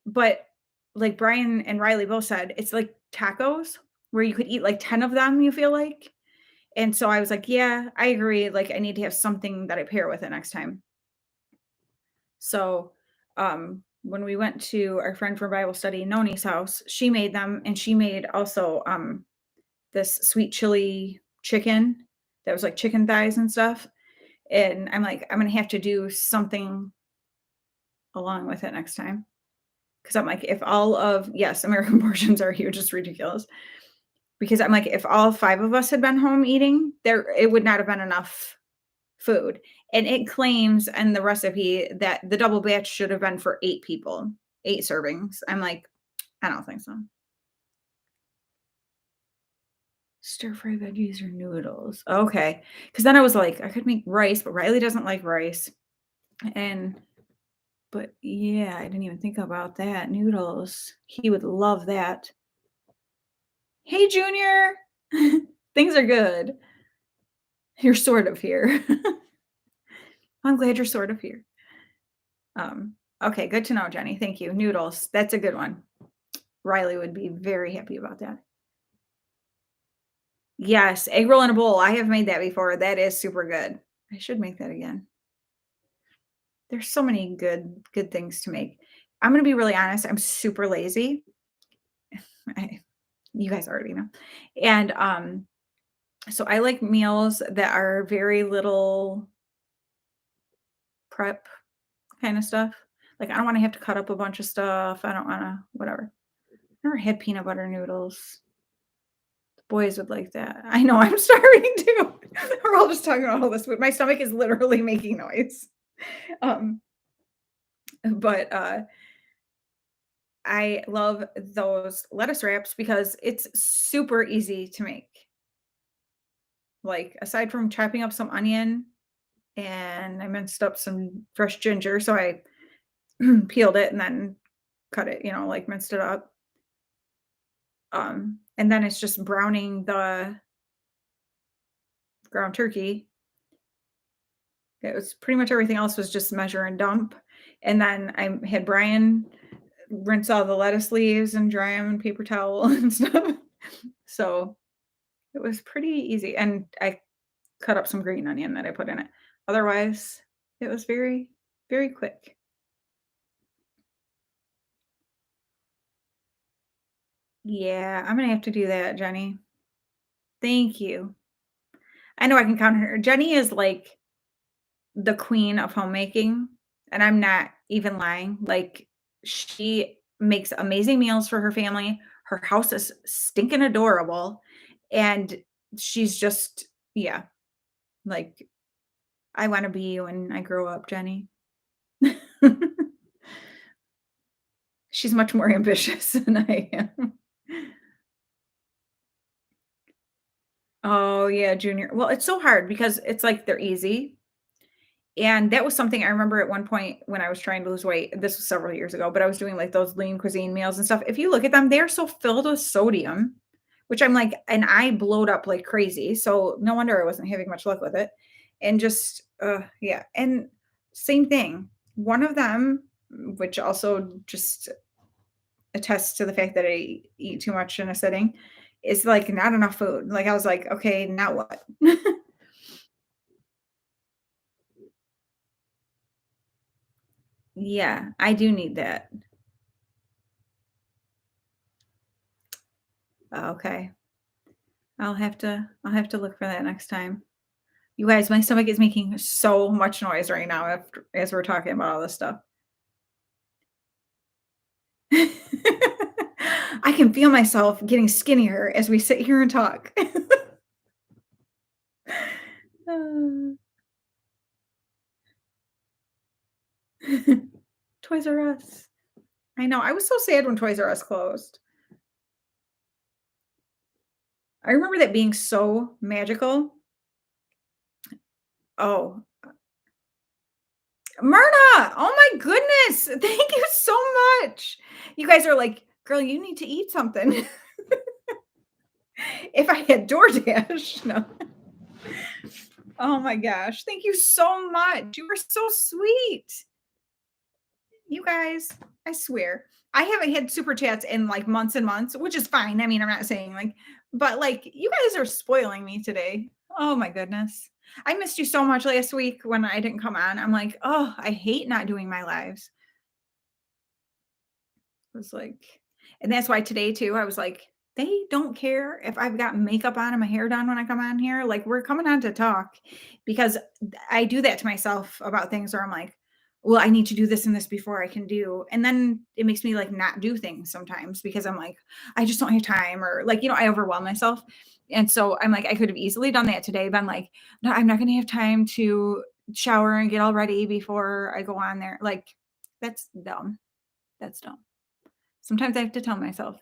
But like Brian and Riley both said, it's like tacos where you could eat like 10 of them, you feel like. And so I was like, yeah, I agree. Like I need to have something that I pair with it next time. So when we went to our friend from Bible study, Noni's house, she made them and she made also this sweet chili chicken that was like chicken thighs and stuff. And I'm like, I'm gonna have to do something along with it next time. Because I'm like, if all of yes, American portions are huge, it's ridiculous. Because I'm like, if all five of us had been home eating, there it would not have been enough food. And it claims in the recipe that the double batch should have been for 8 people, 8 servings. I'm like, I don't think so. Stir fry veggies or noodles. Okay. Because then I was like, I could make rice, but Riley doesn't like rice. And but yeah, I didn't even think about that. Noodles. He would love that. Hey, Junior. Things are good. You're sort of here. I'm glad you're sort of here. Okay, good to know, Jenny. Thank you. Noodles. That's a good one. Riley would be very happy about that. Yes, egg roll in a bowl. I have made that before. That is super good. I should make that again. There's so many good things to make. I'm gonna be really honest. I'm super lazy. I, you guys already know. And so I like meals that are very little prep kind of stuff. Like I don't want to have to cut up a bunch of stuff. I don't want to whatever. I never had peanut butter noodles. The boys would like that. I know I'm starving too. We're all just talking about all this food. My stomach is literally making noise. Um, but I love those lettuce wraps because it's super easy to make. Like aside from chopping up some onion and I minced up some fresh ginger, so I peeled it and then cut it, like minced it up. And then it's just browning the ground turkey It was pretty much everything else was just measure and dump, and then I had Brian rinse all the lettuce leaves and dry them in paper towel and stuff. So, it was pretty easy, and I cut up some green onion that I put in it. Otherwise, it was very, very quick. Yeah, I'm gonna have to do that, Jenny. Thank you. I know I can count on her. Jenny is like the queen of homemaking, and I'm not even lying. Like, she makes amazing meals for her family. Her house is stinking adorable, and she's just yeah, like, I wanna be you when I grow up, Jenny. She's much more ambitious than I am. Oh, yeah, junior. Well, it's so hard because it's like they're easy. And that was something I remember at one point when I was trying to lose weight. This was several years ago, but I was doing like those lean cuisine meals and stuff. If you look at them, they're so filled with sodium, which I'm like, and I blowed up like crazy. So no wonder I wasn't having much luck with it. And just, yeah. And same thing. One of them, which also just attests to the fact that I eat too much in a sitting, is like not enough food. Like I was like, okay, now what? Yeah, I do need that. Okay. I'll have to look for that next time. You guys, my stomach is making so much noise right now after as we're talking about all this stuff. I can feel myself getting skinnier as we sit here and talk. Uh, Toys R Us. I know. I was so sad when Toys R Us closed. I remember that being so magical. Oh, Myrna! Oh my goodness. Thank you so much. You guys are like, "Girl, you need to eat something." If I had DoorDash. No. Oh my gosh. Thank you so much. You were so sweet. You guys, I swear. I haven't had super chats in like months and months, which is fine. I mean, I'm not saying like, but like you guys are spoiling me today. Oh my goodness. I missed you so much last week when I didn't come on. I'm like, oh, I hate not doing my lives. It was like, and that's why today too, I was like, they don't care if I've got makeup on and my hair done when I come on here. Like, we're coming on to talk because I do that to myself about things where I'm like, well, I need to do this and this before I can do. And then it makes me like not do things sometimes because I'm like, I just don't have time or like, I overwhelm myself. And so I'm like, I could have easily done that today, but I'm like, no, I'm not going to have time to shower and get all ready before I go on there. Like, that's dumb. That's dumb. Sometimes I have to tell myself,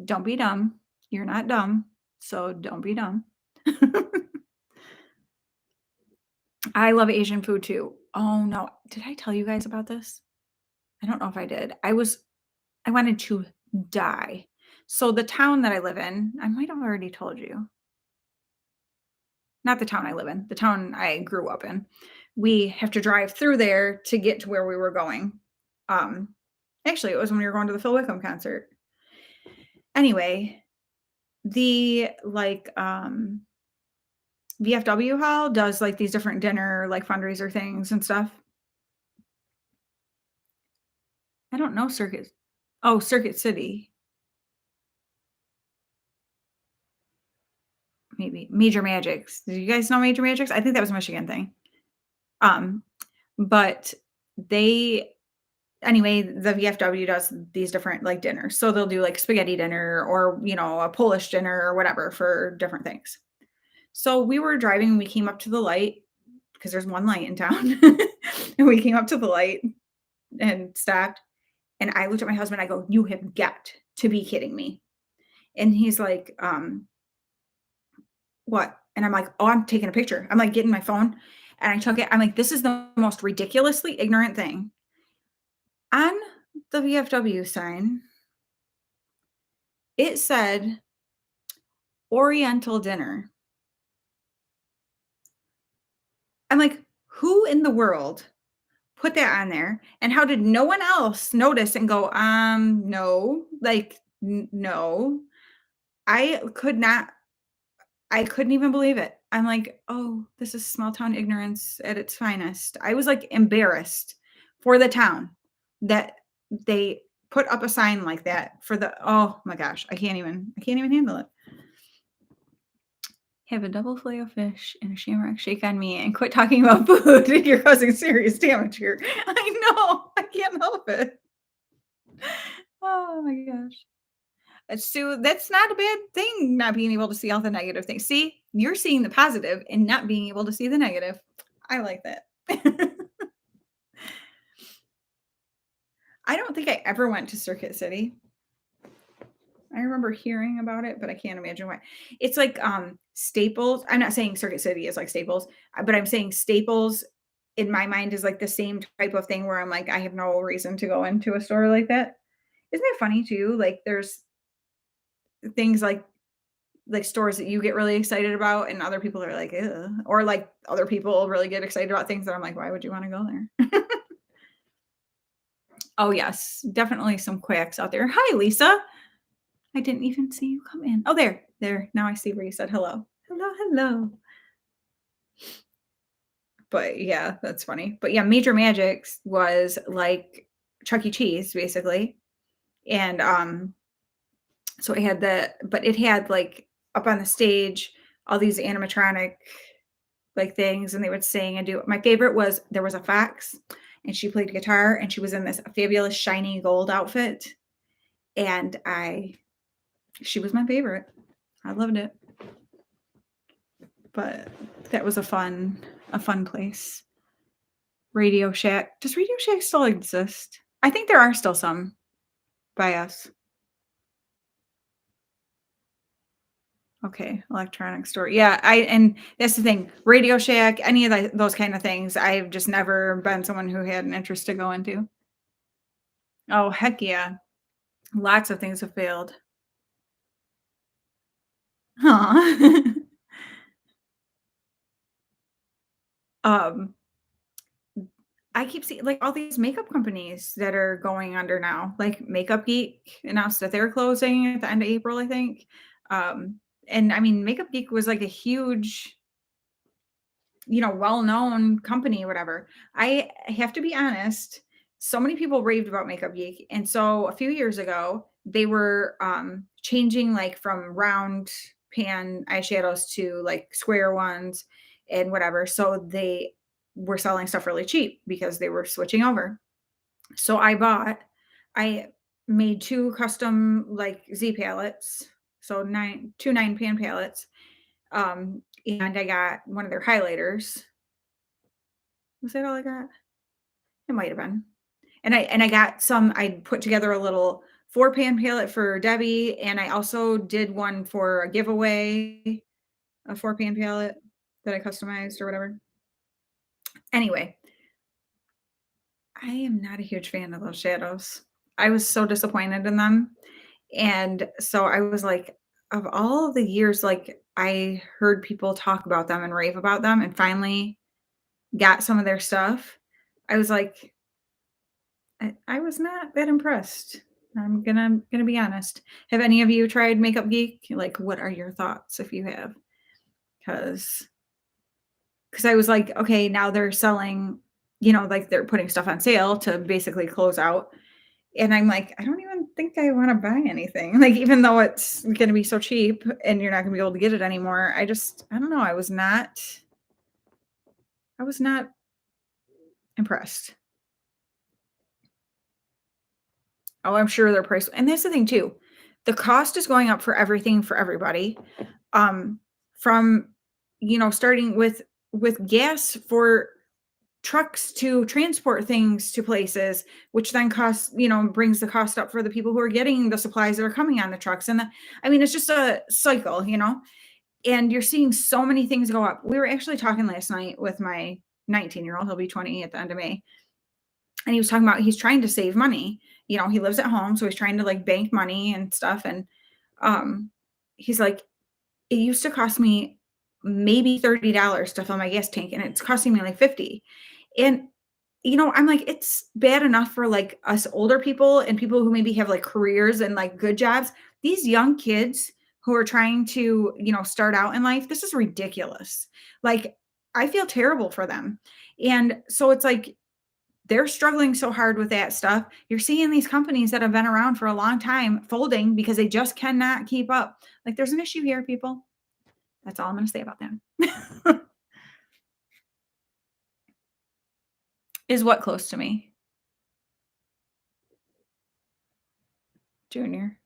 "Don't be dumb. You're not dumb, so don't be dumb." I love Asian food too. Oh, no. Did I tell you guys about this? I don't know if I did. I wanted to die. So the town that I live in, I might have already told you. Not the town I live in, the town I grew up in. We have to drive through there to get to where we were going. Um, Actually, it was when we were going to the Phil Wickham concert. Anyway, the, like, VFW hall does, like, these different dinner, like, fundraiser things and stuff. I don't know Circuit City, maybe. Major Magics. Do you guys know Major Magics? I think that was a Michigan thing. Um, but they anyway, the VFW does these different, like, dinners. So they'll do, like, spaghetti dinner or, a Polish dinner or whatever for different things. So we were driving and we came up to the light because there's one light in town. And we came up to the light and stopped. And I looked at my husband, I go, "You have got to be kidding me." And he's like, "What?" And I'm like, "Oh, I'm taking a picture." I'm like getting my phone and I took it. I'm like, "This is the most ridiculously ignorant thing." On the VFW sign, it said Oriental dinner. I'm like, Who in the world put that on there, and how did no one else notice and go, no, like, n no. I could not I couldn't even believe it. I'm like, "Oh, this is small town ignorance at its finest." I was, like, embarrassed for the town that they put up a sign like that for the oh my gosh, I can't even handle it. Have a double fillet of fish and a shamrock shake on me and quit talking about food. You're causing serious damage here. I know. I can't help it. Oh my gosh. So that's not a bad thing, not being able to see all the negative things. See, you're seeing the positive and not being able to see the negative. I like that. I don't think I ever went to Circuit City. I remember hearing about it, but I can't imagine why. It's like Staples. I'm not saying Circuit City is like Staples, but I'm saying Staples in my mind is like the same type of thing where I'm like, I have no reason to go into a store like that. Isn't it funny too? Like there's things like stores that you get really excited about and other people are like, "Ugh," or like other people really get excited about things that I'm like, why would you want to go there? Oh yes, definitely some quacks out there. Hi, Lisa. I didn't even see you come in. Oh, there. Now I see where you said hello. Hello, hello. But yeah, that's funny. But yeah, Major Magics was like Chuck E. Cheese, basically. And so it had but it had like up on the stage all these animatronic like things, and they would sing and do. My favorite was there was a fox, and she played guitar, and she was in this fabulous shiny gold outfit, and she was my favorite. I loved it. But that was a fun place. Radio Shack. Does Radio Shack still exist? I think there are still some by us. Okay, electronic store. Yeah, and that's the thing. Radio Shack, any of those kind of things, I've just never been someone who had an interest to go into. Oh, heck yeah. Lots of things have failed. Huh. um, I keep seeing like all these makeup companies that are going under now. Like Makeup Geek announced that they're closing at the end of April, I think. Um, and I mean, Makeup Geek was like a huge, well-known company, whatever. I have to be honest, so many people raved about Makeup Geek. And so a few years ago, they were changing like from round pan eyeshadows to like square ones and whatever. So they were selling stuff really cheap because they were switching over. So I made two custom like Z palettes. So two 9-pan palettes. And I got one of their highlighters. Was that all I got? It might have been. And I got some. I put together a little 4-pan palette for Debbie, and I also did one for a giveaway, a 4-pan palette that I customized or whatever. Anyway, I am not a huge fan of those shadows. I was so disappointed in them. And so I was like, of all the years, like I heard people talk about them and rave about them and finally got some of their stuff. I was like, I was not that impressed. I'm gonna be honest. Have any of you tried Makeup Geek? Like, what are your thoughts if you have? Because I was like, okay, now they're selling, like they're putting stuff on sale to basically close out. And I'm like, I don't even think I want to buy anything. Like, even though it's gonna be so cheap and you're not gonna be able to get it anymore. I don't know. I was not impressed. Oh, I'm sure their price, and that's the thing too. The cost is going up for everything for everybody. Um, from starting with gas for trucks to transport things to places, which then costs, brings the cost up for the people who are getting the supplies that are coming on the trucks. And I mean, it's just a cycle. And you're seeing so many things go up. We were actually talking last night with my 19-year-old, he'll be 20 at the end of May, and he was talking about he's trying to save money. He lives at home, so he's trying to like bank money and stuff. And he's like, it used to cost me maybe $30 to fill my gas tank, and it's costing me like 50. And I'm like, it's bad enough for like us older people and people who maybe have like careers and like good jobs. These young kids who are trying to, start out in life, this is ridiculous. Like, I feel terrible for them. And so it's like they're struggling so hard with that stuff. You're seeing these companies that have been around for a long time folding because they just cannot keep up. Like, there's an issue here, people. That's all I'm going to say about that. Is what close to me? Junior.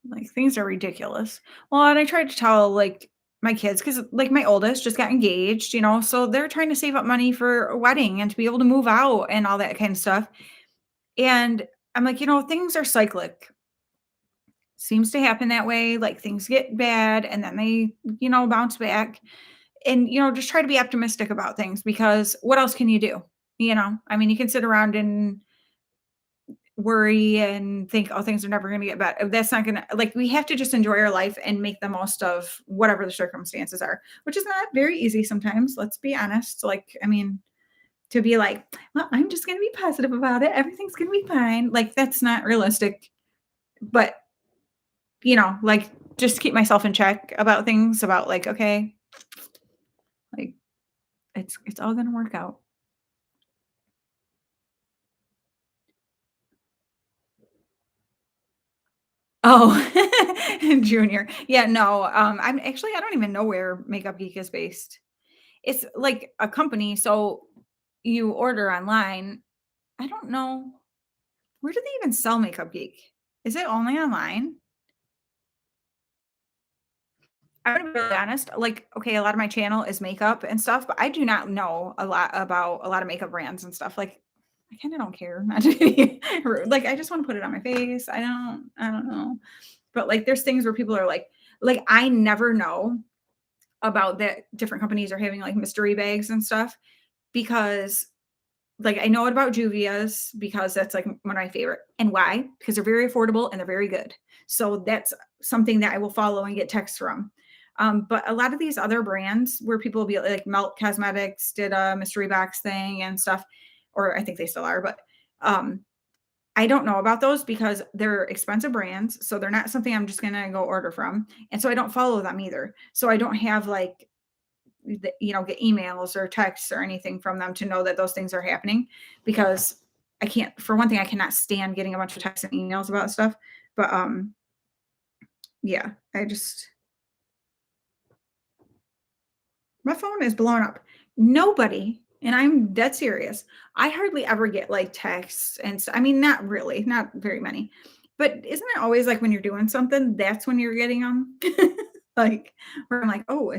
Like, things are ridiculous. Well, and I tried to tell, like, my kids because, like, my oldest just got engaged, so they're trying to save up money for a wedding and to be able to move out and all that kind of stuff. And I'm like, things are cyclic. Seems to happen that way. Like, things get bad and then they, bounce back. And, just try to be optimistic about things because what else can you do? I mean, you can sit around and worry and think, oh, things are never going to get better. That's not going to, like, we have to just enjoy our life and make the most of whatever the circumstances are, which is not very easy sometimes. Let's be honest. Like, I mean, to be like, well, I'm just going to be positive about it. Everything's going to be fine. Like, that's not realistic. But, like, just keep myself in check about things about like, okay, like it's all going to work out. Oh, Junior. Yeah, no, I don't even know where Makeup Geek is based. It's like a company, so you order online. I don't know. Where do they even sell Makeup Geek? Is it only online? I'm gonna be really honest, like, okay, a lot of my channel is makeup and stuff, but I do not know a lot about a lot of makeup brands and stuff. Like, I kinda don't care. Not to be rude. Like, I just wanna put it on my face. I don't know. But, like, there's things where people are like, I never know about that different companies are having, like, mystery bags and stuff because, like, I know about Juvia's because that's, like, one of my favorite. And why? Because they're very affordable and they're very good. So that's something that I will follow and get texts from. But a lot of these other brands where people will be like Melt Cosmetics did a mystery box thing and stuff, or I think they still are, but um, I don't know about those because they're expensive brands. So they're not something I'm just gonna go order from. And so I don't follow them either. So I don't have like get emails or texts or anything from them to know that those things are happening because I can't, for one thing, I cannot stand getting a bunch of texts and emails about stuff. But yeah, my phone is blowing up. Nobody, and I'm dead serious. I hardly ever get like texts and I mean, not really, not very many. But isn't it always like when you're doing something, that's when you're getting them? Like, where I'm like, oh, well,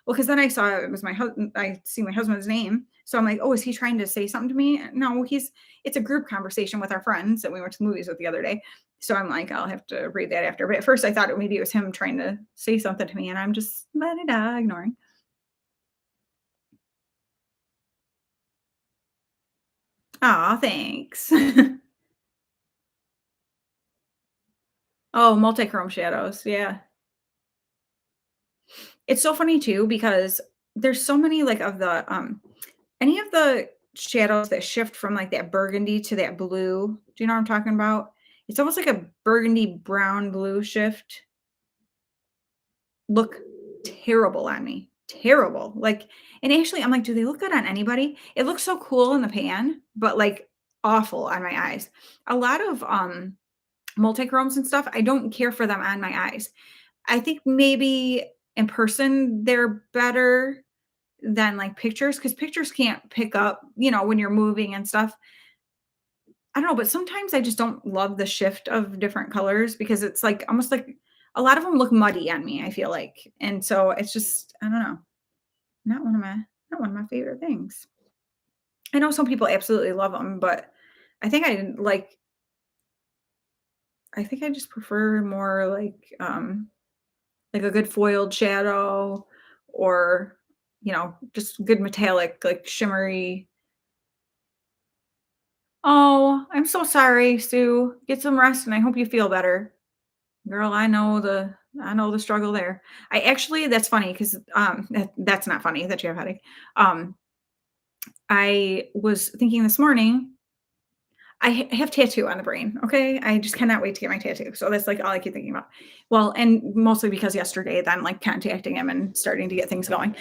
because then I saw it was my husband. I see my husband's name, so I'm like, oh, is he trying to say something to me? No, it's a group conversation with our friends that we went to the movies with the other day. So I'm like, I'll have to read that after. But at first, I thought maybe it was him trying to say something to me, and I'm just ignoring. Aw, thanks. Oh, multichrome shadows, yeah. It's so funny too because there's so many, like, of the, any of the shadows that shift from, like, that burgundy to that blue, do you know what I'm talking about? It's almost like a burgundy brown blue shift, look terrible on me, terrible, like and actually, I'm like, "Do they look good on anybody?" It looks so cool in the pan, but, like, awful on my eyes. A lot of, multichromes and stuff, I don't care for them on my eyes. I think maybe in person they're better than like pictures because pictures can't pick up, when you're moving and stuff. I don't know, but sometimes I just don't love the shift of different colors because it's like almost like a lot of them look muddy on me, I feel like. And so it's just, I don't know, not one of my favorite things. I know some people absolutely love them, but I think I think I just prefer more like a good foiled shadow or, just good metallic, like shimmery. Oh, I'm so sorry, Sue. Get some rest and I hope you feel better. Girl, I know the struggle there. I actually that's funny because that's not funny that you have a headache. Um, I was thinking this morning, have tattoo on the brain, okay? I just cannot wait to get my tattoo. So that's like all I keep thinking about. Well, and mostly because yesterday then like contacting him and starting to get things going.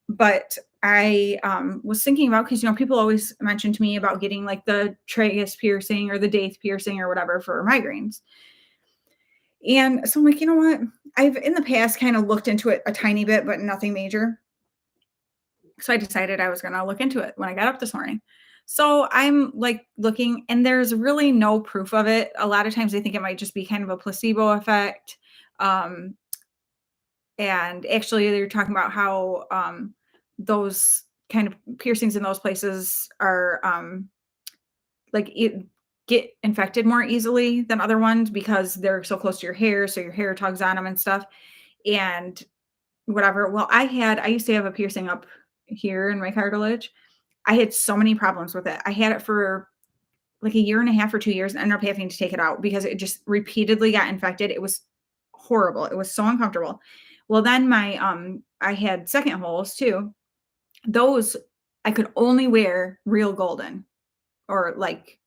But I was thinking about because people always mention to me about getting like the tragus piercing or the daith piercing or whatever for migraines. And so I'm like, you know what? I've in the past kind of looked into it a tiny bit, but nothing major. So I decided I was going to look into it when I got up this morning. So I'm like looking, and there's really no proof of it. A lot of times I think it might just be kind of a placebo effect. Um, and actually, they're talking about how those kind of piercings in those places are like it get infected more easily than other ones because they're so close to your hair. So your hair tugs on them and stuff. And whatever. Well, I used to have a piercing up here in my cartilage. I had so many problems with it. I had it for like a year and a half or 2 years and ended up having to take it out because it just repeatedly got infected. It was horrible. It was so uncomfortable. Well, then I had second holes too. Those I could only wear real golden or like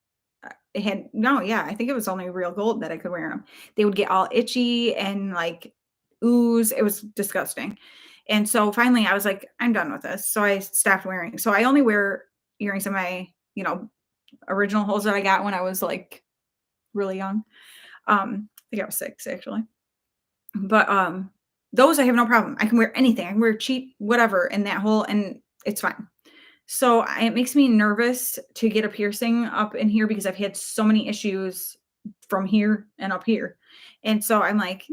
it had no, yeah, I think it was only real gold that I could wear them. They would get all itchy and like ooze. It was disgusting. And so finally I was like, I'm done with this. So I stopped wearing. So I only wear earrings in my, original holes that I got when I was like really young. I think I was 6 actually. But those I have no problem. I can wear anything. I can wear cheap whatever in that hole and it's fine. So it makes me nervous to get a piercing up in here because I've had so many issues from here and up here. And so I'm like,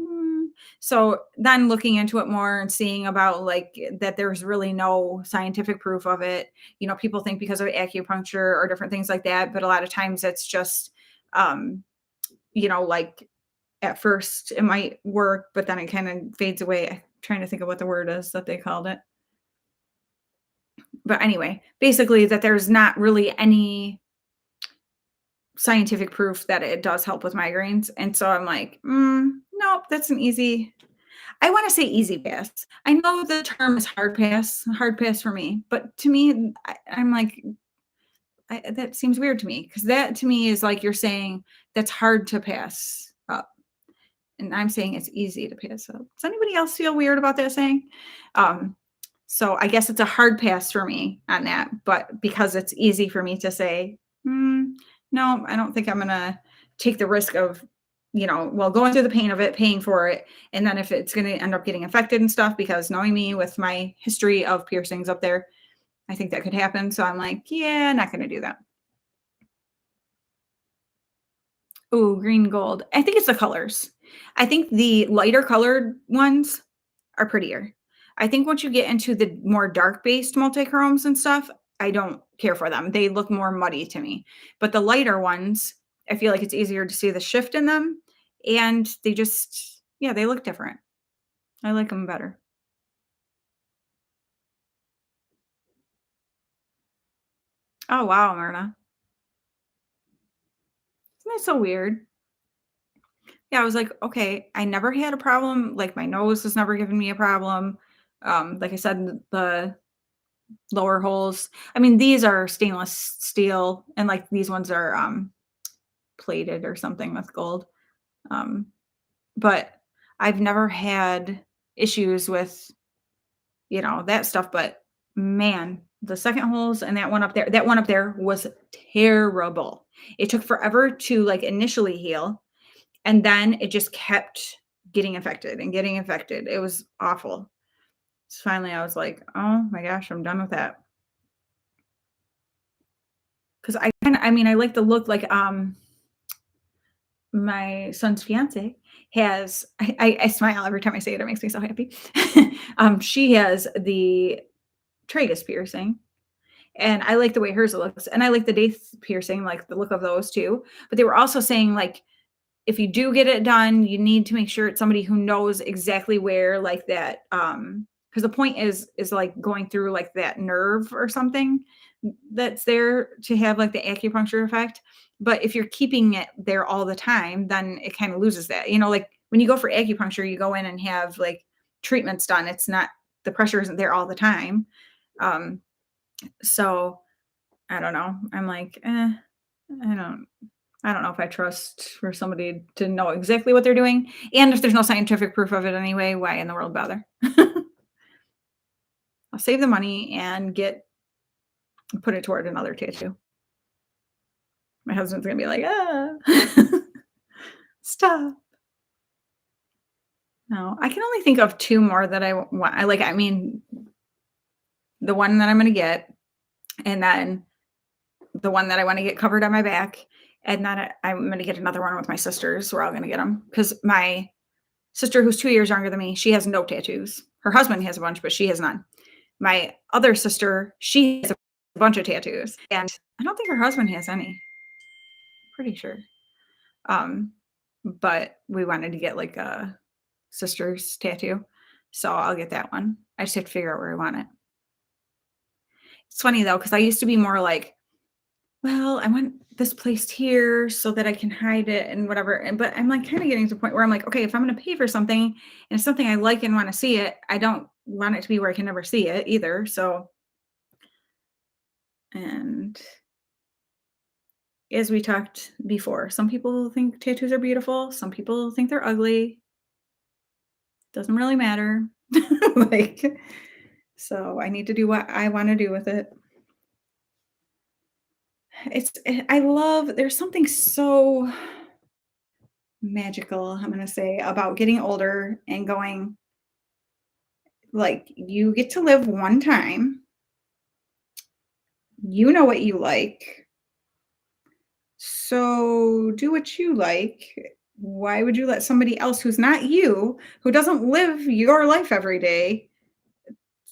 so then looking into it more and seeing about like that there's really no scientific proof of it. People think because of acupuncture or different things like that, but a lot of times it's just, um, like at first it might work, but then it kind of fades away. I'm trying to think of what the word is that they called it. But anyway, basically that there's not really any scientific proof that it does help with migraines. And so I'm like, nope, that's an easy. I want to say easy pass. I know the term is hard pass for me, but to me, I'm like, that seems weird to me because that to me is like you're saying that's hard to pass up. And I'm saying it's easy to pass up. Does anybody else feel weird about that saying? Um, so I guess it's a hard pass for me on that, but because it's easy for me to say, no, I don't think I'm gonna take the risk of, well, going through the pain of it, paying for it, and then if it's gonna end up getting infected and stuff, because knowing me with my history of piercings up there, I think that could happen. So I'm like, yeah, not gonna do that. Ooh, green gold. I think it's the colors. I think the lighter colored ones are prettier. I think once you get into the more dark based multichromes and stuff, I don't care for them. They look more muddy to me. But the lighter ones, I feel like it's easier to see the shift in them and they just yeah, they look different. I like them better. Oh wow, Myrna. Isn't that so weird? Yeah, I was like, okay, I never had a problem. Like my nose has never given me a problem. Like I said, the lower holes. I mean, these are stainless steel and like these ones are plated or something with gold. Um, but I've never had issues with, that stuff. But man, the second holes and that one up there was terrible. It took forever to like initially heal. And then it just kept getting infected and getting infected. It was awful. So finally I was like, oh my gosh, I'm done with that. Cause I like the look like, my son's fiance has I smile every time I say it. It makes me so happy. She has the tragus piercing, and I like the way hers looks, and I like the daith piercing, like the look of those too. But they were also saying like if you do get it done, you need to make sure it's somebody who knows exactly where like that because the point is like going through like that nerve or something. that's there to have like the acupuncture effect. But if you're keeping it there all the time, then it kind of loses that. Like when you go for acupuncture, you go in and have like treatments done. It's not, the pressure isn't there all the time. Um, so I don't know. I'm like, I don't I don't know if I trust for somebody to know exactly what they're doing. And if there's no scientific proof of it anyway, why in the world bother? I'll save the money and put it toward another tattoo. My husband's gonna be like, stop. No, I can only think of two more that I want. I mean, the one that I'm gonna get, and then the one that I want to get covered on my back, and then I'm gonna get another one with my sisters. We're all gonna get them because my sister, who's 2 years younger than me, she has no tattoos. Her husband has a bunch, but she has none. My other sister, she has a bunch of tattoos, and I don't think her husband has any. Pretty sure. Um, but we wanted to get like a sister's tattoo, so I'll get that one. I just have to figure out where I want it. It's funny though, because I used to be more like, well, I want this placed here so that I can hide it and whatever. But I'm like kind of getting to the point where I'm like, okay, if I'm going to pay for something and it's something I like and want to see it, I don't want it to be where I can never see it either. So, and as we talked before, some people think tattoos are beautiful. Some people think they're ugly. Doesn't really matter. Like, so I need to do what I want to do with it. I love, there's something so magical, I'm going to say, about getting older and going, like, you get to live one time. You know what you like. So do what you like. Why would you let somebody else who's not you, who doesn't live your life every day,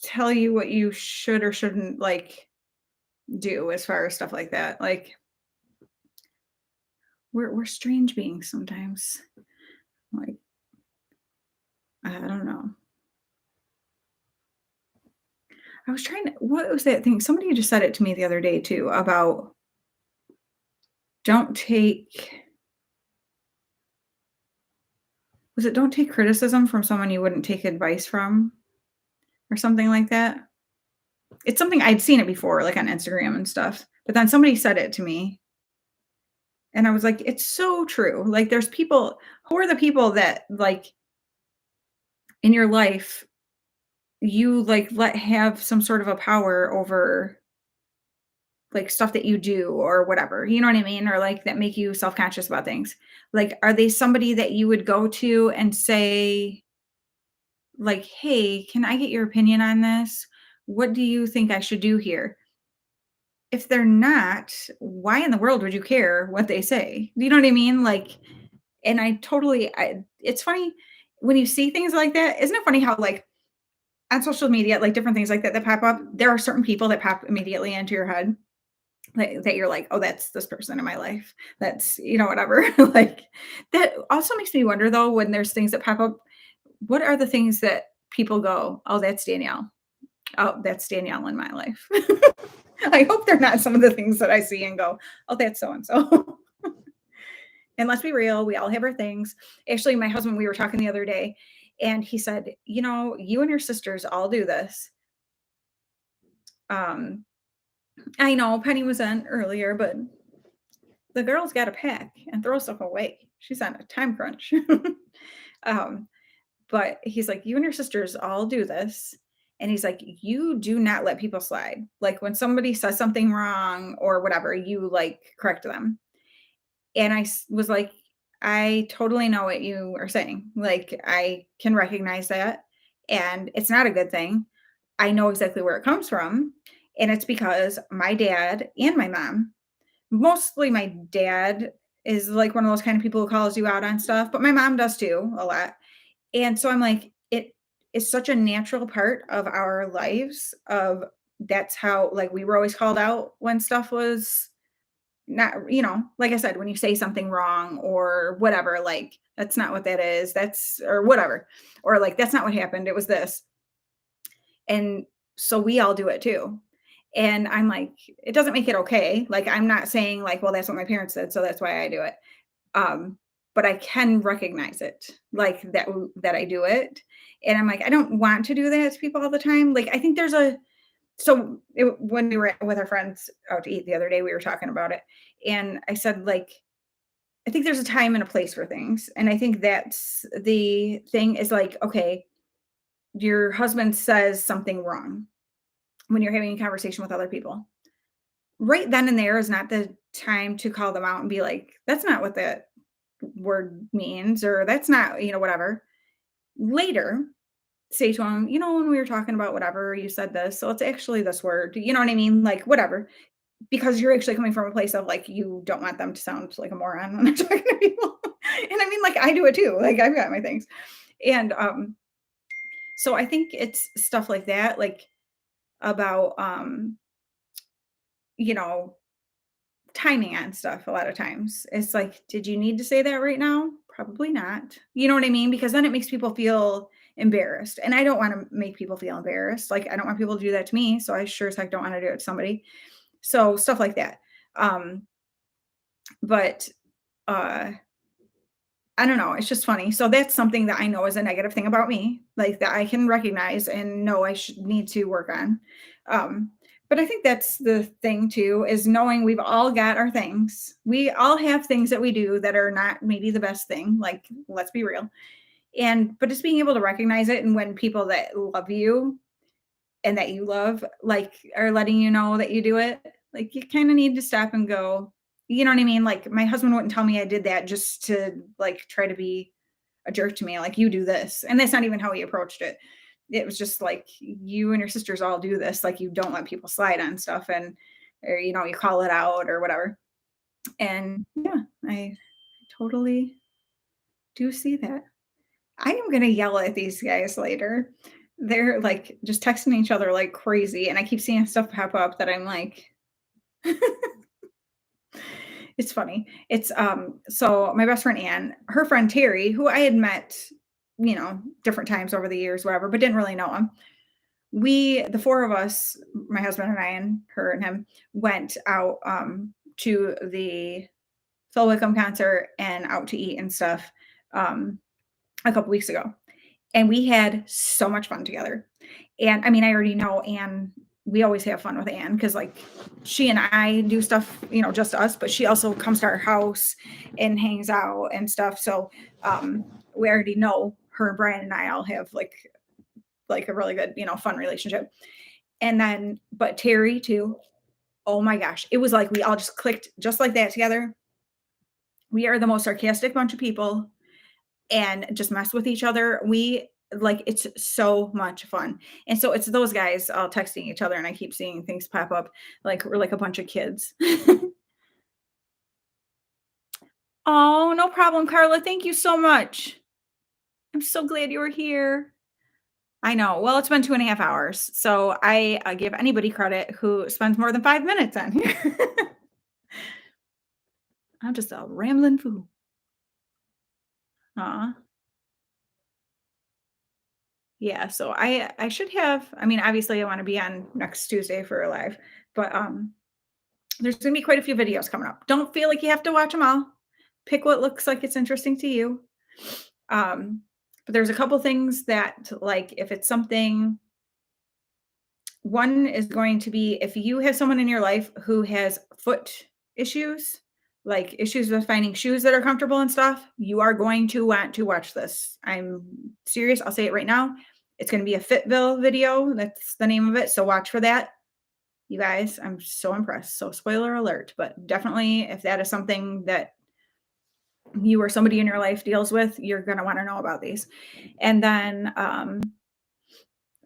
tell you what you should or shouldn't like do as far as stuff like that? Like, we're strange beings sometimes. Like, I don't know. I was trying to, what was that thing? Somebody just said it to me the other day too about don't take, don't take criticism from someone you wouldn't take advice from or something like that. It's something I'd seen it before, like on Instagram and stuff. But then somebody said it to me and I was like, it's so true. Like there's people, who are the people that like in your life you like let have some sort of a power over like stuff that you do or whatever, you know what I mean? Or like that make you self-conscious about things. Like, are they somebody that you would go to and say, like, hey, can I get your opinion on this? What do you think I should do here? If they're not, why in the world would you care what they say? You know what I mean? Like, and it's funny when you see things like that. Isn't it funny how, like, on social media, like different things like that that pop up, there are certain people that pop immediately into your head that you're like, oh, that's this person in my life. That's, whatever. Like that also makes me wonder though, when there's things that pop up, what are the things that people go, oh, that's Danielle. Oh, that's Danielle in my life. I hope they're not some of the things that I see and go, oh, that's so and so. And let's be real, we all have our things. Actually, my husband, we were talking the other day, and he said, you and your sisters all do this. I know Penny was on earlier, but the girl's got to pack and throw stuff away. She's on a time crunch. um, but he's like, you and your sisters all do this. And he's like, you do not let people slide. Like when somebody says something wrong or whatever, you like correct them. And I was like, I totally know what you are saying. Like I can recognize that. And it's not a good thing. I know exactly where it comes from. And it's because my dad and my mom, mostly my dad is like one of those kind of people who calls you out on stuff, but my mom does too a lot. And so I'm like, it is such a natural part of our lives of that's how like we were always called out when stuff was not, like I said, when you say something wrong or whatever, like that's not what that is. That's or whatever. Or like that's not what happened. It was this. And so we all do it too. And I'm like, it doesn't make it okay. Like, I'm not saying like, well, that's what my parents did, so that's why I do it. Um, but I can recognize it, like that I do it. And I'm like, I don't want to do that to people all the time. Like, I think there's a when we were with our friends out to eat the other day, we were talking about it. And I said, like, I think there's a time and a place for things. And I think that's the thing is like, okay, your husband says something wrong when you're having a conversation with other people. Right then and there is not the time to call them out and be like, that's not what that word means, or that's not, whatever. Later, say to him, when we were talking about whatever, you said this. So it's actually this word. You know what I mean? Like, whatever. Because you're actually coming from a place of like, you don't want them to sound like a moron when they're talking to people. And I mean, like, I do it too. Like, I've got my things. And so I think it's stuff like that, like about you know, timing on stuff a lot of times. It's like, did you need to say that right now? Probably not. You know what I mean? Because then it makes people feel embarrassed. And I don't want to make people feel embarrassed. Like, I don't want people to do that to me. So I sure as heck don't want to do it to somebody. So stuff like that. But uh I don't know, it's just funny. So that's something that I know is a negative thing about me, like that I can recognize and know I should need to work on. Um, but I think that's the thing too, is knowing we've all got our things. We all have things that we do that are not maybe the best thing. Like, let's be real. But just being able to recognize it, and when people that love you and that you love, like, are letting you know that you do it, like, you kind of need to stop and go, you know what I mean? Like, my husband wouldn't tell me I did that just to like try to be a jerk to me, like, you do this. And that's not even how he approached it. It was just like, you and your sisters all do this. Like, you don't let people slide on stuff, and, or, you call it out or whatever. And yeah, I totally do see that. I am going to yell at these guys later. They're like just texting each other like crazy. And I keep seeing stuff pop up that I'm like, it's funny. It's so my best friend Anne, her friend Terry, who I had met, different times over the years, whatever, but didn't really know him. The four of us, my husband and I and her and him, went out to the Phil Wickham concert and out to eat and stuff a couple weeks ago. And we had so much fun together. And I mean, I already know Anne, we always have fun with Anne because, like, she and I do stuff, just us, but she also comes to our house and hangs out and stuff. So we already know her and Brian and I all have like a really good, fun relationship. And then, but Terry too, oh my gosh, it was like we all just clicked just like that together. We are the most sarcastic bunch of people and just mess with each other. It's so much fun. And so it's those guys all texting each other, and I keep seeing things pop up like we're like a bunch of kids. Oh, no problem, Carla. Thank you so much. I'm so glad you were here. I know. Well, it's been 2.5 hours. So I give anybody credit who spends more than 5 minutes on here. I'm just a rambling fool. Aw. Yeah, so I should have, I mean, obviously I want to be on next Tuesday for a live, but there's gonna be quite a few videos coming up. Don't feel like you have to watch them all. Pick what looks like it's interesting to you. Um, but there's a couple things that, like, if it's something, one is going to be if you have someone in your life who has foot issues, like issues with finding shoes that are comfortable and stuff, you are going to want to watch this. I'm serious. I'll say it right now. It's going to be a Fitville video. That's the name of it. So watch for that. You guys, I'm so impressed. So spoiler alert, but definitely if that is something that you or somebody in your life deals with, you're going to want to know about these. And then I've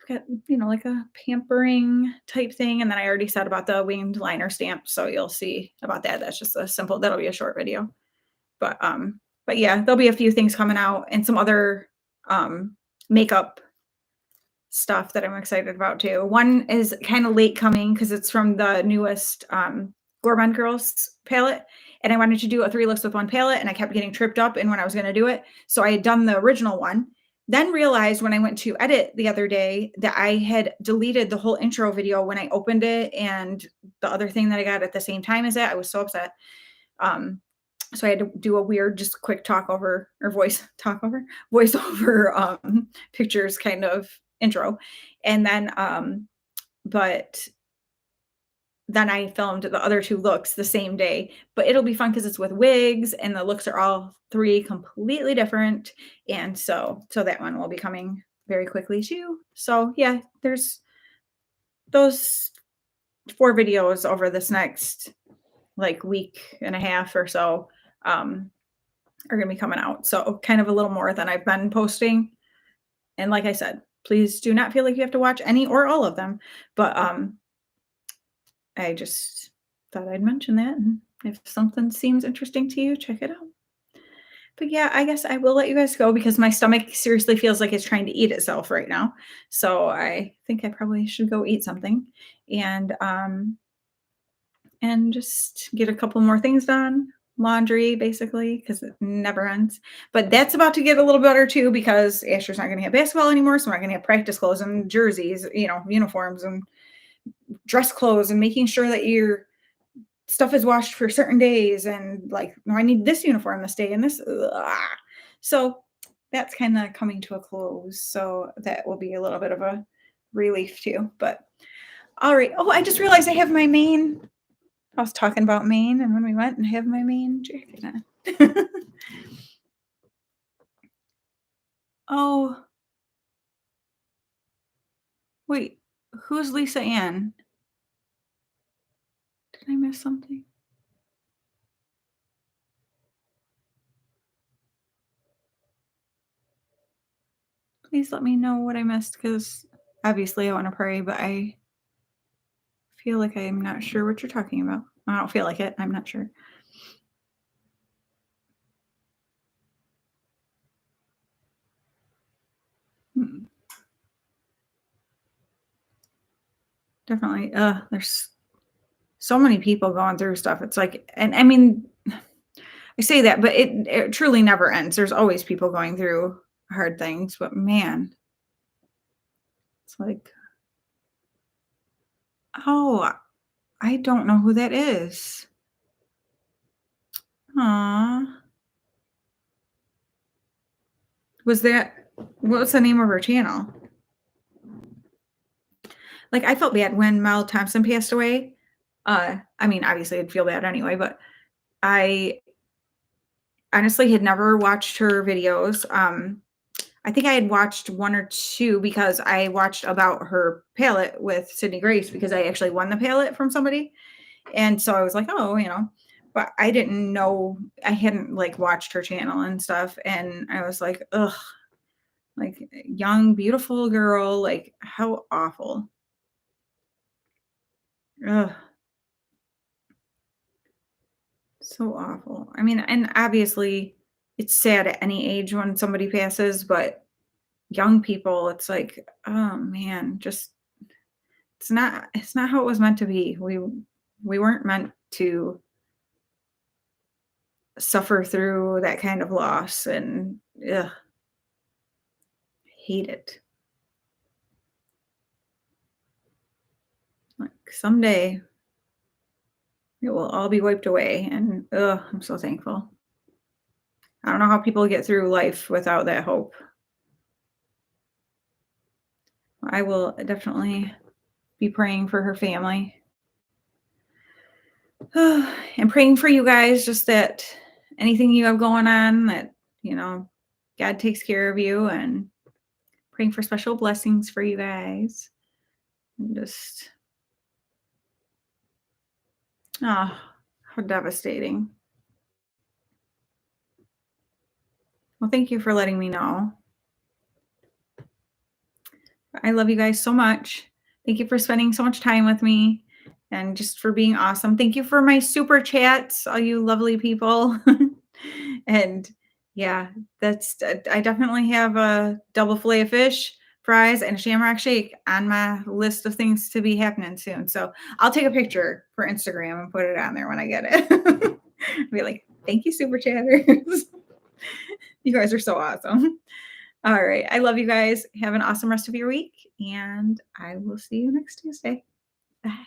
got, like a pampering type thing. And then I already said about the winged liner stamp. So you'll see about that. That's just that'll be a short video. But yeah, there'll be a few things coming out and some other makeup stuff that I'm excited about too. One is kind of late coming because it's from the newest Gourmand Girls palette. And I wanted to do a 3 looks with 1 palette, and I kept getting tripped up in when I was going to do it. So I had done the original one, Then realized when I went to edit the other day that I had deleted the whole intro video when I opened it and the other thing that I got at the same time as that. I was so upset. Um, so I had to do a weird, just quick talk over or voice over pictures kind of intro. And then, but then I filmed the other 2 looks the same day, but it'll be fun because it's with wigs and the looks are all 3 completely different, and so that one will be coming very quickly too. So, yeah, there's those 4 videos over this next, like, week and a half or so, are gonna be coming out, so kind of a little more than I've been posting, and like I said, please do not feel like you have to watch any or all of them, but, I just thought I'd mention that, and if something seems interesting to you, check it out. But yeah, I guess I will let you guys go because my stomach seriously feels like it's trying to eat itself right now. So I think I probably should go eat something and just get a couple more things done. Laundry, basically, because it never ends. But that's about to get a little better too because Asher's not going to have basketball anymore. So we're not going to have practice clothes and jerseys, uniforms and dress clothes and making sure that your stuff is washed for certain days and like, no, I need this uniform this day and this. So that's kind of coming to a close. So that will be a little bit of a relief too. But all right. Oh, I just realized I have my main. I was talking about Maine, and when we went and have my Maine jacket on. Oh, wait. Who's Lisa Ann? Did I miss something? Please let me know what I missed because obviously I want to pray, but I feel like I'm not sure what you're talking about. I don't feel like it. I'm not sure. Mm, definitely. There's so many people going through stuff. It's like, and I mean, I say that, but it truly never ends. There's always people going through hard things, but man, it's like, oh, I don't know who that is. Aw. Was that what was the name of her channel? Like, I felt bad when Mel Thompson passed away. I mean, obviously, I'd feel bad anyway, but I honestly had never watched her videos. I think I had watched 1 or 2 because I watched about her palette with Sydney Grace because I actually won the palette from somebody. And so I was like, "Oh," but I didn't know I hadn't, like, watched her channel and stuff, and I was like, "Ugh," like, young, beautiful girl, like, how awful. Ugh, so awful. I mean, and obviously, it's sad at any age when somebody passes, but young people, it's like, oh man, just it's not how it was meant to be. We weren't meant to suffer through that kind of loss and ugh, hate it. Like someday it will all be wiped away and ugh, I'm so thankful. I don't know how people get through life without that hope. I will definitely be praying for her family. And praying for you guys, just that anything you have going on, that, God takes care of you, and praying for special blessings for you guys. And just, oh, how devastating. Well, thank you for letting me know. I love you guys so much. Thank you for spending so much time with me and just for being awesome. Thank you for my super chats, all you lovely people. And yeah, I definitely have a double fillet of fish, fries, and a shamrock shake on my list of things to be happening soon. So I'll take a picture for Instagram and put it on there when I get it. Be like, thank you, super chatters. You guys are so awesome. All right. I love you guys. Have an awesome rest of your week, and I will see you next Tuesday. Bye.